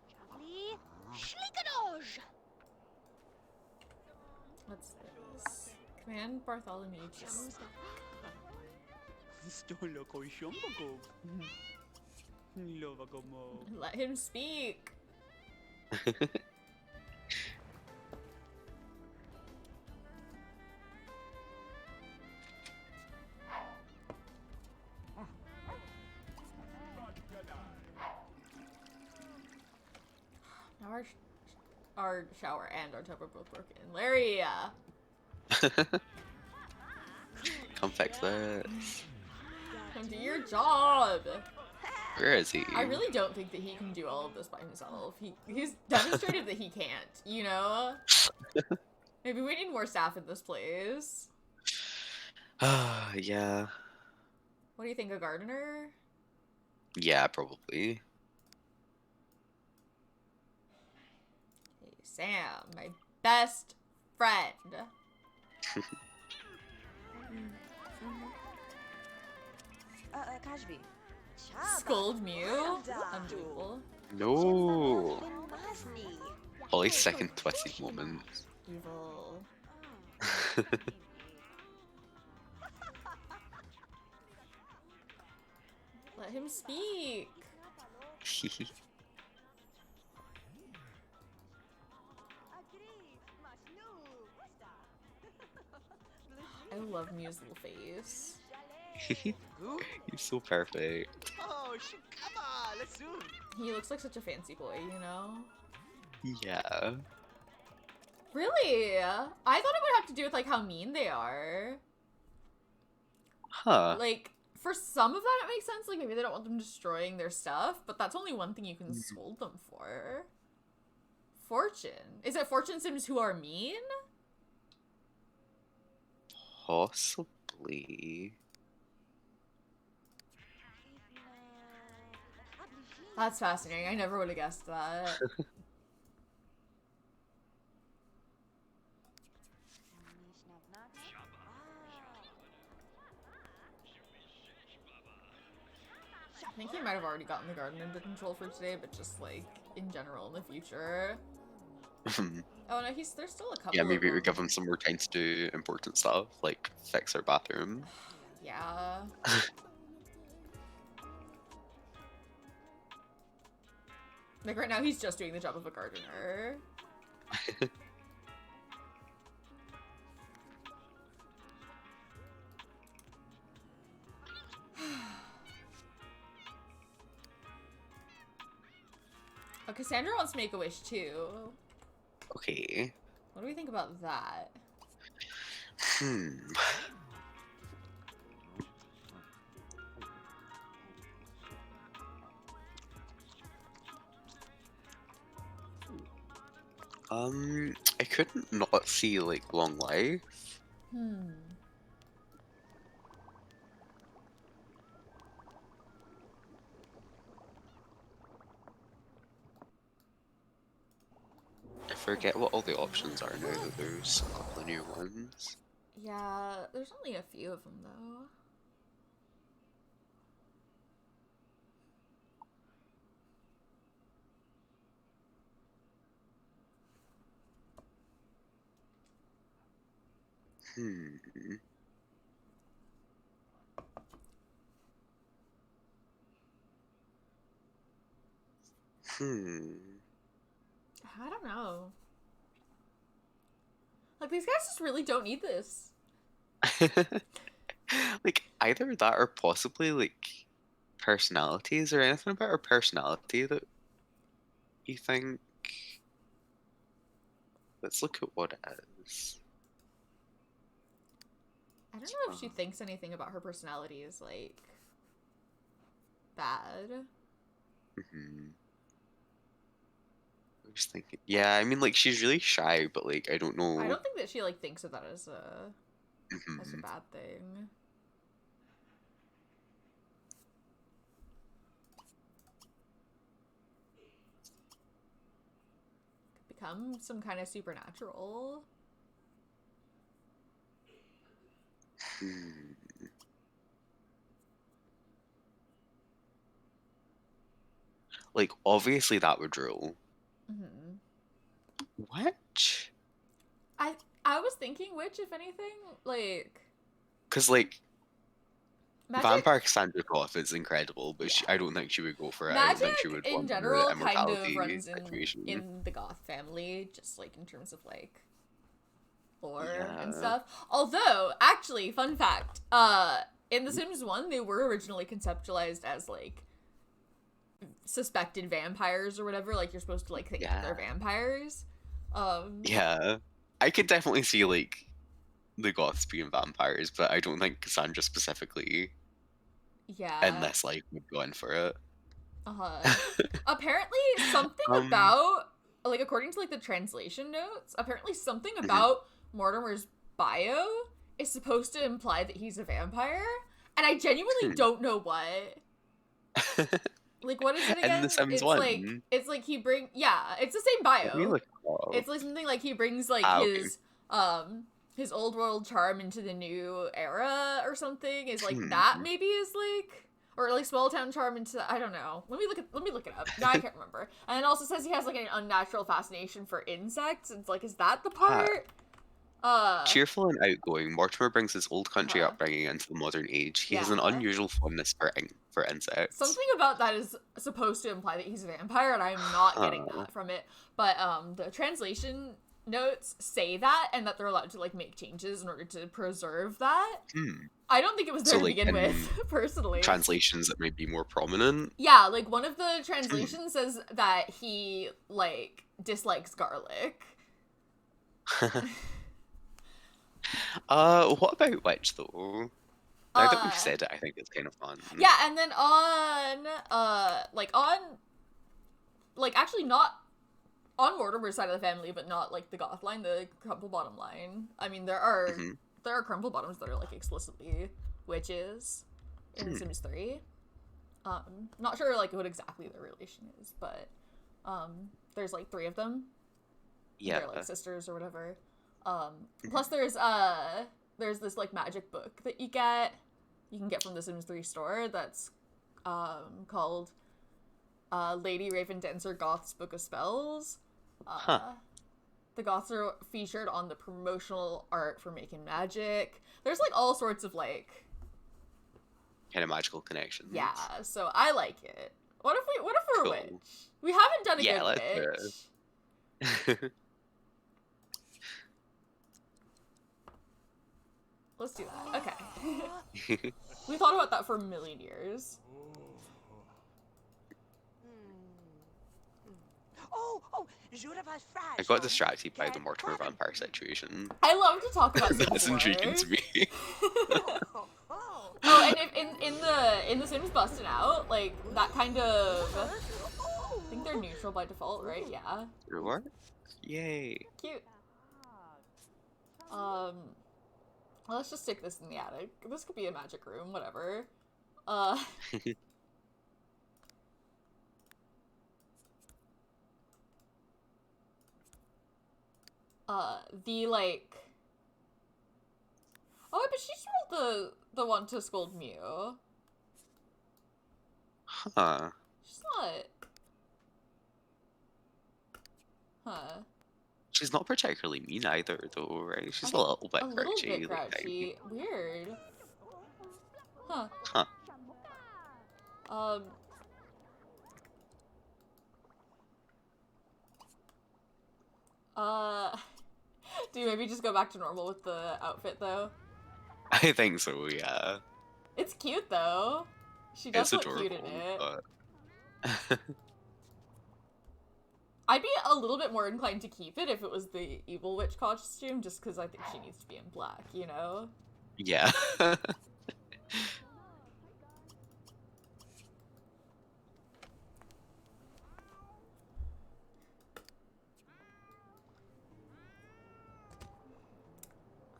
Charlie. Schlickenoj. What's this? Command Bartholomew just... Stolo koishomboko. Lova como. Let him speak! Now our shower and our tub are both broken. Larry! Come fix it. Come do your job! Where is he? I really don't think that he can do all of this by himself. He's demonstrated that he can't, you know? Maybe we need more staff in this place. Yeah. What do you think, a gardener? Yeah, probably. Hey, Sam, my best friend. Kashvi. Scold Mew? Unbelievable. No. Holly's second twisted moment. Evil. Let him speak. I love Mew's little face. He's so perfect. Oh, shikama, let's zoom. He looks like such a fancy boy, you know? Yeah. Really? I thought it would have to do with, like, how mean they are. Huh. Like, for some of that it makes sense. Like, maybe they don't want them destroying their stuff, but that's only one thing you can scold them for. Fortune. Is it Fortune Sims who are mean? Possibly. That's fascinating. I never would have guessed that. I think he might have already gotten the garden under control for today, but just, like, in general in the future. Oh no, there's still a couple Yeah, of maybe we them. give him some more time to do important stuff, like fix our bathroom. Yeah. Like, right now he's just doing the job of a gardener. Oh, Cassandra wants to make a wish too. Okay. What do we think about that? I couldn't not see like long life. I forget what all the options are now that there's a couple of new ones. Yeah, there's only a few of them though. Hmm. I don't know. Like, these guys just really don't need this. Like, either that or possibly, like, personalities or anything about her personality that you think. Let's look at what it is. I don't know if she thinks anything about her personality is, like, bad. Hmm. I was thinking, yeah, I mean, like, she's really shy, but, like, I don't know. I don't think that she, like, thinks of that as a Mhm. bad thing. Could become some kind of supernatural. Hmm. Like, obviously that would rule. Mm-hmm. What? I was thinking which, if anything, like, Because, like, magic. Vampire Cassandra Goth is incredible, but Yeah. I don't think she would go for it. I don't Magic think she would in want the general kind of immortality runs situation. in the Goth family, just like in terms of like lore and Yeah. stuff. Although, actually, fun fact, in The Sims 1, they were originally conceptualized as like suspected vampires or whatever. Like you're supposed to like think that they're Yeah. vampires. Yeah. I could definitely see, like, the Goths being vampires, but I don't think Cassandra specifically in Yeah. this life would go in for it. Apparently, something Um, about like according to like the translation notes, apparently something mhm. about Mortimer's bio is supposed to imply that he's a vampire, and I genuinely don't know what. Like, what is it In again? The Sims 1, It's like he it's the same let me bio. look it up. It's like something like he brings like Okay. his old world charm into the new era or something. Is like Hmm. that maybe is like, or like small town charm into, I don't know. Let me look it up. Now I can't remember. And it also says he has like an unnatural fascination for insects. It's like, is that the part? Cheerful and outgoing, Mortimer brings his old country Uh-huh. upbringing into the modern age. He has an Yeah. unusual fondness for insects. Something about that is supposed to imply that he's a vampire, and I'm not getting that from it. But the translation notes say that, and that they're allowed to like make changes in order to preserve that. I don't think it was there So, to like, begin in with, personally. translations that may be more prominent. Yeah, like one of the translations says that he like dislikes garlic. What about Witch though? Now that we've said it, I think it's kind of fun. Yeah, and then actually not on Mortimer's side of the family, but not like the Goth line, the Crumple Bottom line. I mean, there are Crumple Bottoms that are like explicitly witches in Sims 3. Not sure like what exactly their relation is, but there's like 3 of them. Yeah. They're like sisters or whatever. Plus there's this like magic book that you can get from the Sims 3 store that's called Lady Raven Dancer Goth's Book of Spells. The Goths are featured on the promotional art for making magic. There's like all sorts of like Kind of magical connections. yeah, so I like it. What if we're Cool. a witch? We haven't done a Yeah, good let's do witch. it. Let's do that. Okay. We thought about that for a million years. I got distracted by the Mortimer vampire situation. I love to talk about Sims That's intriguing to me. Oh, and if in the Sims busting out, like that kind of, I think they're neutral by default, right? Yeah. What? Yay. Cute. Let's just stick this in the attic. This could be a magic room, whatever. The like. Oh, but she's the one to scold Mew. Huh. She's not. Huh. She's not particularly mean either, though, right? She's a think little bit a little grouchy. bit Like, grouchy. Weird. Huh. huh. Um. Do you maybe just go back to normal with the outfit though? I think so, yeah. It's cute though. She does It's look cute in adorable, it. but I'd be a little bit more inclined to keep it if it was the evil witch costume, just because I think she needs to be in black, you know? yeah.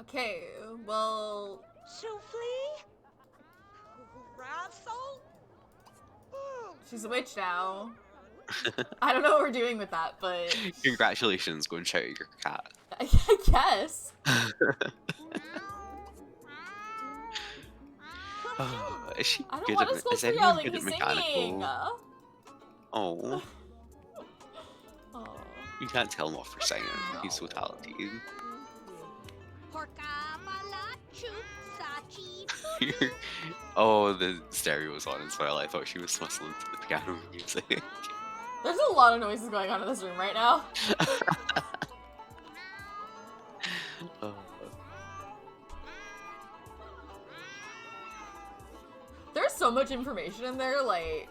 Okay, well, Souffle? Razzle? she's a witch now. I don't know what we're doing with that, but Congratulations, go and shout at your cat. I guess. Oh, is she I don't good want at to school is for anyone yelling. good at He's singing. mechanical? Oh, Oh. you can't tell him off for singing. He's so talented. Oh, the stereo was on as well. I thought she was whistling to the piano music. There's a lot of noises going on in this room right now. Oh. There's so much information in there, like,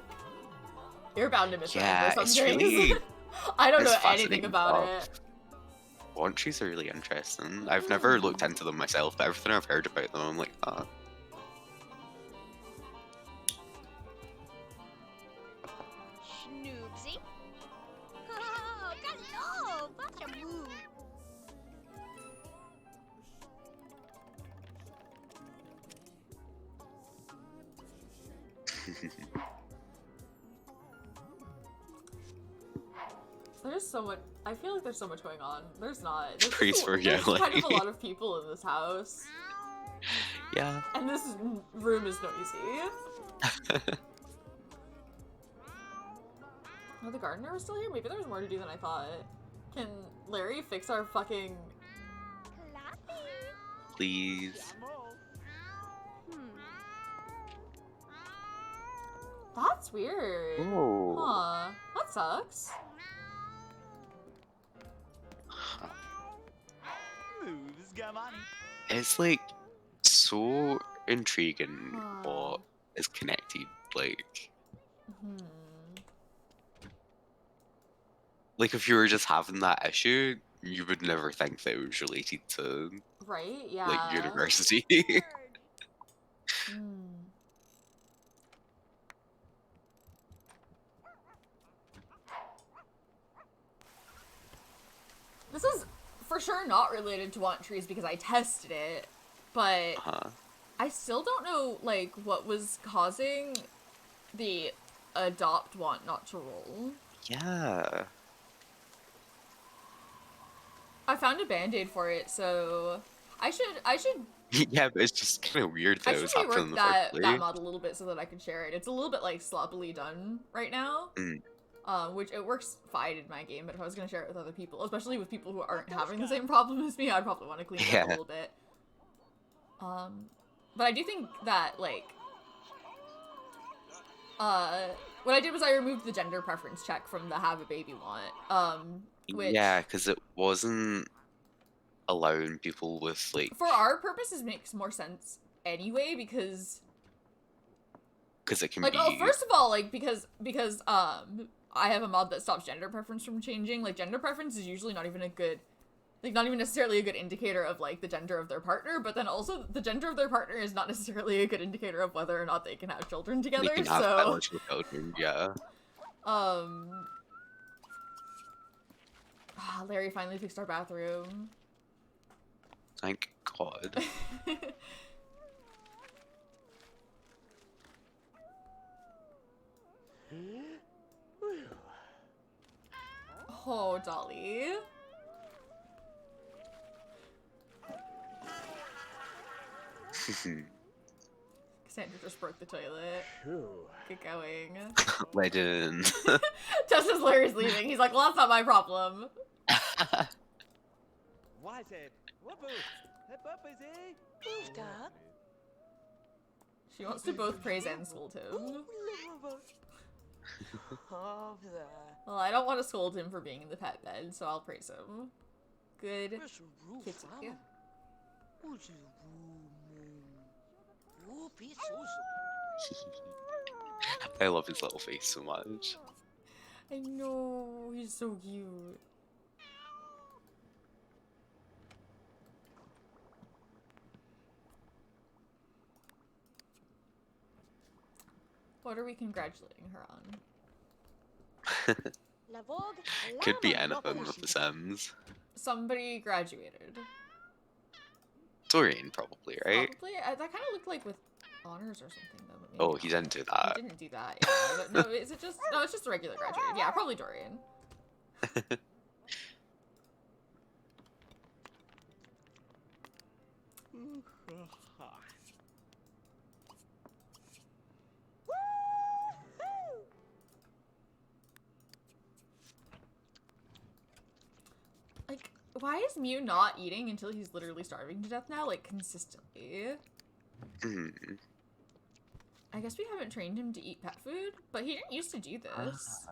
you're bound to miss Yeah, some it's things. really. I don't it's know anything fascinating about stuff. it. Launches are really interesting. I've never looked into them myself, but everything I've heard about them, I'm like, ah. Snoopsy? Oh, hello! What's your move? There's so much. I feel like there's so much going on. There's not. There's Priests just were there's kind of a yelling. lot of people in this house, Yeah. and this room is noisy. Oh, the gardener was still here? Maybe there was more to do than I thought. Can Larry fix our fucking... Please. That's weird. Oh. Huh. That sucks. Moves, Gamani. It's like so intriguing Huh. what is connected. Hmm. Like if you were just having that issue, you would never think that it was related to Right? Yeah. like university. Hmm. This is for sure not related to want trees because I tested it, but uh-huh. I still don't know like what was causing the adopt want not to roll. Yeah. I found a band-aid for it, so I should Yeah, but it's just kind of weird that I it should was happening in rework the that first that place. mod a little bit so that I can share it. It's a little bit like sloppily done right now. Mm. Which it works fine in my game, but if I was gonna share it with other people, especially with people who aren't having the same problem as me, I'd probably want to clean it up a Yeah. little bit. But I do think that like, what I did was I removed the gender preference check from the have a baby want. Which Yeah, because it wasn't allowing people with like for our purposes makes more sense anyway because because it can like be first of all like because I have a mod that stops gender preference from changing. Like gender preference is usually not even a good like not even necessarily a good indicator of like the gender of their partner, but then also the gender of their partner is not necessarily a good indicator of whether or not they can have children they together. can have So biological children. Yeah. Larry finally fixed our bathroom. Thank God. Oh, Dolly. Cassandra just broke the toilet. Get going. Legend. Just as Larry's leaving, he's like, well, that's not my problem. Why is it? Whoopoo! Hey, puppies, eh? Moved up. She wants to both praise and scold him. Over there. Well, I don't want to scold him for being in the pet bed, so I'll praise him. Good Where's the roof? kitty. Who's the room? Oh, be so. I love his little face so much. I know, he's so cute. What are we congratulating her on? La Vogue. Could be Lama, anything Lama. with the Sims. Somebody graduated. Dorian, probably, right? Probably. That kind of looked like with honors or something, though. But maybe Oh, not. he didn't do He that. didn't do that. Yeah. But no, is it just? No, it's just a regular graduated. Yeah, probably Dorian. Like, why is Mew not eating until he's literally starving to death now? Like, consistently. Hmm. I guess we haven't trained him to eat pet food, but he didn't used to do this.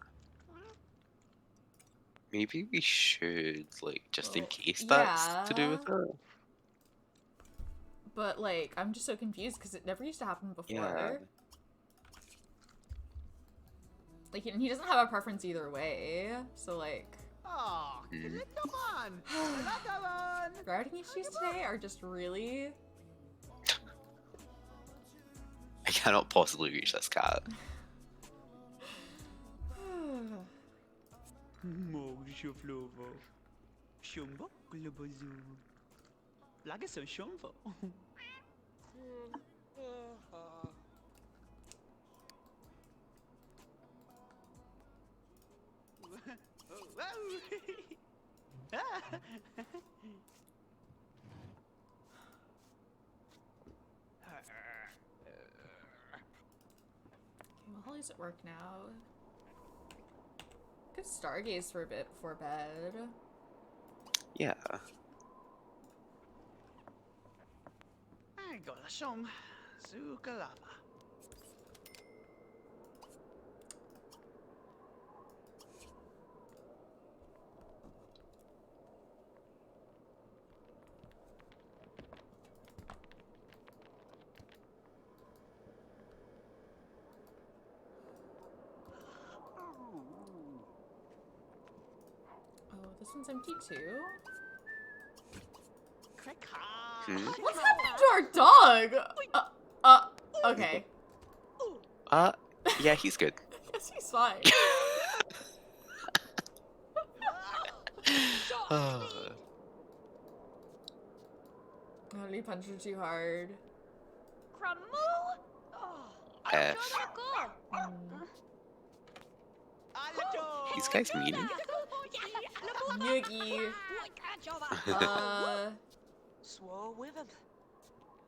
Maybe we should, like, just in Well, case that's to do with yeah. it. But, like, I'm just so confused because it never used to happen before. Yeah. Like, he doesn't have a preference either way, so, like... Oh, Hmm. Routing issues today are just really... I cannot possibly reach this cat. Mowgli-tjoflovo. Shumbo, globozoo. Lagerson shumbo. Well, Holly's at work now. Could stargaze for a bit before bed. Yeah. I got a song. Zukalava. Oh, this one's empty too? Hmm. What's happening to our dog? Okay. Yeah, he's good. Yes, he's fine. Oh, Oh, did he punch her too hard? Cramoo? Oh, F. Mm. These guys mean. Noogie. Swore with him.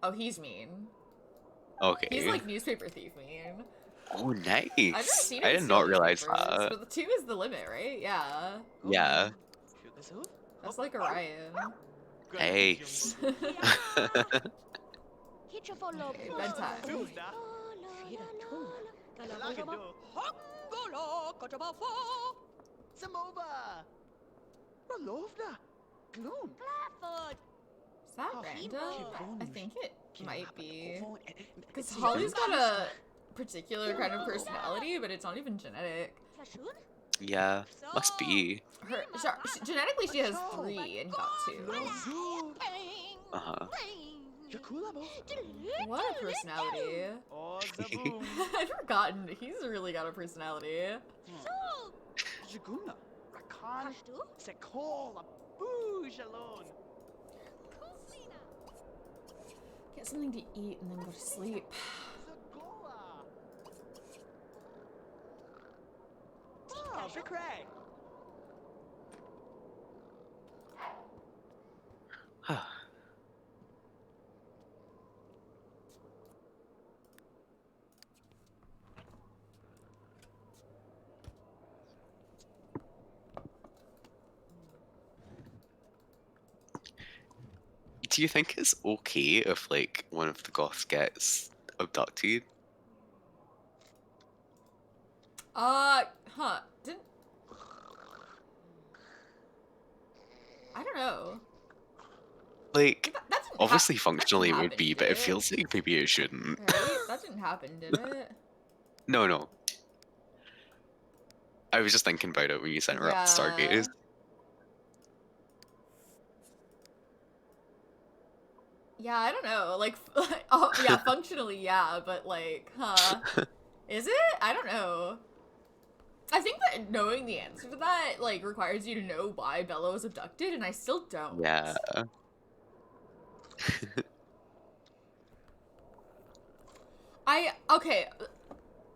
Oh, he's mean. Okay. He's like newspaper thief mean. Oh, nice. I've never seen him I did steal not realize newspapers, that. But the 2 is the limit, right? Yeah. Yeah. That's like Orion. Nice. Okay, bedtime. Samova. Ralovna. Gloom. Is that Oh, random? I think it might be. Because It's Holly's got a particular kind of personality, but it's not even genetic. Yeah, must be. Genetically, she has 3 and got 2. Uh-huh. What a personality. Oh, Zaboom. I'd forgotten. He's really got a personality. Jaguna. Rakan. Sekola. Booge alone. Get something to eat and then go to sleep. Zagola. Oh, Jacquet. do you think it's okay if like one of the Goths gets abducted? Huh. Didn't... I don't know. Like, That didn't obviously that didn't functionally it would happen, be, did but it it? feels like maybe it shouldn't. Right? That didn't happen, did it? No. I was just thinking about it when you sent her up the Yeah. Stargaze. Yeah, I don't know. Like, oh, yeah, functionally, yeah, but like, huh? Is it? I don't know. I think that knowing the answer to that, like, requires you to know why Bella was abducted, and I still don't. Yeah. Okay,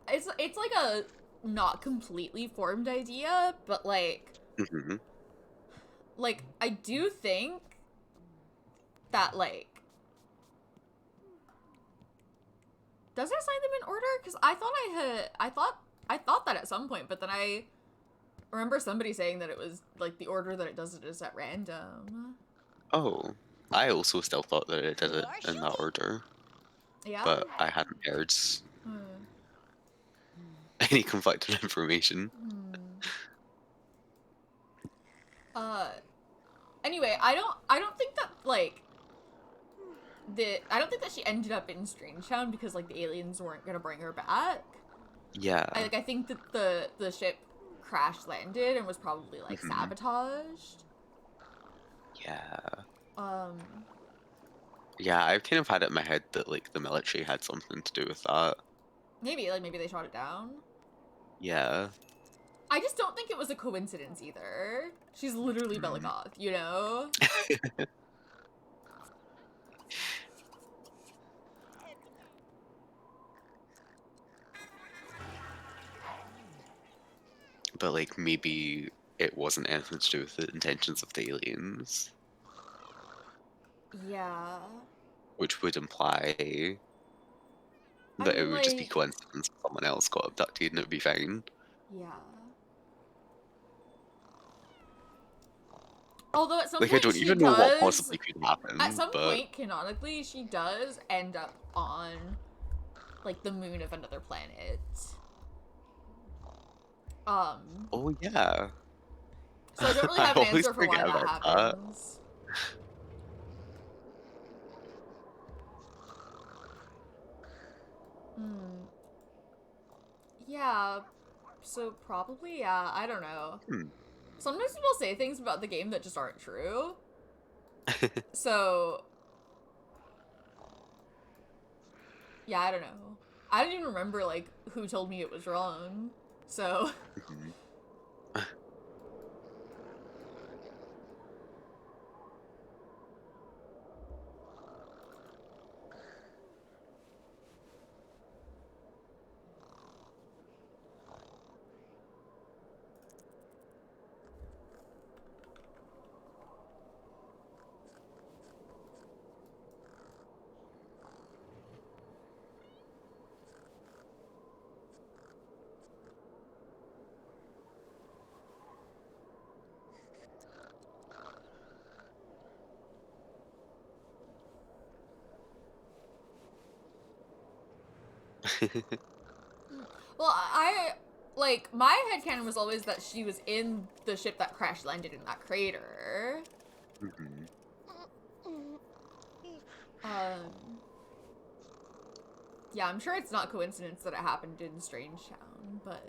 it's like a not completely formed idea, but hmm like, I do think that, like, does it assign them in order? Because I thought that at some point, but then I remember somebody saying that it was, like, the order that it does it is at random. Oh, I also still thought that it did it in that order, Yeah? but I hadn't heard Hmm. any conflicting information. Uh, anyway, I don't think that, like, I don't think that she ended up in Strangetown because, like, the aliens weren't gonna bring her back. Yeah. I think that the ship crash landed and was probably, like, Mhm. sabotaged. Yeah. Um, Yeah, I've kind of had it in my head that like the military had something to do with that. maybe they shot it down. Yeah. I just don't think it was a coincidence either. She's literally Bella Goth, you know? But like maybe it wasn't anything to do with the intentions of the aliens, Yeah. which would imply I that it mean, would just be like, coincidence that someone else got abducted and it would be fine. yeah. Although at some Like I point don't she even know what does, possibly could happen, at some but point, canonically, she does end up on, like, the moon of another planet. oh yeah. So I don't really I have an always answer for why forget that about that. happens. Hmm. Yeah, so probably, yeah, I don't know. Hmm. Sometimes people say things about the game that just aren't true. So, yeah, I don't know. I don't even remember, like, who told me it was wrong. So, Mhm. well, like, my headcanon was always that she was in the ship that crash landed in that crater. Mhm. Yeah, I'm sure it's not coincidence that it happened in Strangetown, but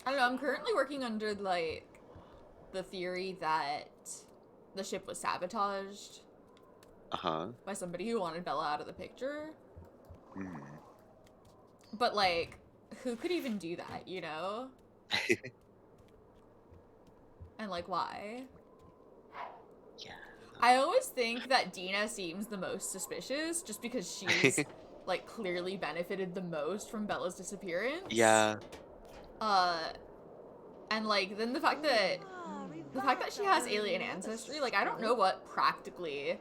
I don't know, I'm currently working under, like, the theory that the ship was sabotaged Uh-huh. by somebody who wanted Bella out of the picture. Hmm. But, like, who could even do that, you know? And, like, why? Yeah. I always think that Dina seems the most suspicious just because she's, like, clearly benefited the most from Bella's disappearance. Yeah. And, like, then the fact that she has alien ancestry, like, I don't know what practically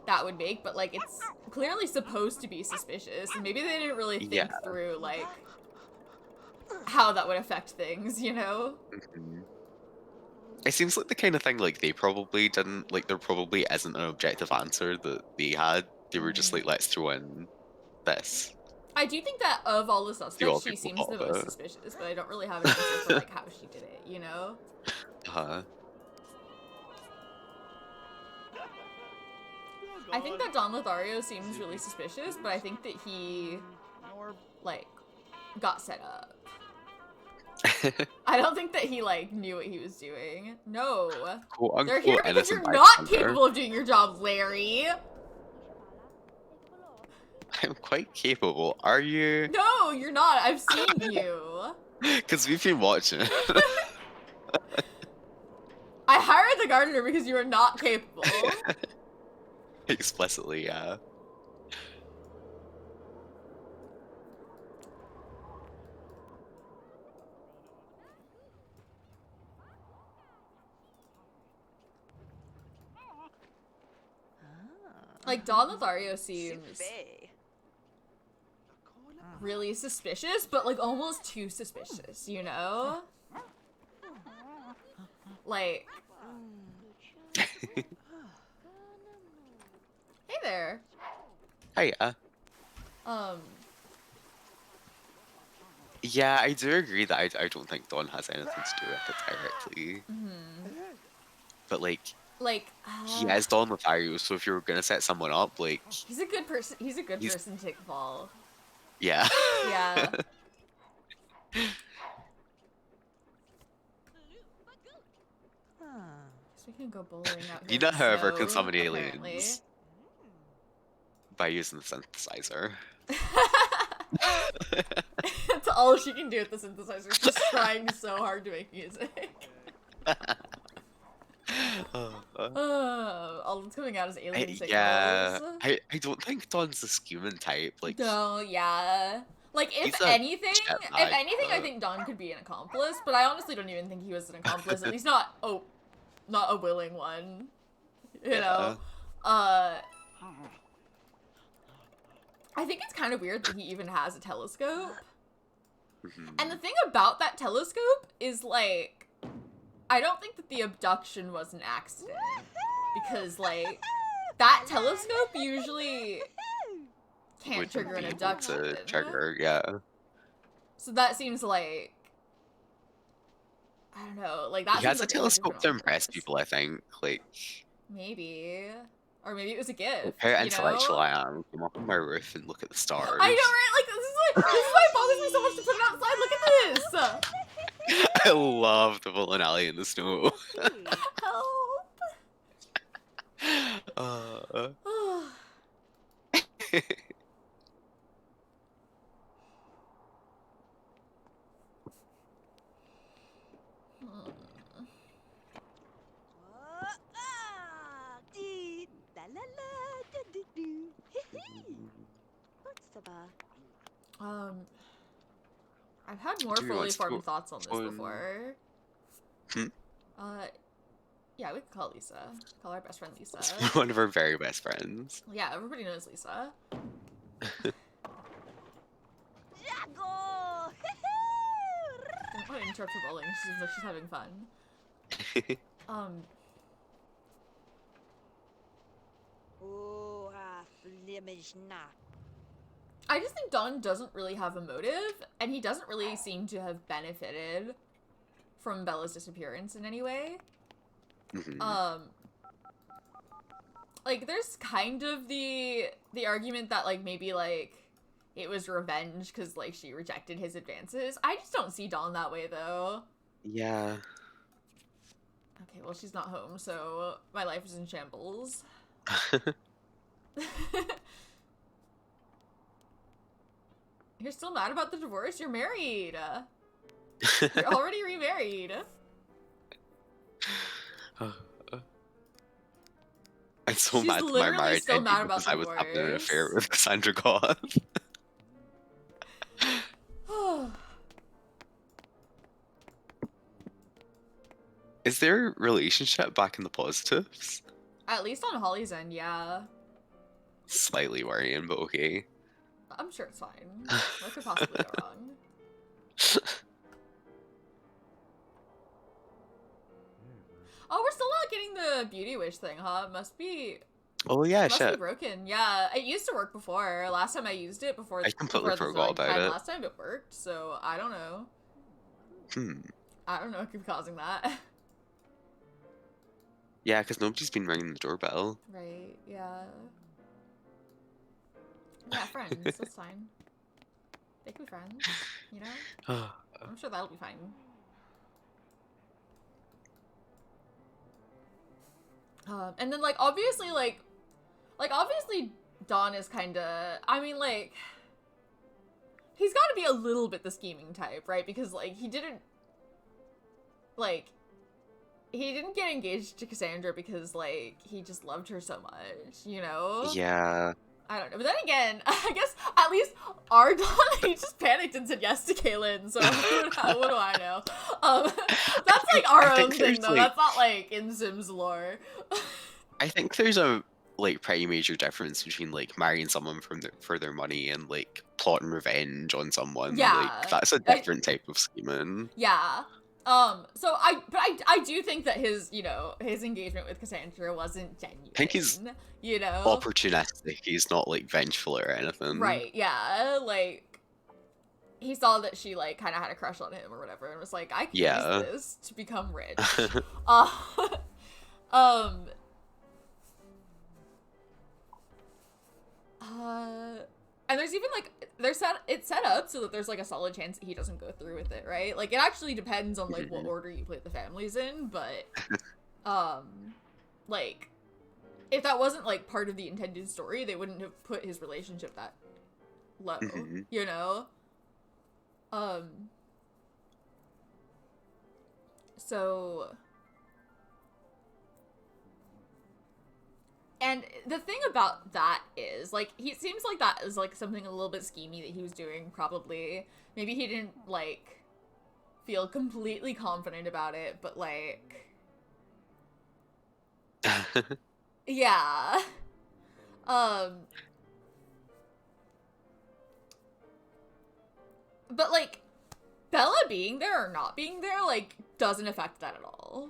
that would make, but, like, it's clearly supposed to be suspicious, and maybe they didn't really think Yeah. through, like, how that would affect things, you know? Mhm. It seems like the kind of thing like they probably didn't like. There probably isn't an objective answer that they had. They were just like, let's throw in this. I do think that of all the See suspects, what she people seems the thought most of it. suspicious, but I don't really have an answer for like how she did it, you know? Uh-huh. I think that Don Lothario seems really suspicious, but I think that he like got set up. I don't think that he like knew what he was doing. No. Quote They're here unquote because you're innocent not bystander. capable of doing your job, Larry. I'm quite capable. Are you? No, you're not. I've seen you. Because we've been watching. I hired the gardener because you are not capable. Explicitly, yeah. Like, Don Lothario seems really suspicious, but like almost too suspicious, you know? Like... Hey there. Hiya. Yeah, I do agree that I don't think Dawn has anything to do with it directly. But like, he is Don Lothario, so if you were gonna set someone up, like, he's a good person. He's a good person to fall. yeah. Yeah. Guess we can go bowling out here. Dina, in the however, snow, can summon apparently. aliens by using the synthesizer. That's all she can do with the synthesizer. She's trying so hard to make music. All that's coming out is alien signals. Yeah, I don't think Dawn's the human type. Like, No, yeah. Like, if he's a anything, jetbag, I think Don could be an accomplice, but I honestly don't even think he was an accomplice. At least not a willing one. You know? I think it's kind of weird that he even has a telescope. And the thing about that telescope is, like, I don't think that the abduction was an accident. Because, like, that telescope usually can't trigger an abduction. Trigger, yeah. So that seems like... I don't know, like, that He seems has a like telescope to different impress purpose. people, I think. Like, Maybe. Or maybe it was a gift, how you intellectual know? I am. Come up on my roof and look at the stars. I know, right? Like, this is why it bothers me so much to put it outside. Look at this! I love the bowling alley in the snow. Help! I've had more Do we fully want to formed go thoughts on this on- before. Hmm? Yeah, we could call Lisa. Call our best friend Lisa. One of our very best friends. Yeah, everybody knows Lisa. Don't want to interrupt her bowling. She seems like she's having fun. I just think Don doesn't really have a motive, and he doesn't really seem to have benefited from Bella's disappearance in any way. Like, there's kind of the argument that, like, maybe, like, it was revenge because, like, she rejected his advances. I just don't see Dawn that way, though. Yeah. Okay, well, she's not home, so my life is in shambles. You're still mad about the divorce? You're married! You're already remarried! I'm so She's mad that my literally marriage still ended mad about because the I was having an divorce. affair with Cassandra Goth. Is their relationship back in the positives? At least on Holly's end, yeah. Slightly worrying, but okay. I'm sure it's fine. What could possibly go wrong? Oh, we're still not getting the beauty wish thing, huh? Must be Oh yeah, must be shit. broken. Yeah, it used to work before. Last time I used it before I completely before the forgot like, about time it. last time it worked. So I don't know. Hmm. I don't know what could be causing that. Yeah, because nobody's been ringing the doorbell. Right, yeah. Yeah, friends, that's fine. They can be friends, you know? I'm sure that'll be fine. And then, like, obviously, obviously, Don is kinda, I mean, like, he's gotta be a little bit the scheming type, right? Because, like, he didn't get engaged to Cassandra because, like, he just loved her so much, you know? Yeah. I don't know. But then again, I guess at least our Don, he just panicked and said yes to Kaylin, so what do I know? That's, like, our own thing, though. Like, That's not, like, in Sims lore. I think there's a, like, pretty major difference between, like, marrying someone for their money and, like, plotting revenge on someone. Yeah. Like, that's a different type of scheming. Yeah. So I do think that his engagement with Cassandra wasn't genuine. I think he's you know? opportunistic. He's not, like, vengeful or anything. Right, yeah. Like, he saw that she, like, kind of had a crush on him or whatever and was like, I can Yeah. use this to become rich. uh, um, and there's even, like, it's set up so that there's, like, a solid chance that he doesn't go through with it, right? Like, it actually depends on, like, what order you put the families in, but, like, if that wasn't, like, part of the intended story, they wouldn't have put his relationship that low, you know? So... And the thing about that is, like, he seems like that is, like, something a little bit schemy that he was doing, probably. Maybe he didn't, like, feel completely confident about it, but, like... yeah. But, like, Bella being there or not being there, like, doesn't affect that at all.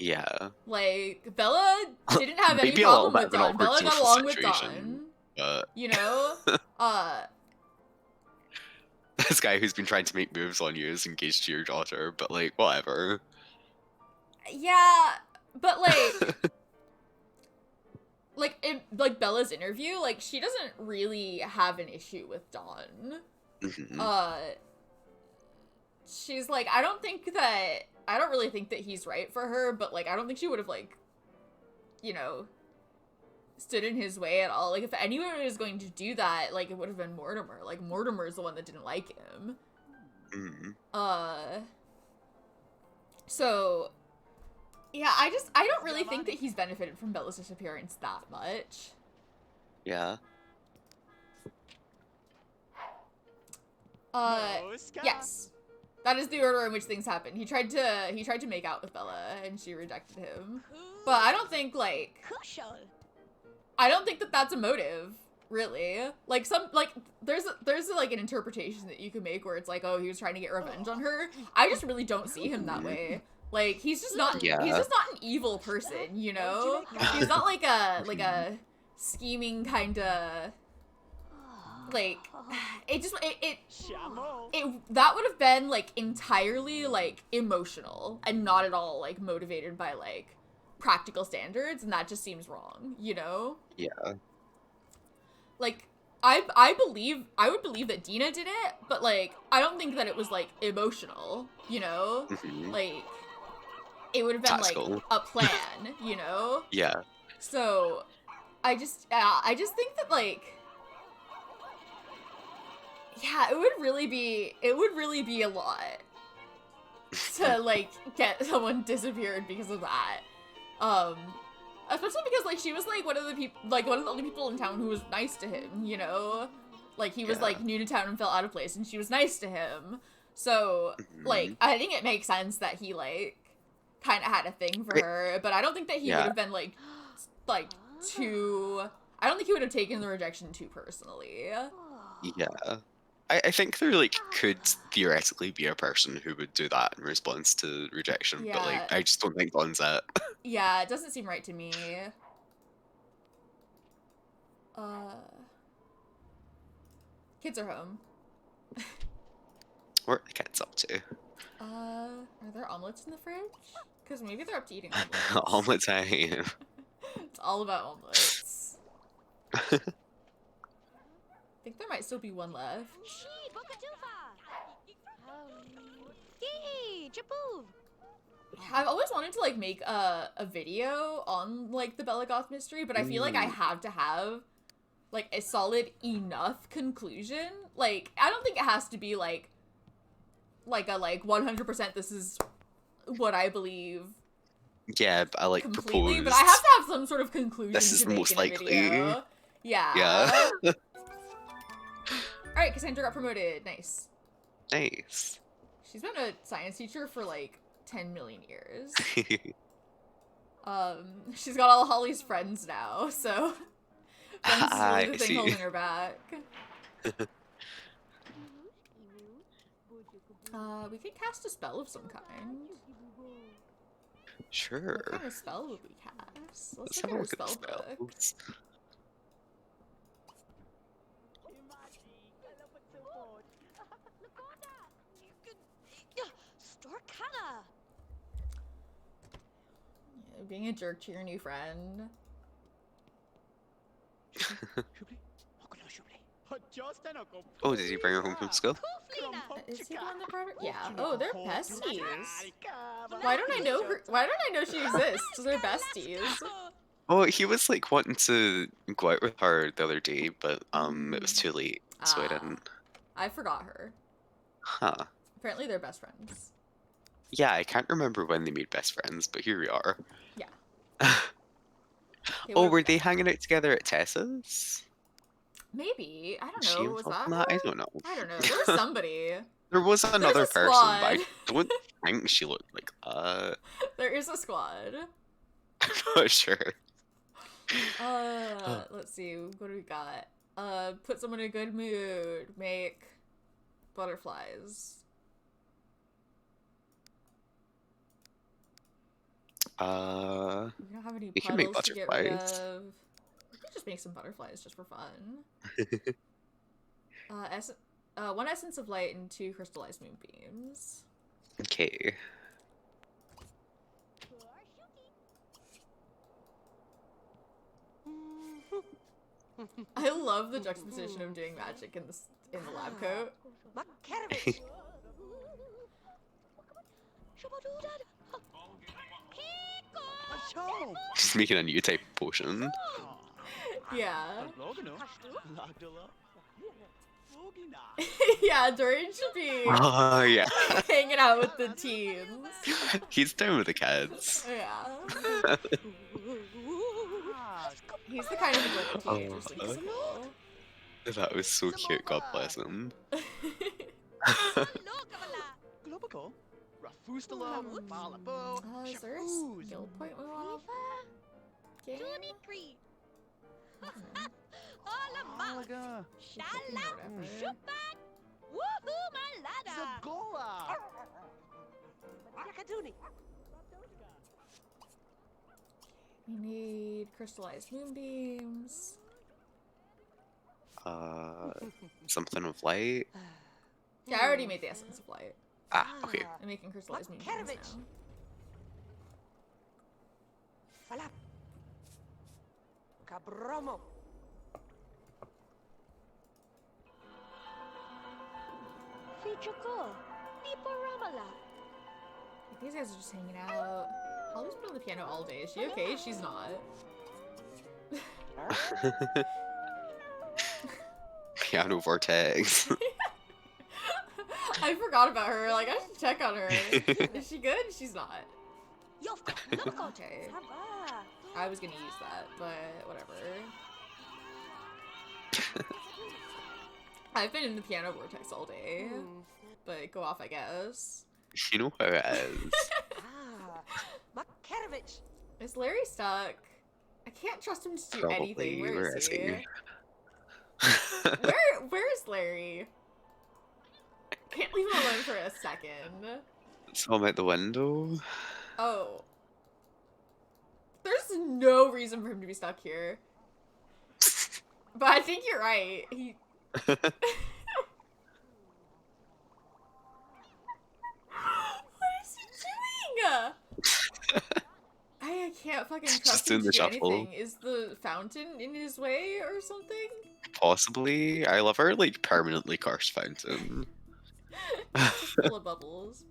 Yeah. Like, Bella didn't have any Maybe a problem little bit with of an Don. awkward Bella got social along with situation, Don. but You know? this guy who's been trying to make moves on you is engaged to your daughter, but, like, whatever. Yeah, but, like, in, like, Bella's interview, like, she doesn't really have an issue with Don. She's like, I don't really think that he's right for her, but, like, I don't think she would have, like, you know, stood in his way at all. Like, if anyone was going to do that, like, it would have been Mortimer. Like, Mortimer's the one that didn't like him. So, yeah, I don't really think that he's benefited from Bella's disappearance that much. Yeah. Yes. That is the order in which things happen. He tried to make out with Bella, and she rejected him. But I don't think, like... I don't think that that's a motive, really. Like, there's like, an interpretation that you can make where it's like, oh, he was trying to get revenge on her. I just really don't see him that way. Like, he's just not an evil person, you know? He's not like a scheming kinda... Like, that would have been, like, entirely, like, emotional and not at all, like, motivated by, like, practical standards, and that just seems wrong, you know? Yeah. Like, I would believe that Dina did it, but, like, I don't think that it was, like, emotional, you know? Like, it would have been, Tactical. like, a plan, you know? Yeah. So, I just think that, like... Yeah, it would really be a lot to, like, get someone disappeared because of that. Especially because, like, she was, like, one of the only people in town who was nice to him, you know? Like, he was, like, new to town and felt out of place, and she was nice to him. So, like, I think it makes sense that he, like, kind of had a thing for her, but I don't think that he would have been, like, too... I don't think he would have taken the rejection too personally. Yeah. I think there like could theoretically be a person who would do that in response to rejection, but like Yeah. I just don't think Dawn's it. Yeah, it doesn't seem right to me. Kids are home. What are the kids up to? Are there omelets in the fridge? Because maybe they're up to eating omelets. All the time. It's all about omelets. I think there might still be one left. She, Bokatufa! Yee, Jabu! I've always wanted to like make a video on like the Bella Goth mystery, but I feel like I have to have like a solid enough conclusion. Like I don't think it has to be like a 100% this is what I believe Yeah, but I like completely, proposed. but I have to have some sort of conclusion This is to make most in a likely. video. Yeah. Yeah. Alright, Cassandra got promoted. Nice. Nice. She's been a science teacher for like 10 million years. She's got all Holly's friends now, so friends is really the I thing see. holding her back. We could cast a spell of some kind. Sure. What kind of spell would we cast? Let's Let's look have at a her look at the spell book. spells. Storkana! Yeah, being a jerk to your new friend. Oh, did he bring her home from school? Kuflina! Is he the one that brought her? Yeah. Oh, they're besties. Why don't I know her? Why don't I know she exists? They're besties. Oh, he was like wanting to go out with her the other day, but it was too late, so I Ah. didn't. I forgot her. Huh. Apparently they're best friends. Yeah, I can't remember when they made best friends, but here we are. Yeah. Okay, Oh, what- were they hanging out together at Tessa's? Maybe. I don't Was she know. Was involved that in that? I her? don't know. I don't know. There was somebody. There was another a person, but I squad. don't think she looked like that. There is a squad. I'm not sure. Let's see. What do we got? Put someone in a good mood. Make butterflies. We don't have any You can make puddles to get rid butterflies. of. We could just make some butterflies just for fun. One essence of light and 2 crystallized moonbeams. Okay. I love the juxtaposition of doing magic in the lab coat. Makarevich! Just making a new type of potion. Yeah. Yeah, Dorian should be Oh, yeah. hanging out with the teens. He's down with the kids. Yeah. He's the kind of adult Oh, teenager sleeps well. That was so cute, God bless him. Is there a skill point we want to gain? Woohoo, malada! Yakaduni! We need crystallized moonbeams. Something of light. Yeah, I already made the essence of light. Ah, okay. I'm making crystallized moonbeams now. Falap! Cabromo! Fichoko! Niporamala! These guys are just hanging out. Holly's been on the piano all day. Is she okay? She's not. Piano vortex. I forgot about her. Like, I should check on her. Is she good? She's not. Okay. I was gonna use that, but whatever. I've been in the piano vortex all day. But go off, I guess. You know how it is. Makarevich! Is Larry stuck? I can't trust him to do anything. Probably. Where is he? he? Where is Larry? Can't leave him alone for a second. So I'm at the window. Oh. There's no reason for him to be stuck here. But I think you're right. He... What is he doing? I can't fucking Just trust doing him to the do shuffle. anything. Is the fountain in his way or something? Possibly. I love our like permanently cursed fountain. It's just full of bubbles.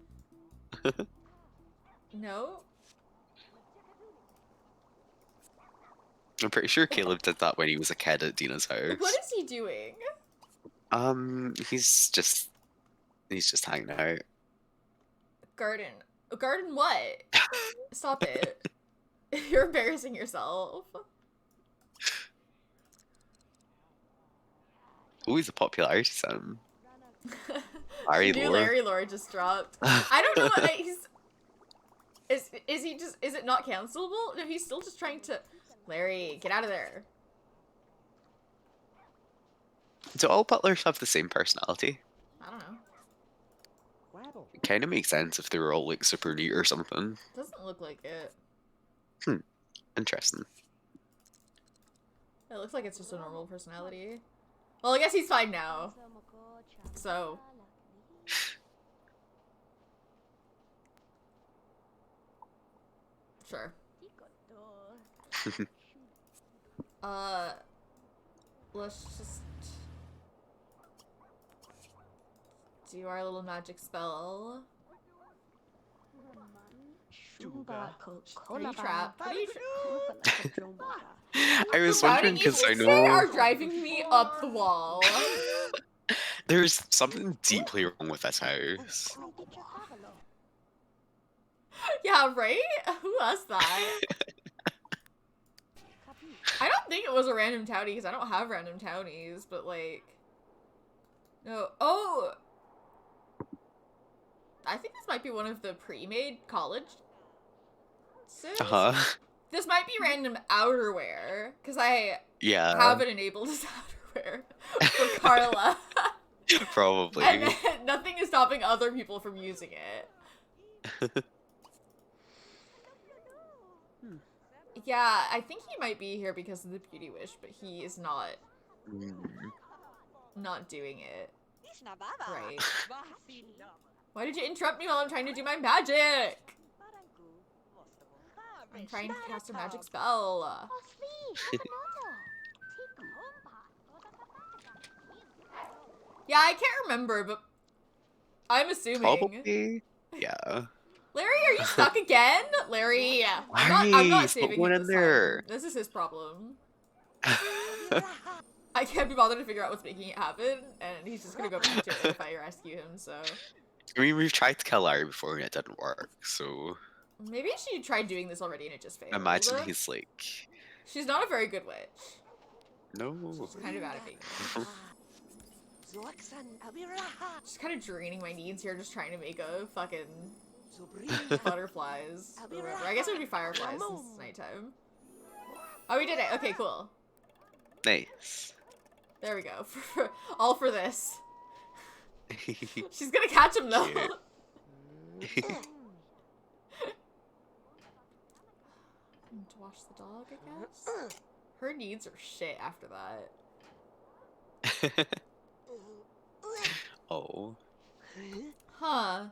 No? I'm pretty sure Caleb did that when he was a kid at Dina's house. What is he doing? He's just hanging out. Garden. Garden what? Stop it. You're embarrassing yourself. Oh, he's a popularity sim. Larry New lore. Larry lore just dropped. I don't know what he's... Is he just... Is it not cancelable? No, he's still just trying to... Larry, get out of there. Do all butlers have the same personality? I don't know. It kind of makes sense if they were all like super neat or something. Doesn't look like it. Interesting. It looks like it's just a normal personality. Well, I guess he's fine now. So... Sure. Let's just do our little magic spell. Are you trapped? Are you I was The wondering routing because I issues today are know driving me up the wall. there's something deeply wrong with this house. Yeah, right? Who asked that? I don't think it was a random townie because I don't have random townies, but like... No. Oh! I think this might be one of the pre-made college sims. This might be random outerwear, because I Yeah, have it enabled as outerwear for Carla. probably. And then nothing is stopping other people from using it. Yeah, I think he might be here because of the beauty wish, but he is not doing it. Right. Why did you interrupt me while I'm trying to do my magic? I'm trying to cast a magic spell. Yeah, I can't remember, but I'm assuming. Probably. Yeah. Larry, are you stuck again? Larry, I'm Larry, not put saving one him in this there. time. This is his problem. I can't be bothered to figure out what's making it happen, and he's just gonna go back to it if I rescue him, so... I mean, we've tried to kill Larry before and it didn't work, so Maybe she tried doing this already and it just failed. imagine he's like, She's not a very good witch. no. She's kind of bad at being a witch. She's kind of draining my needs here, just trying to make a fucking butterflies. Or whatever. I guess it would be fireflies since it's nighttime. Oh, we did it. Okay, cool. Nice. There we go. All for this. She's gonna catch him though. Cute. To wash the dog, I guess. Her needs are shit after that. Oh. Huh.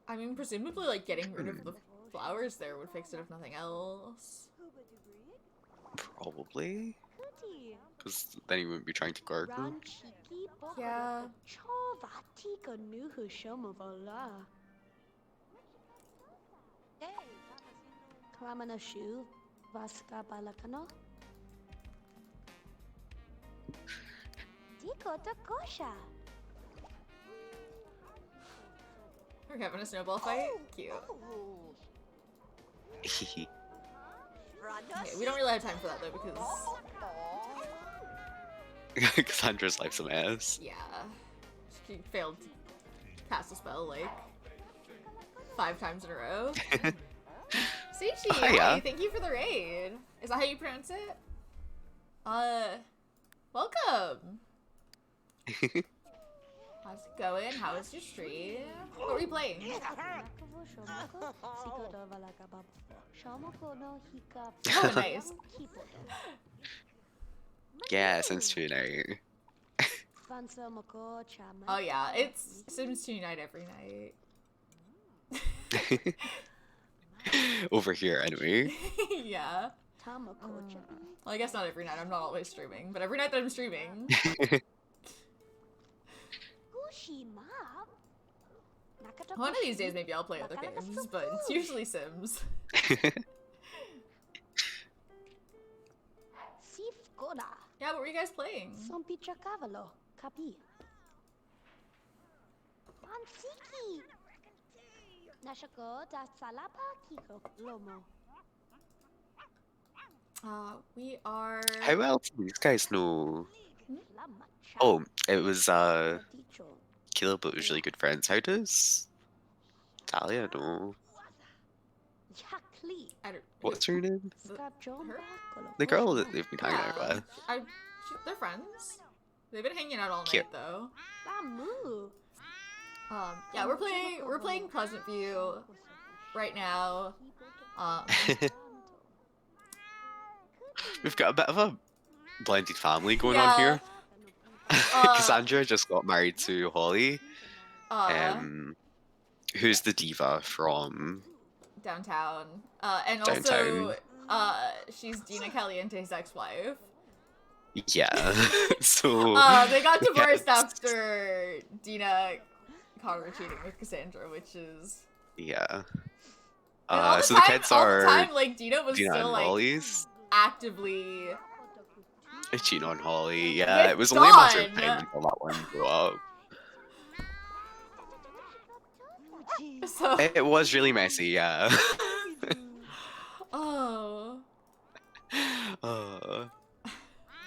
I mean, presumably, like, getting rid of the flowers there would fix it if nothing else. Probably. Because then he wouldn't be trying to garden. Yeah. We're having a snowball fight? Cute. Okay, we don't really have time for that, though, because... Cassandra's life's a mess. Yeah. She failed to cast a spell, like, 5 times in a row. Sushi, Hiya. hi, thank you for the raid. Is that how you pronounce it? Welcome. How's it going? How was your stream? What were you playing? Oh, nice. Yeah, Sims 2 night. Oh yeah, it's Sims 2 night every night. Over here, anyway. Yeah. Well, I guess not every night. I'm not always streaming, but every night that I'm streaming. One of these days, maybe I'll play other games, but it's usually Sims. Yeah, what were you guys playing? We are. How well do these guys know? Oh, it was Caleb, but it was really good friends. How does Talia know? I don't. What's her name? Her? The girl that they've been hanging out with. They're friends. They've been hanging out all Cute. night though. Yeah, we're playing Pleasantview right now. We've got a bit of a blended family going Yeah. on here. Cassandra just got married to Holly, who's the diva from Downtown. And Downtown. also, she's Dina Caliente's ex-wife. Yeah. So They got divorced yeah, after Dina caught her cheating with Cassandra, which is. yeah. And all the So time, the kids all are the time, like Dina was Dina still and like Holly's. actively. Cheating on Holly. Yeah, With it was only a matter of Dawn. time until that one blew up. So. It was really messy, yeah. Oh.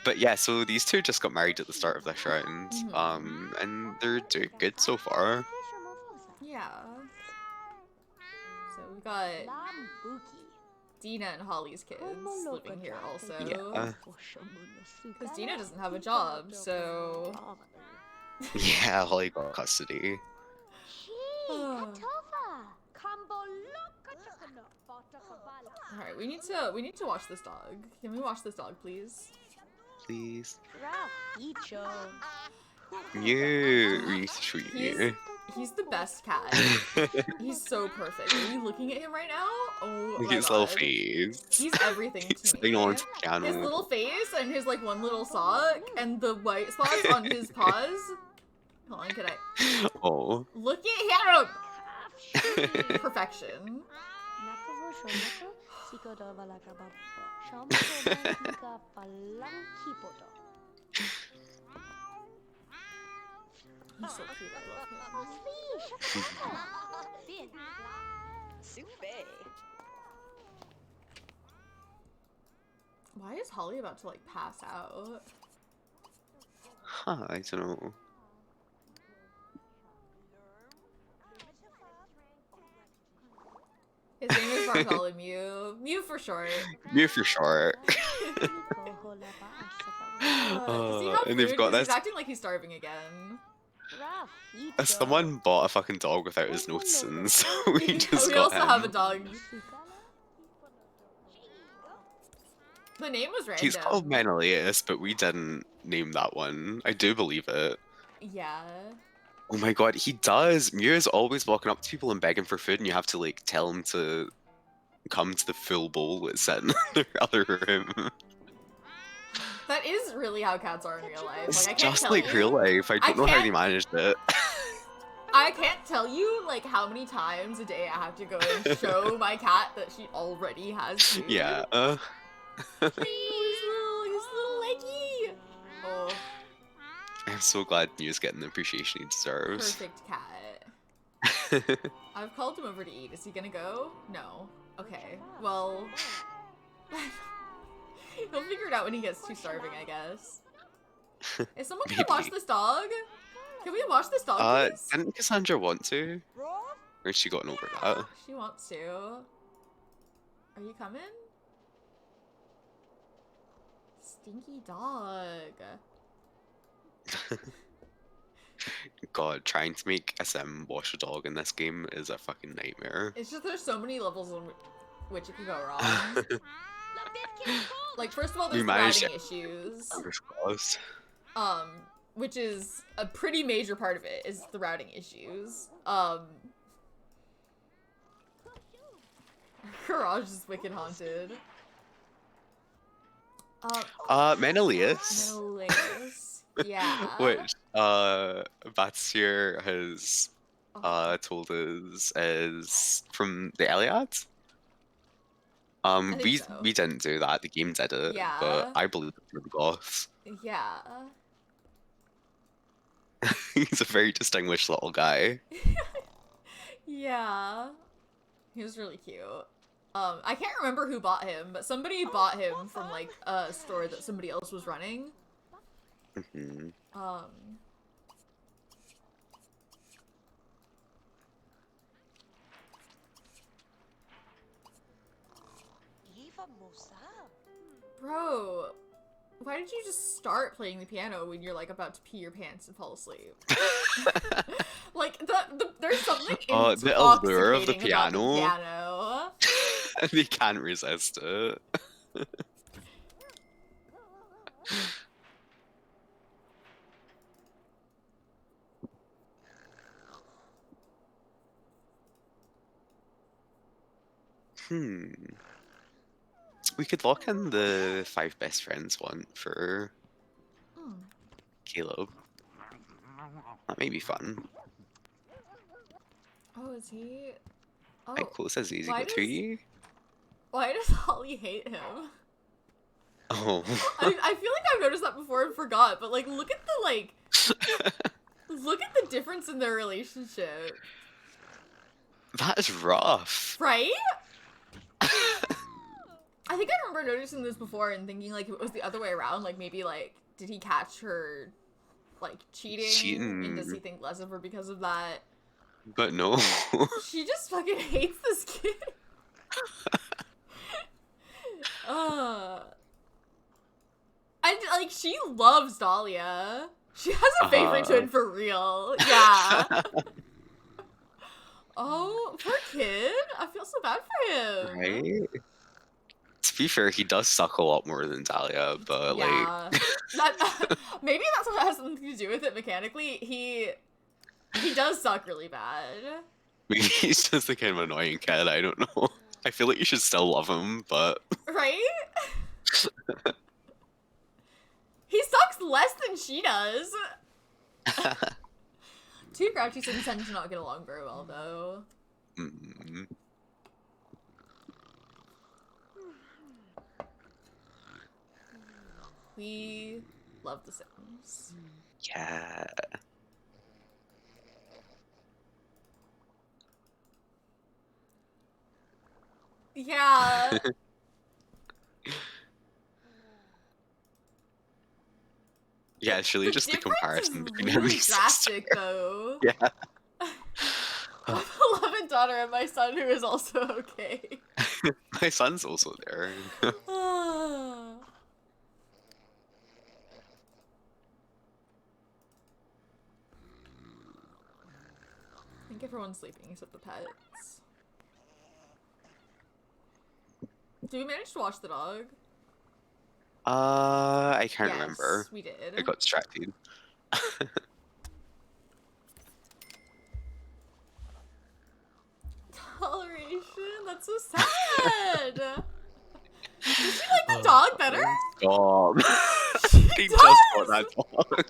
But yeah, so these two just got married at the start of this round, Mhm. and they're doing good so far. Yeah. So we got Dina and Holly's kids living here also. Yeah. Because Dina doesn't have a job, so. Yeah, Holly got custody. Alright, we need to watch this dog. Can we watch this dog, please? Please. You. We need to show you. He's the best cat. He's so perfect. Are you looking at him right now? Oh Look my at his god. little face. He's everything He's to sitting me. on the piano. His little face and his like one little sock and the white spots on his paws. Hold on, can I? Oh. Look at him! Perfection. He's so cute. I love him. Why is Holly about to like pass out? Huh, I don't know. His name is Bartholomew. Mew for short. Mew for short. Does he have And they've food? got 'Cause he's this. acting like he's starving again. Someone bought a fucking dog without his notes, and so we just We got also him. have a dog. The name was random. He's called Menelaus, but we didn't name that one. I do believe it. Yeah. Oh my god, he does. Mew is always walking up to people and begging for food, and you have to like tell him to come to the full bowl that's set in the other room. That is really how cats are in real life. It's Like I can't just tell like you. real life. I don't know how they managed it. I can't tell you like how many times a day I have to go and show my cat that she already has food. Yeah. His little leggy. Oh, I'm so glad Mew's getting the appreciation he deserves. perfect cat. I've called him over to eat. Is he gonna go? No. Okay. Well, he'll figure it out when he gets too starving, I guess. Is someone gonna watch this dog? Can we watch this dog, please? Didn't Cassandra want to? Or has she gotten over that? She wants to. Are you coming? Stinky dog. God, trying to make a sim wash a dog in this game is a fucking nightmare. It's just there's so many levels in which it could go wrong. Like, first of all, We there's the managed routing issues. Fingers crossed. Which is a pretty major part of it, is the routing issues. Garage is wicked haunted. Menelaus, Menelaus. Yeah. which Batsir has told us is from the Iliad. think We so. we didn't do that. The game did it, Yeah. but I believe it's from the Goths. Yeah. He's a very distinguished little guy. Yeah. He was really cute. I can't remember who bought him, but somebody bought him from, like, a store that somebody else was running. Mhm. Bro, why did you just start playing the piano when you're, like, about to pee your pants and fall asleep? Like, there's something The allure of the intoxicating about the piano. piano. They can't resist it. We could lock in the 5 best friends one for Caleb. That may be fun. Oh, is he? Oh, How close is easy why got does- 3? why does Holly hate him? Oh. I feel like I've noticed that before and forgot, but, like, look at the, like, look at the difference in their relationship. That is rough. Right? I think I remember noticing this before and thinking, like, if it was the other way around, like, maybe, like, did he catch her, like, cheating? And does he think less of her because of that? But no. She just fucking hates this kid. Like, she loves Dahlia. She has a favorite twin for real. Yeah. Oh, poor kid. I feel so bad for him. Right? To be fair, he does suck a lot more than Dahlia, but Yeah. Maybe that's what has something to do with it mechanically. He does suck really bad. maybe he's just the kind of annoying kid, I don't know. I feel like you should still love him, but Right? He sucks less than she does. Two grouchy sims tend to not get along very well, though. mm, We love the Sims. yeah. Yeah. Yeah, it's really just the difference comparison is between him and really his drastic, sister. though. Yeah. My beloved daughter and my son, who is also okay. My son's also there. I think everyone's sleeping except the pets. Did we manage to watch the dog? I can't Yes, remember. we did. I got distracted. Toleration? That's so sad! Does she like the dog better? Stop. She He does! just got that dog.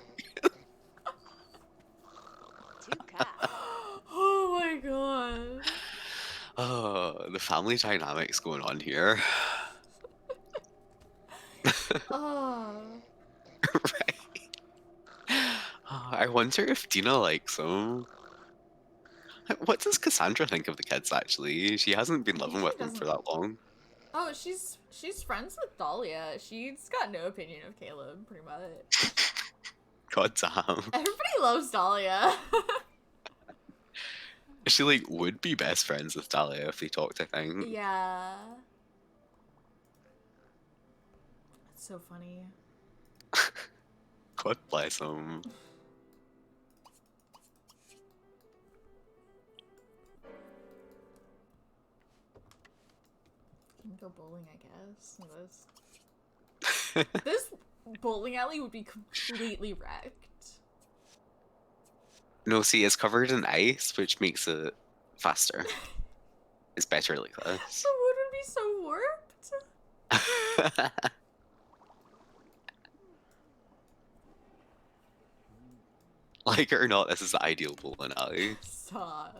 Oh my god. Oh, the family dynamics going on here. Oh. Right. I wonder if Dina likes him. What does Cassandra think of the kids, actually? She hasn't been living She with them for doesn't- that long. Oh, she's friends with Dahlia. She's got no opinion of Caleb, pretty much. God damn. Everybody loves Dahlia. She, like, would be best friends with Dahlia if they talked, I think. Yeah. It's so funny. God bless him. Can go bowling, I guess. This bowling alley would be completely wrecked. No, see, it's covered in ice, which makes it faster. It's better like this. The wood would be so warped. Like it or not, this is the ideal bowling alley. Stop.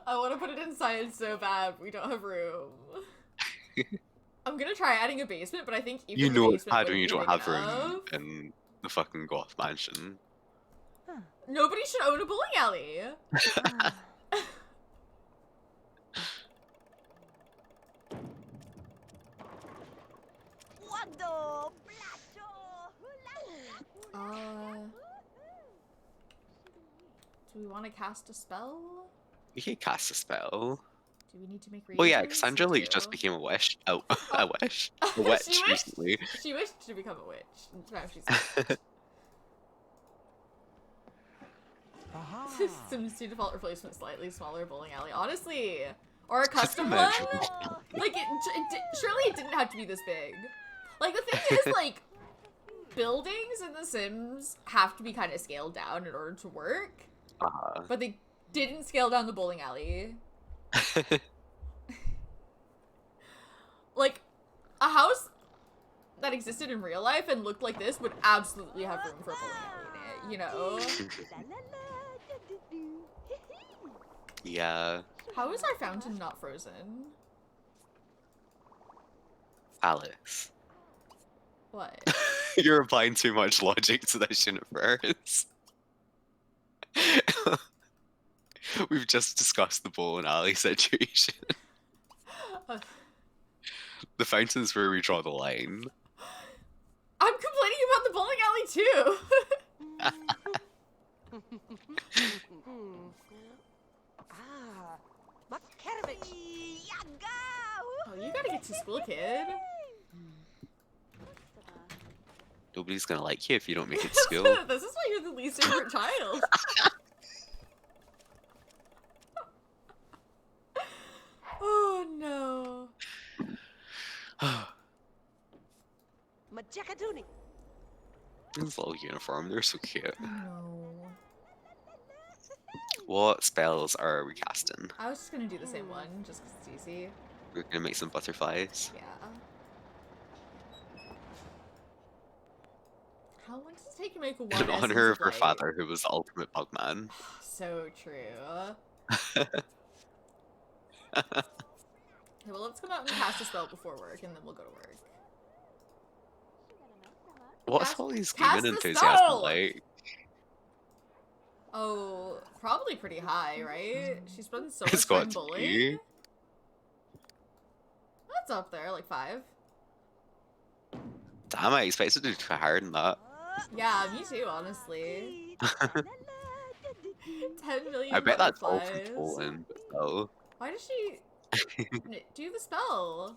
I want to put it inside so bad, but we don't have room. I'm gonna try adding a basement, but I think even You the know it's basement bad when wouldn't you be don't big have room enough. in the fucking Goth mansion. Nobody should own a bowling alley. Do we want to cast a spell? You can cast a spell. Do we need to make Oh yeah, rages? Cassandra We like just do. became a wish. Oh, a wish. A witch She wished. recently. She wished to become a witch. Now she's Sims 2 default replacement, slightly smaller bowling alley. Honestly, or a custom one. imagine. Like surely it didn't have to be this big. Like the thing is, like buildings in The Sims have to be kind of scaled down in order to work, but they didn't scale down the bowling alley. Like a house that existed in real life and looked like this would absolutely have room for a bowling alley in it, you know? Yeah. How is our fountain not frozen? Alice. What? You're applying too much logic to this universe. We've just discussed the bowling alley situation. The fountain's where we draw the line. I'm complaining about the bowling alley too! Oh, you gotta get to school, kid. Nobody's gonna like you if you don't make it to school. This is why you're the least favorite child. Oh no. This little uniform, they're so cute. No. What spells are we casting? I was just gonna do the same one, just because it's easy. We're gonna make some butterflies. Yeah. How long does it take to make one In honor essence of her light? father, who was the ultimate bugman. So true. Okay, well, let's come out and cast a spell before work, and then we'll go to work. What's Cast- Holly's cast gaming the enthusiasm spell! like? Oh, probably pretty high, right? She's spent so much It's time got to bowling. be. That's up there, like 5. Damn, I expected to do higher than that. Yeah, me too, honestly. 10 million I bet that's all from butterflies. Poland, but no. Why does she do the spell?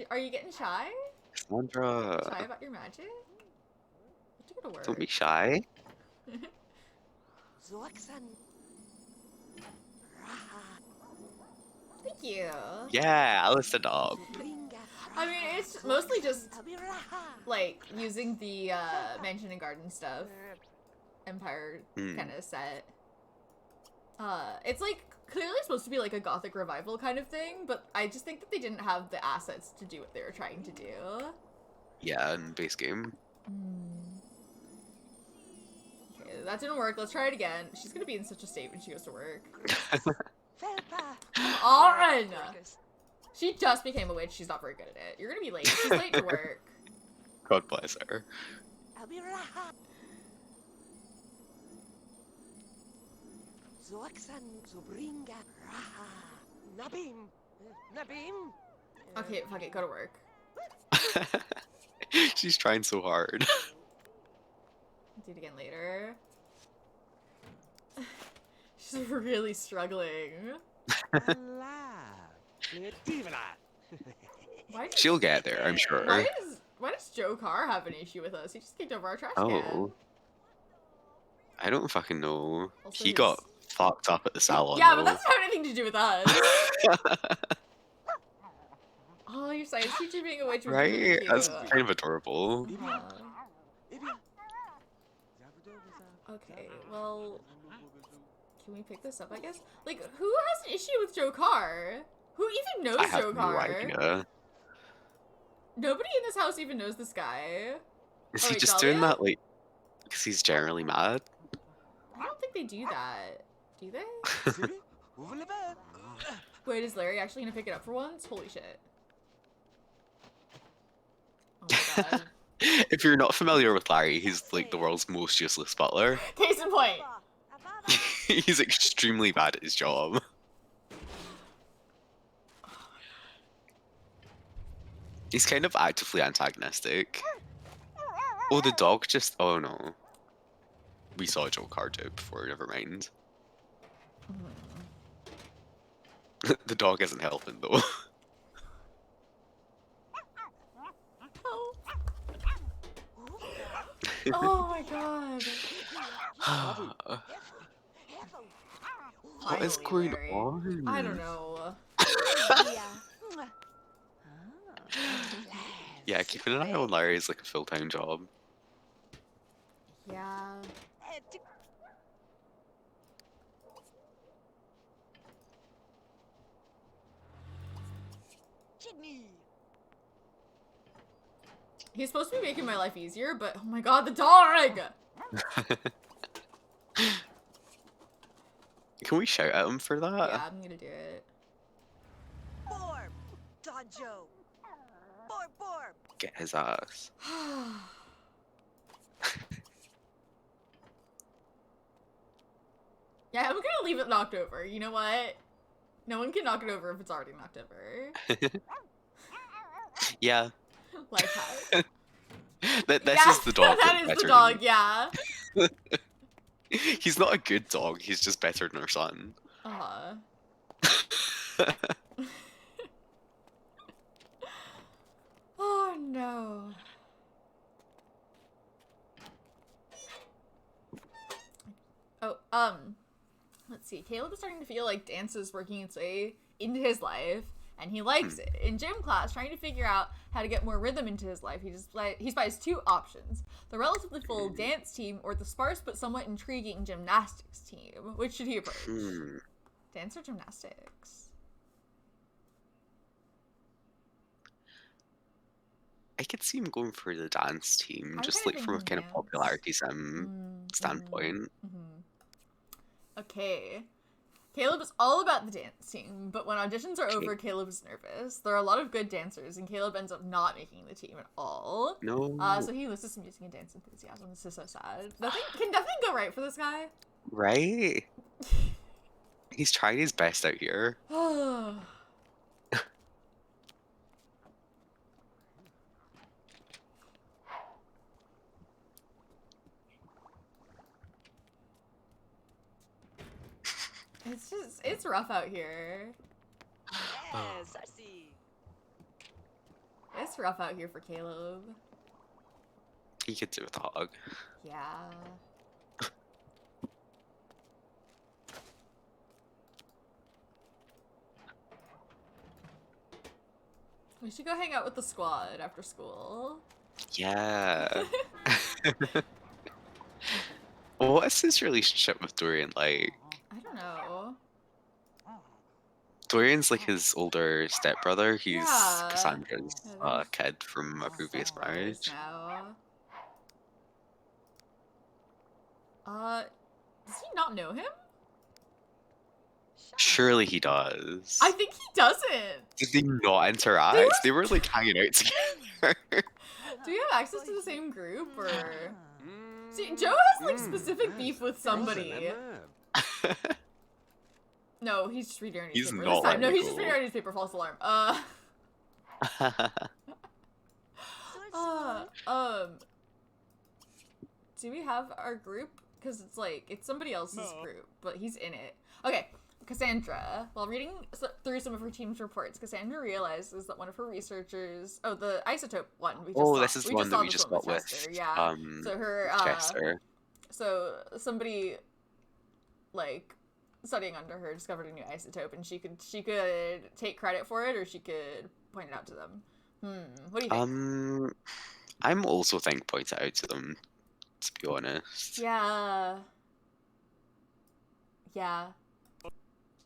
Are you getting shy? Cassandra, Shy about your magic? You have to go to work. don't be shy. Thank you. Yeah, Alice the dog. I mean, it's mostly just like using the mansion and garden stuff. Empire kind of set. It's like clearly supposed to be like a gothic revival kind of thing, but I just think that they didn't have the assets to do what they were trying to do. Yeah, in base game. Okay, that didn't work. Let's try it again. She's gonna be in such a state when she goes to work. Come on! She just became a witch. She's not very good at it. You're gonna be late. She's late to work. God bless her. Okay, fuck it. Go to work. She's trying so hard. Do it again later. She's really struggling. Why does, She'll get there, I'm sure. why does Joe Carr have an issue with us? He just kicked over our trash can. Oh. I don't fucking know. Also He his- got fucked up at the salon, Yeah, but though. that doesn't have anything to do with us. Oh, your science teacher being a witch was really Right? cute. That's kind of adorable. Okay, well, can we pick this up, I guess? Like, who has an issue with Joe Carr? Who even knows I have Joe no Carr? idea. Nobody in this house even knows this guy. Is Oh, he wait, just Dahlia? doing that, like, because he's generally mad? I don't think they do that. Do they? Wait, is Larry actually gonna pick it up for once? Holy shit. Oh my god. If you're not familiar with Larry, he's like the world's most useless butler. Case in point. He's extremely bad at his job. He's kind of actively antagonistic. Oh, the dog just... Oh no. We saw Joe Carr do it before, never mind. The dog isn't helping though. Oh my god. What is Finally, going Larry. on? I don't know. Yeah, keeping an eye on Larry is like a full-time job. Yeah. He's supposed to be making my life easier, but oh my god, the dog! Can we shout at him for that? Yeah, I'm gonna do it. Get his ass. Yeah, I'm gonna leave it knocked over. You know what? No one can knock it over if it's already knocked over. Yeah. Life hack. This Yeah, is the dog. that is better the dog, than- yeah. He's not a good dog, he's just better than our son. Uh-huh. Oh no. Oh, let's see. Caleb is starting to feel like dance is working its way into his life, and he likes it. In gym class, trying to figure out how to get more rhythm into his life, he spies two options: the relatively full dance team or the sparse but somewhat intriguing gymnastics team. Which should he approach? Dance or gymnastics? I could see him going for the dance team, I'm just kinda like from a thinking kind of dance. popularity sim standpoint. Okay. Caleb is all about the dance team, but when auditions are over, Caleb is nervous. There are a lot of good dancers, and Caleb ends up not making the team at all. No. So he loses some music and dance enthusiasm. This is so sad. Nothing can nothing go right for this guy. Right? He's trying his best out here. It's rough out here. Yes, I see. It's rough out here for Caleb. He could do with a hug. Yeah. We should go hang out with the squad after school. Yeah. Well, what is his relationship with Dorian like? I don't know. Dorian's like his older stepbrother. He's Yeah. Cassandra's Yeah, they're kid from a previous brothers marriage. now. Does he not know him? Surely he does. I think he doesn't. Did they not interact? They were like hanging out together. Do we have access to the same group or? See, Joe has like specific beef with somebody. No, he's just reading our He's newspaper not this time. No, letting he's it just go. reading our newspaper. False alarm. Do we have our group? Because it's like, it's somebody else's group, but he's in it. Okay, Cassandra. While reading through some of her team's reports, Cassandra realizes that one of her researchers, the isotope one we just saw. This is the one that we just got with Chester, yeah. So her, Chester. So somebody, like, studying under her discovered a new isotope, and she could take credit for it, or she could point it out to them. What do you think? I'm also think point it out to them, to be honest. Yeah.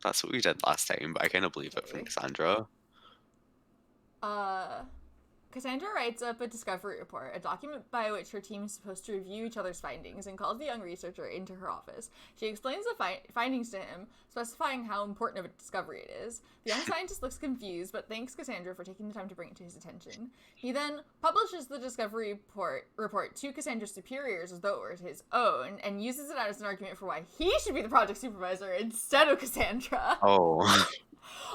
That's what we did last time, but I kind of believe it from Cassandra. Cassandra writes up a discovery report, a document by which her team is supposed to review each other's findings, and calls the young researcher into her office. She explains the findings to him, specifying how important of a discovery it is. The young scientist looks confused, but thanks Cassandra for taking the time to bring it to his attention. He then publishes the discovery report to Cassandra's superiors as though it were his own, and uses it as an argument for why he should be the project supervisor instead of Cassandra. Oh.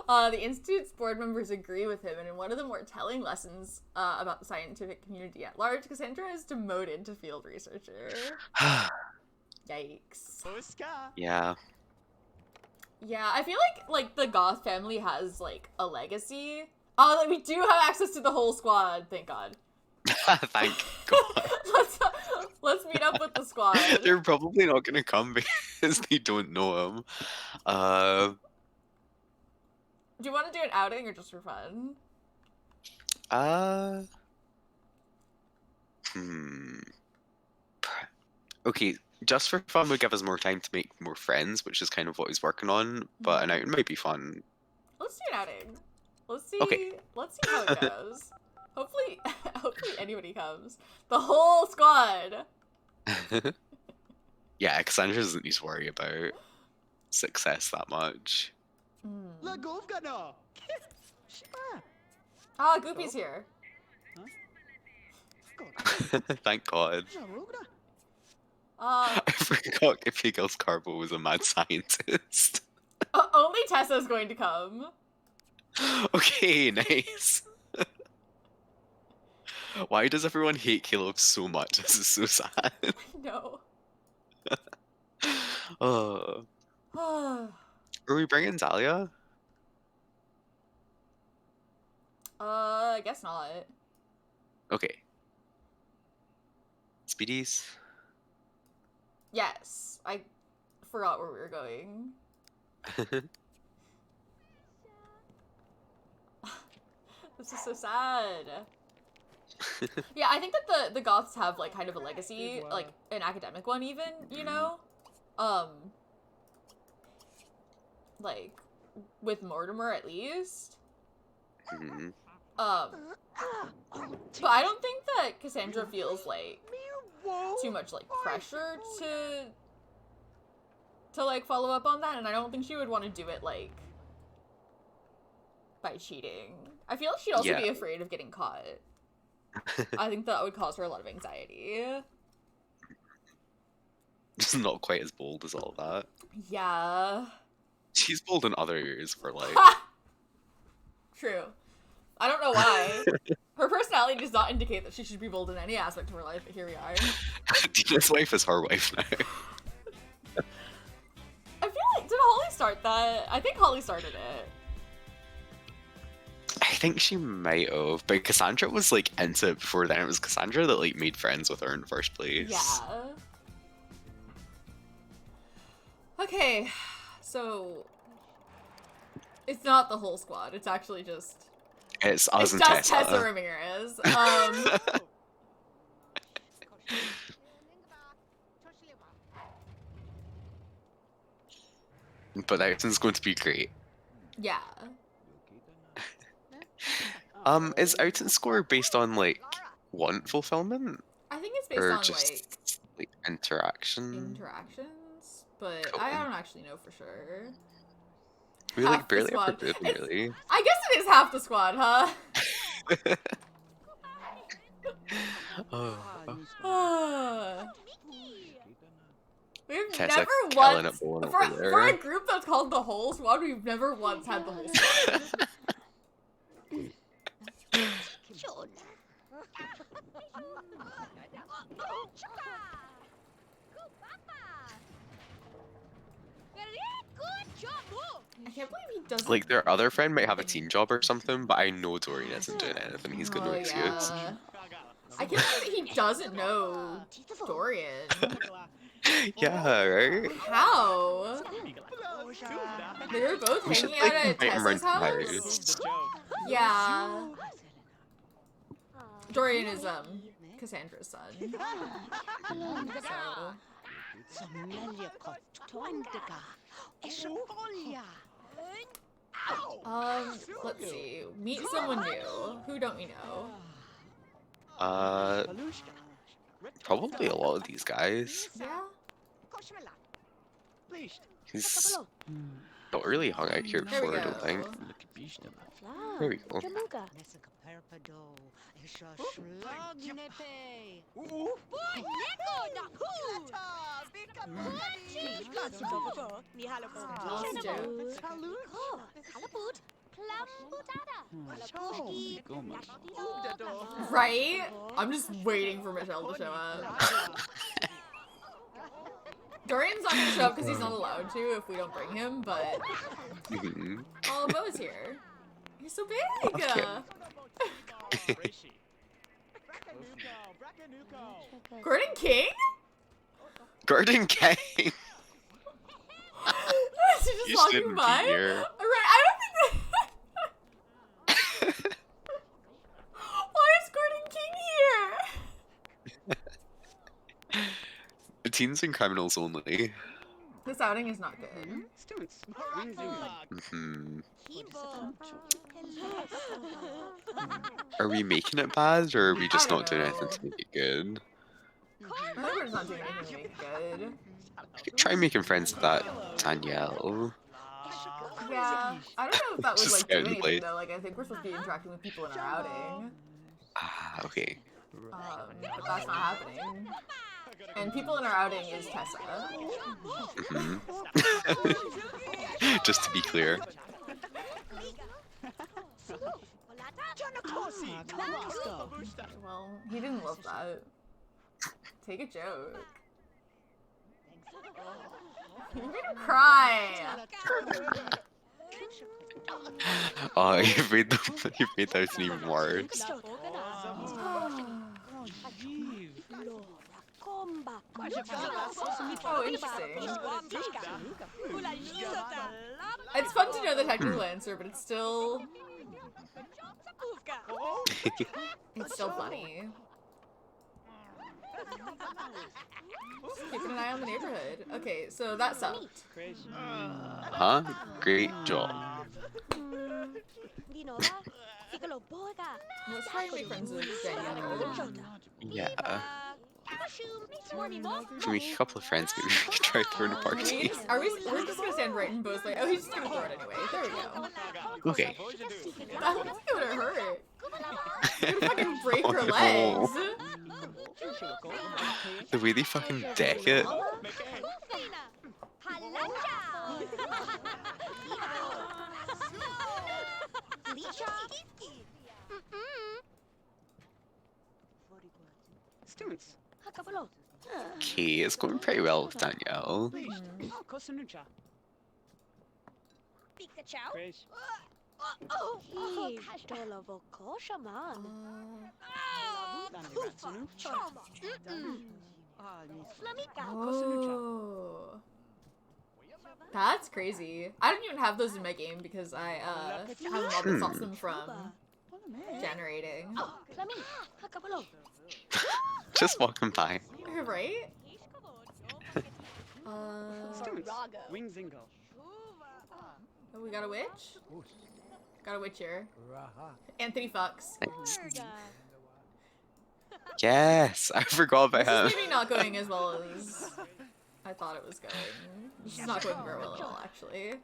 The Institute's board members agree with him, and in one of the more telling lessons about the scientific community at large, Cassandra is demoted to field researcher. Yikes. Yeah. Yeah, I feel like the Goth family has, like, a legacy. Oh, like, we do have access to the whole squad, thank God. Thank God. Let's meet up with the squad. They're probably not gonna come because they don't know him. Do you want to do an outing or just for fun? Okay, just for fun would give us more time to make more friends, which is kind of what he's working on, but an outing might be fun. Let's do an outing. Let's see. Okay. Let's see how it goes. Hopefully anybody comes. The whole squad. Yeah, Cassandra doesn't need to worry about success that much. Ah, Goopy's here. Thank God. I forgot Gige's Carbo was a mad scientist. Only Tessa's going to come. Okay, nice. Why does everyone hate Caleb so much? This is so sad. I know. Are we bringing Dahlia? I guess not. Okay. Speedies? Yes. I forgot where we were going. This is so sad. Yeah, I think that the Goths have, like, kind of a legacy, like, an academic one even, you know? Like, with Mortimer at least. But I don't think that Cassandra feels, like, too much, like, pressure to like, follow up on that, and I don't think she would want to do it, like, by cheating. I feel like she'd also be afraid of getting caught. I think that would cause her a lot of anxiety. Just not quite as bold as all that. Yeah. She's bold in other areas of her life. True. I don't know why. Her personality does not indicate that she should be bold in any aspect of her life, but here we are. Dina's wife is her wife now. I feel like, did Holly start that? I think Holly started it. I think she might have, but Cassandra was, like, into it before then. It was Cassandra that, like, made friends with her in the first place. Yeah. Okay, so it's not the whole squad. It's actually just... It's us and just Tessa. Tessa Ramirez. But that is going to be great. Yeah. Is Out's score based on, like, want fulfillment? I think it's based or on, just, like, interaction? interactions, but Cool. I don't actually know for sure. We, Half like, the barely ever squad. did, really. I guess it is half the squad, huh? We've Tessa never killing once, it bowling for over there. a group that's called the whole squad, we've never once had the whole squad. I can't believe he doesn't. Like, their other friend might have a teen job or something, but I know Dorian isn't doing anything. He's got no Oh, excuse. yeah. I can't believe he doesn't know Dorian. Yeah, right? How? They were both We should, hanging like, out at invite him Tessa's around house? the house. Yeah. Dorian is, Cassandra's son. So. Let's see. Meet someone new. Who don't we know? Probably a lot of these guys. Yeah? He's not really hung out here There we before, I don't think. go. There we go. Right? I'm just waiting for Michelle to show up. Dorian's not gonna show up because he's not allowed to if we don't bring him, but... Mhm. Oh, Mo's here. He's so big! Okay. Gordon King? Gordon King! Is he just You walking shouldn't be by? here. Right, I don't think that... Why is Gordon King here? Teens and criminals only. This outing is not good. Hmm. Are we making it bad, or are we just I don't not doing know. anything to make it good? I think we're just not doing anything to make it good. I could try making friends with that Danielle. Yeah, I don't know if that would Just like do out in the anything place. though. Like I think we're supposed to be interacting with people in our outing, Ah, okay. but that's not happening. And people in our outing is Tessa. Hmm. Just to be clear. Well, he didn't love that. Take a joke. You made him cry. Oh, you've made that even worse. Oh, interesting. It's fun to know the technical answer, but it's still funny. Just keeping an eye on the neighborhood. Okay, so that sucked. Huh? Great job. Let's try and make friends with Danielle. Yeah. If we make a couple of friends, maybe we can try throwing a party. We're just gonna stand right in Bo's like, oh, he's just gonna throw it anyway. There we go. Okay. I don't think it would hurt. You're gonna fucking break her No. legs. The way they fucking deck it. Okay, it's going pretty well with Danielle. Oh. That's crazy. I don't even have those in my game because I have a mod that stops them from generating. Just walking by. Right? Oh, we got a witch? Got a witch here. Anthony fucks. Nice. Yes, I forgot about This is him. maybe not going as well as I thought it was going. This is not going very well at all, actually.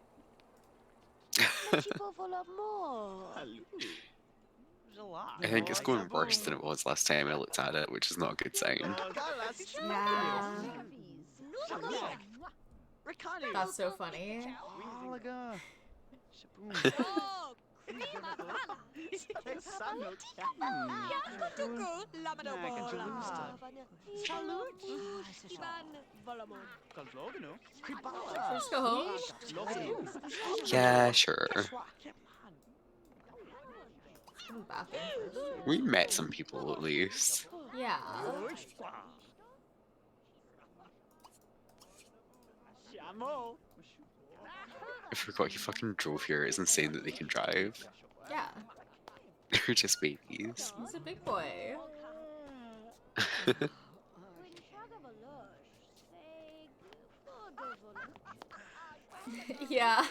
I think it's going worse than it was last time I looked at it, which is not a good sign. That's so funny. Should we just go home? Yeah, sure. Go to the bathroom first. We met some people at least. Yeah. I forgot he fucking drove here. It's insane that they can drive. Yeah. They're just babies. He's a big boy. Yeah.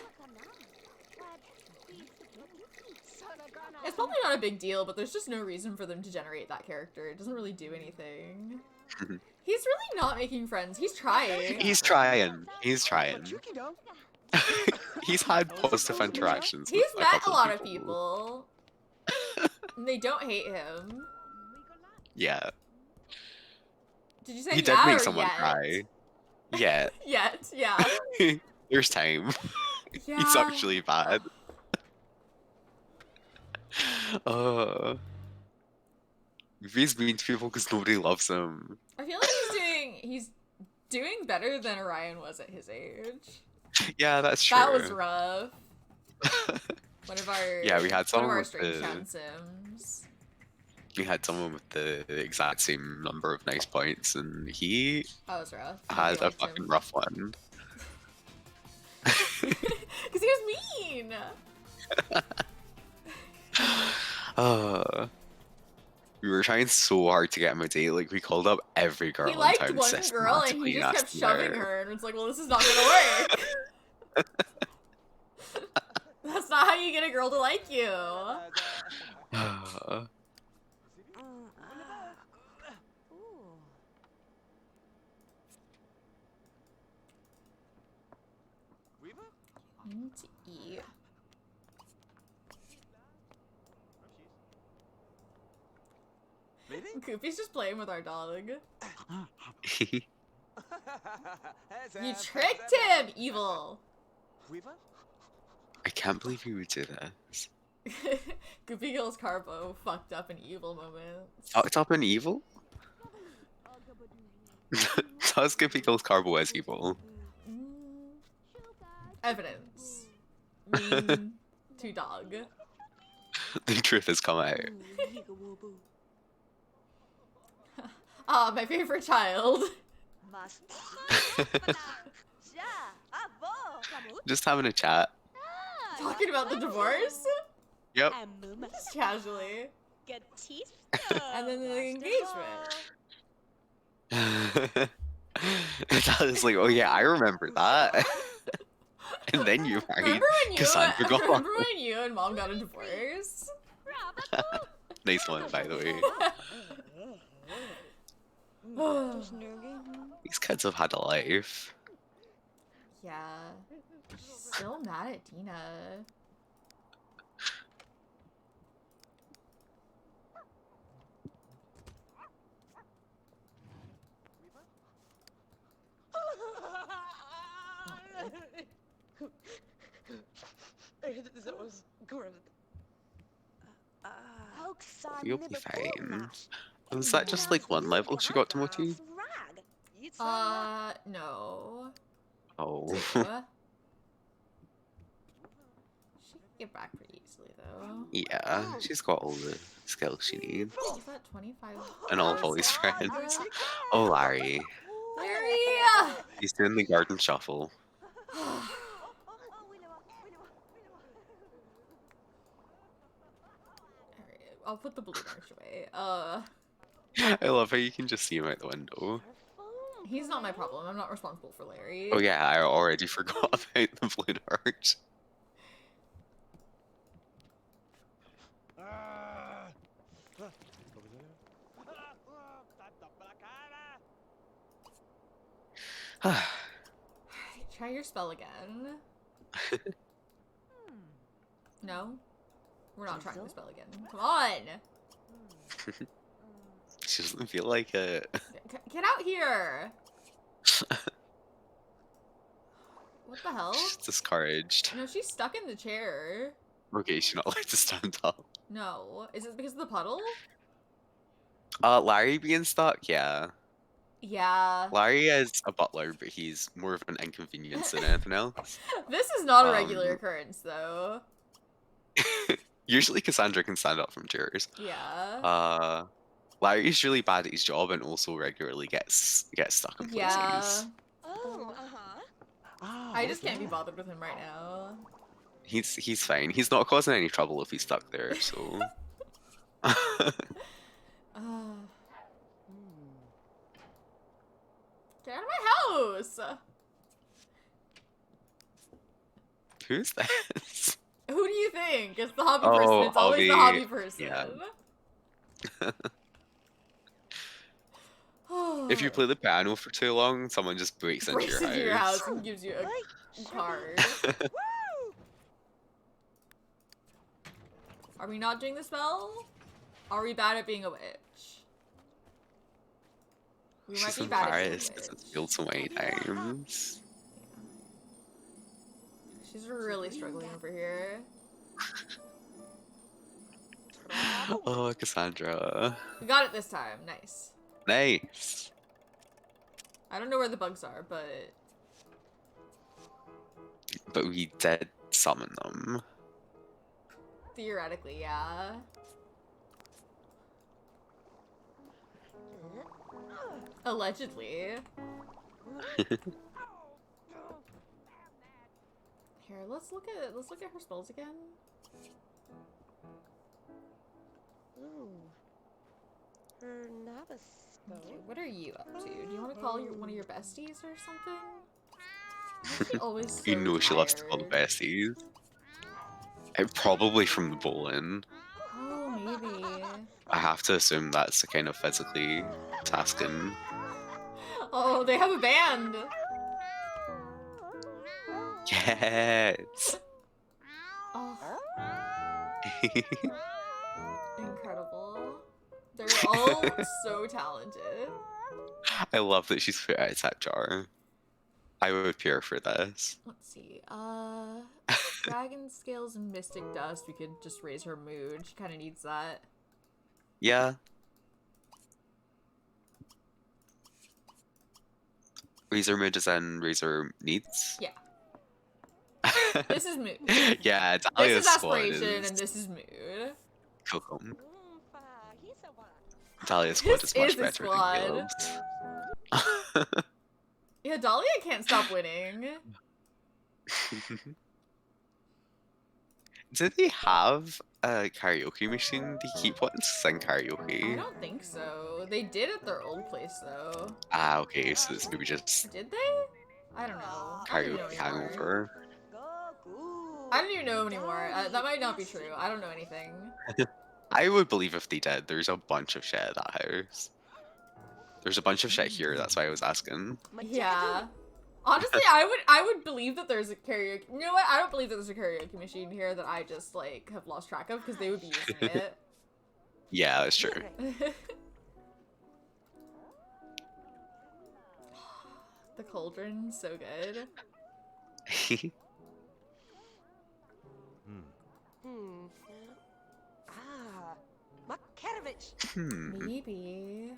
It's probably not a big deal, but there's just no reason for them to generate that character. It doesn't really do anything. He's really not making friends. He's trying. He's trying. He's trying. He's had positive interactions. He's with met a couple lot of people. And they don't hate him. Yeah. Did you say He did yeah make or someone yet? cry. Yeah. Yet, yeah. There's time. Yeah. He's actually bad. He's mean to people because nobody loves him. I feel like he's doing better than Orion was at his age. Yeah, that's true. That was rough. One of our Yeah, we had one of someone our with strange the town sims. we had someone with the exact same number of nice points, and he That was rough. had a Nobody liked fucking him. rough one. Because he was mean. We were trying so hard to get him a date. Like, we called up every girl He in liked town one girl and systematically he just kept asking shoving her, and it's like, well, this is not gonna work. That's not how you get a girl to like you. I need to eat. Goofy's just playing with our dog. You tricked him, evil. I can't believe you would do this. Goofy kills Carbo, fucked up and evil moments. Fucked up and evil? Does Gippe kills Carbo as evil? Evidence. Mean to dog. The truth has come out. Ah, my favorite child. Just having a chat. Talking about the divorce? Yep. Just casually. And then the engagement. That was like, oh yeah, I remember that. And then you married Cassandra Goth. Remember when you and mom got a divorce? Nice one, by the way. These kids have had a life. Yeah. She's still mad at Dina. You'll be fine. Was that just like one level she got to Moti? No. Oh. Two. She can get back pretty easily though. Yeah, she's got all the skills she needs. Is that 25? And all of Holly's friends. Oh, Larry. Larry! He's doing the garden shuffle. I'll put the blue march away. I love how you can just see him out the window. He's not my problem. I'm not responsible for Larry. Oh yeah, I already forgot about the blue arch. Try your spell again. No? We're not trying the spell again. Come on! She doesn't feel like it. Get out here! What the hell? She's discouraged. No, she's stuck in the chair. Okay, she's not allowed to stand up. No. Is it because of the puddle? Larry being stuck, yeah. Yeah. Larry is a butler, but he's more of an inconvenience than anything else. This is not a regular Um, occurrence, though. Usually Cassandra can stand up from chairs. Yeah. Larry's really bad at his job and also regularly gets stuck in Yeah. places. Oh, uh-huh. Ah, I what's just can't be that? bothered with him right now. He's fine. He's not causing any trouble if he's stuck there, so. Ah. Hmm. Get out of my house! Who's this? Who do you think? It's the hobby person. Oh, It's always the hobby person. yeah. If you play the piano for too long, someone just breaks into Breaks your into your house house. and gives you a Right. card. Woo! Are we not doing the spell? Are we bad at being a witch? We might She's be bad at being a embarrassed because it's witch. failed so many times. She's really struggling over here. Oh, Cassandra. We got it this time. Nice. Nice. I don't know where the bugs are, but But we did summon them. theoretically, yeah. Allegedly. Here, let's look at her spells again. Ooh. Her novice Okay, spell. what are you up to? Do you want to call one of your besties or something? Why is she always so You know she loves to call the tired? besties. Probably from the bowling. Oh, maybe. I have to assume that's the kind of physically tasking. Oh, they have a band. Yes. Oh, incredible. They're all so talented. I love that she's put out that jar. I would peer for this. Let's see. Dragon scales and mystic dust. We could just raise her mood. She kind of needs that. Yeah. Razor mood is in Razor needs. Yeah. This is mood. Yeah, This Dahlia's is squad aspiration, is and this is mood. Coco. Oompa, he's a one. Dahlia's squad This is much is a better than squad. Caleb's. Yeah, Dahlia can't stop winning. Do they have a karaoke machine? Do you keep wanting to sing I karaoke? don't think so. They did at their old place, though. Ah, okay, so it's maybe just Did they? I don't know. I don't even know karaoke anymore. hangover. I don't even know anymore. That might not be true. I don't know anything. I would believe if they did. There's a bunch of shit at that house. There's a bunch of shit here, that's why I was asking. Yeah. Honestly, I would believe that there's a karaoke. You know what? I don't believe that there's a karaoke machine here that I just like have lost track of because they would be using it. Yeah, that's true. The cauldron, so good. Hmm. Ah, Makarevich. Maybe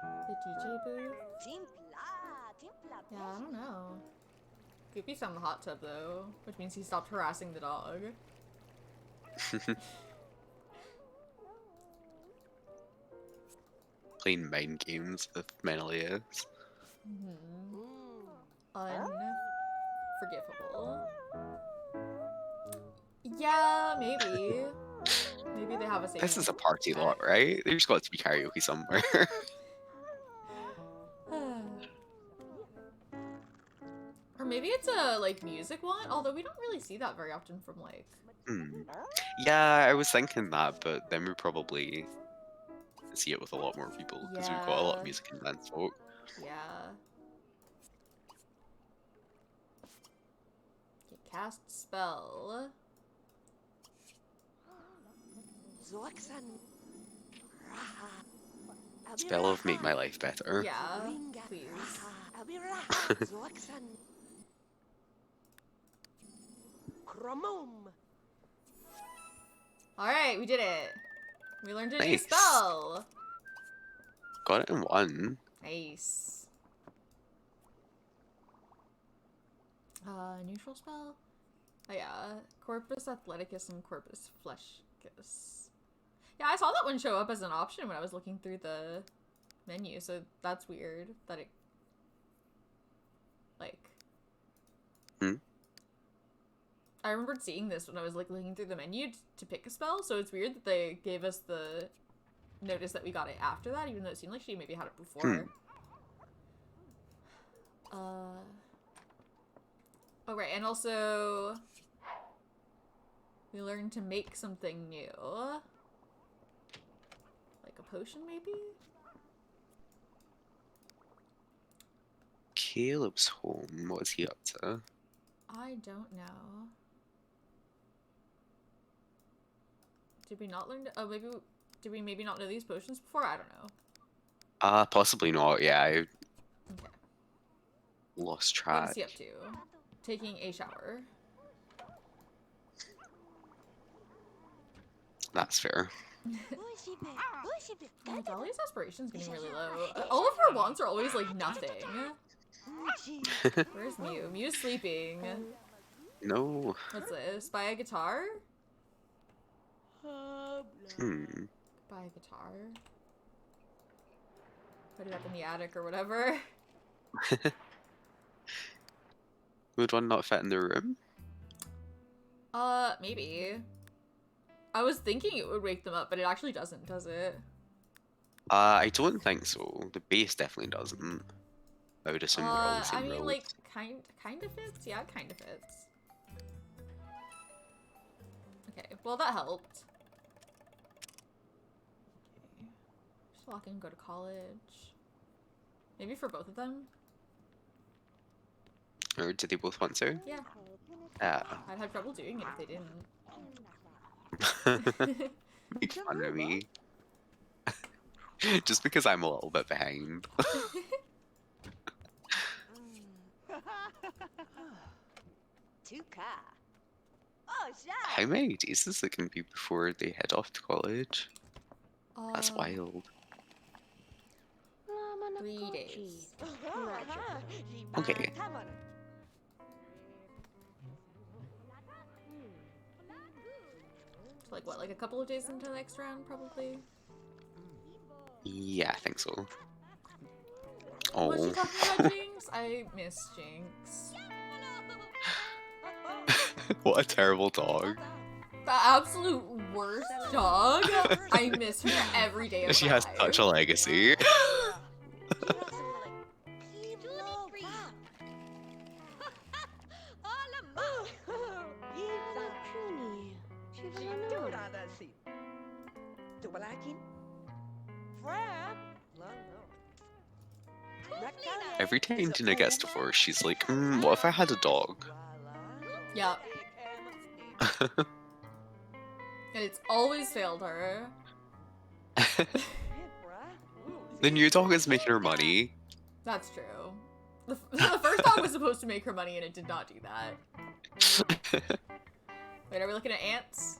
the DJ booth. Timpla. Yeah, I don't know. Goopy found the hot tub though, which means he stopped harassing the dog. Playing mind games with Menelaus. Unforgivable. Yeah, maybe. Maybe they have a saving. This is a party lot, right? There's got to be karaoke somewhere. Or maybe it's a like music one, although we don't really see that very often from like. Yeah, I was thinking that, but then we probably see it with a lot more people because we've got a lot Yeah. of music and dance folk. Yeah. Okay, cast spell. Spell of make my life better. Yeah, please. Alright, we did it. We learned a new Nice. spell. Got it in one. Nice. Neutral spell? Oh yeah. Corpus Athleticus and Corpus Fleshicus. Yeah, I saw that one show up as an option when I was looking through the menu, so that's weird that it... Like... Hmm? I remembered seeing this when I was like looking through the menu to pick a spell, so it's weird that they gave us the notice that we got it after that, even though it seemed like she maybe had it before. Oh right, and also we learned to make something new. Like a potion, maybe? Caleb's home. What is he up to? I don't know. Did we not learn to... Oh, maybe... Did we maybe not know these potions before? I don't know. Possibly not. Yeah, I Okay. lost What track. is he up to? Taking a shower. That's fair. Oh, Dolly's aspiration's getting really low. All of her wants are always like nothing. Where's Mew? Mew's sleeping. No. What's this? Buy a guitar? Hmm. Buy a guitar. Put it up in the attic or whatever. Would one not fit in the room? Maybe. I was thinking it would wake them up, but it actually doesn't, does it? I don't think so. The base definitely doesn't. I would assume they're all the same I mean, rules. like, kind of fits? Yeah, it kind of fits. Okay, well that helped. Okay. Just walk in, go to college. Maybe for both of them? Or do they both want to? Yeah. Yeah. I'd have trouble doing it if they didn't. Make fun of me. Just because I'm a little bit behind. How many days is it going to be before they head off to college? That's wild. 3 days. Okay. So like what, like a couple of days into the next round, probably? Yeah, I think so. Was she Oh. talking about Jinx? I miss Jinx. What a terrible dog. The absolute worst dog. I miss her every day of She my has life. such a legacy. Every time Dina gets divorced, she's like, what if I had a dog? Yep. And it's always failed her. The new dog is making her money. That's true. The first dog was supposed to make her money and it did not do that. Wait, are we looking at ants?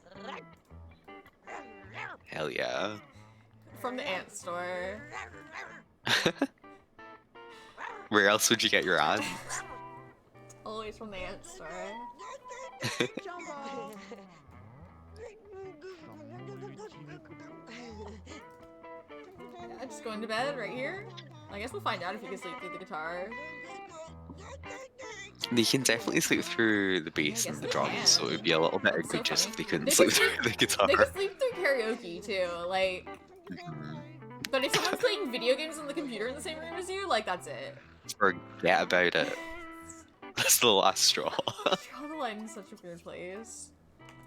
Hell yeah. From the ant store. Where else would you get your ants? Always from the ant store. Yeah, just going to bed right here. I guess we'll find out if you can sleep through the guitar. They can definitely sleep through the bass I and the guess they drums, so can. it would be a little bit That's so egregious funny. if they couldn't They sleep could through sleep- the guitar. They can sleep through karaoke too, like. But if someone's playing video games on the computer in the same room as you, like that's it. Forget about it. That's the last straw. Draw the line in such a weird place.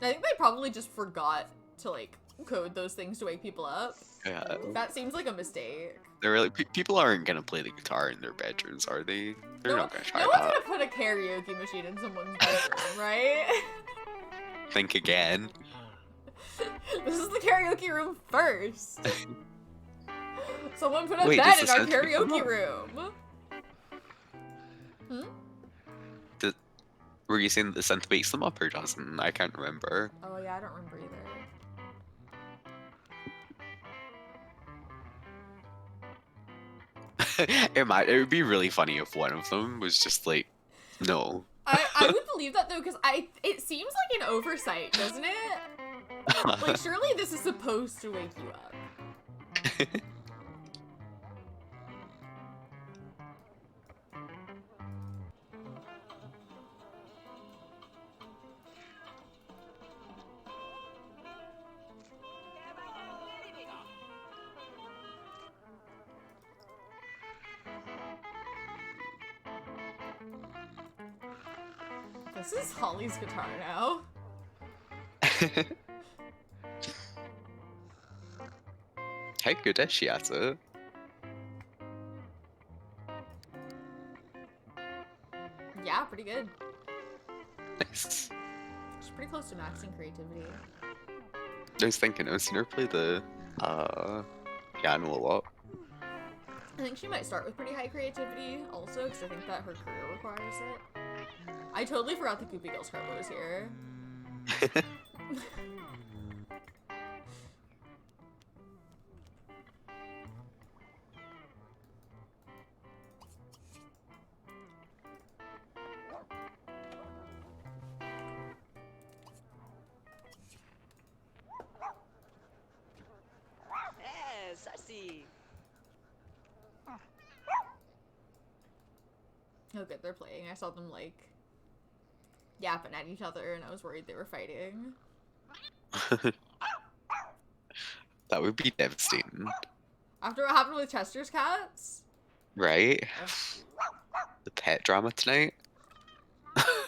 I think they probably just forgot to like code those things to wake people up. Yeah. That seems like a mistake. They're really people aren't gonna play the guitar in their bedrooms, are they? They're not gonna try no one's that. gonna put a karaoke machine in someone's bedroom, right? Think again. This is the karaoke room first. Someone put a Wait, bed does in the our sound keep karaoke them room. Were you saying that the synth wakes them up or doesn't? I can't remember. Oh yeah, I don't remember either. It would be really funny if one of them was just like, no. I would believe that though, because it seems like an oversight, doesn't it? Like, surely this is supposed to wake you up. This is Holly's guitar now. How good is she at it? Yeah, pretty good. Nice. She's pretty close to maxing creativity. I was thinking, I've seen her play the piano a lot. I think she might start with pretty high creativity also, because I think that her career requires it. I totally forgot the Goopy Girls Carlo was here. Yes, I see. Oh good, they're playing. I saw them like yapping at each other and I was worried they were fighting. That would be devastating. After what happened with Chester's cats? Right? Ugh. The pet drama tonight?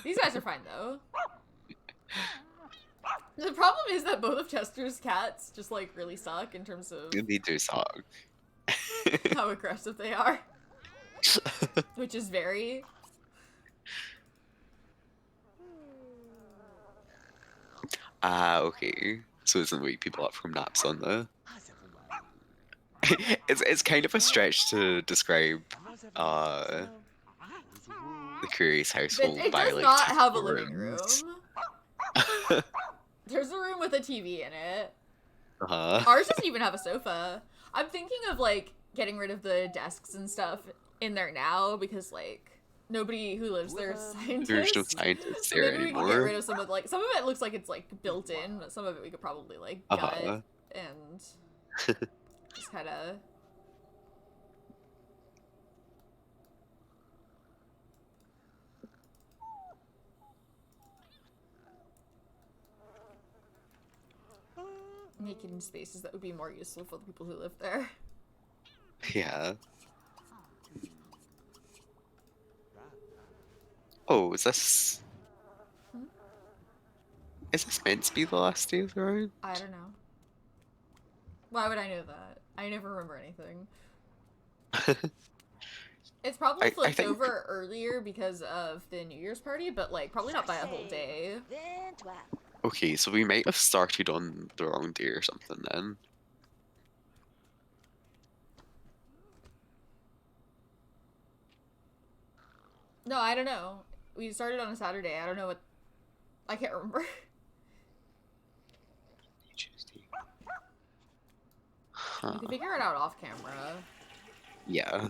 These guys are fine though. The problem is that both of Chester's cats just like really suck in terms of They do suck. how aggressive they are. Which is very... Okay. So it doesn't wake people up from naps on the... it's kind of a stretch to describe the Curious household It by does like not two have a living rooms. room. There's a room with a TV in it. Uh-huh. Ours doesn't even have a sofa. I'm thinking of like getting rid of the desks and stuff in there now because like nobody who lives there is scientists. There's no scientists So there maybe we anymore. can get rid of some of it looks like it's like built in, but some of it we could probably like gut and just kind of. Make it in spaces that would be more useful for the people who live there. Yeah. Oh, is this... Hmm? Is this meant to be the last day of the round? I don't know. Why would I know that? I never remember anything. It's probably I flipped think- over earlier because of the New Year's party, but like probably not by a whole day. Then 12. Okay, so we might have started on the wrong day or something then. No, I don't know. We started on a Saturday. I don't know what. I can't remember. Tuesday. You Huh. can figure it out off camera. Yeah.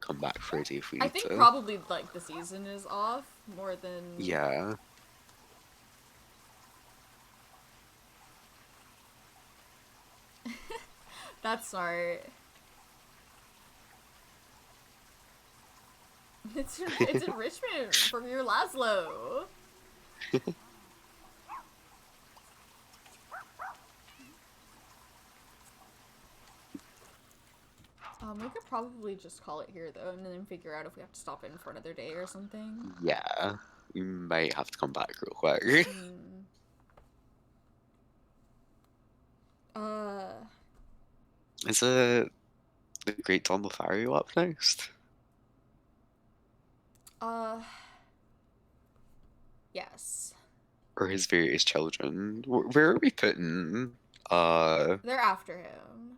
Come back for a day if we I need think to. probably like the season is off more than. Yeah. That's smart. It's enrichment from your Laszlo. We could probably just call it here though, and then figure out if we have to stop in for another day or something. Yeah. We might have to come back real quick. Is it the Great Don Lothario up next? Yes. Or his various children? Where are we putting? They're after him.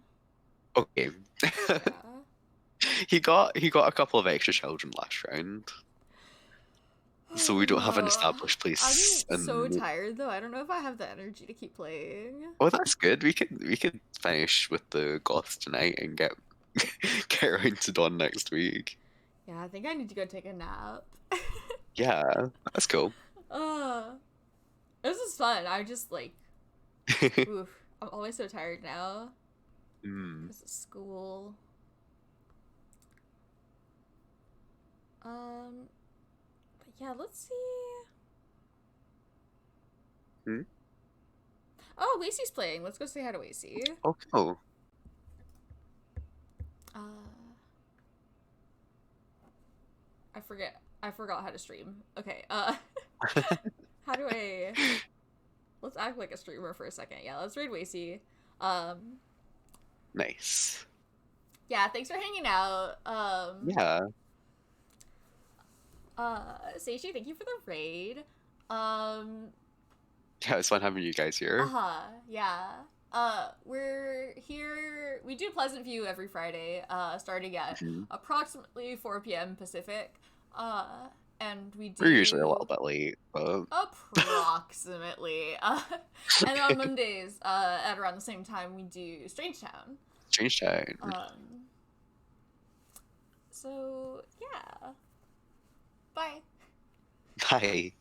Okay. Yeah. He got a couple of extra children last round. So we don't have an Oh, established place. I'm so tired though. I don't know if I have the energy to keep playing. Oh, that's good. We could finish with the Goths tonight and get get around to Dawn next week. Yeah, I think I need to go take a nap. Yeah, that's cool. This is fun. I just like, oof, I'm always so tired now Mm. because of school. But yeah, let's see. Hmm? Oh, Wasey's playing. Let's go say hi to Wasey. Oh, cool. I forgot how to stream. Okay, how do I... Let's act like a streamer for a second. Yeah, let's raid Wasey. Nice. Yeah, thanks for hanging out. Yeah. Seishi, thank you for the raid. Yeah, it's fun having you guys here. Yeah. We're here. We do Pleasantview every Friday, starting at Mhm. approximately 4 p.m. Pacific. And we do. We're usually a little bit late, but Approximately. And on Mondays, at around the same time, we do Strange Town. Strange Town. So yeah. Bye. Bye.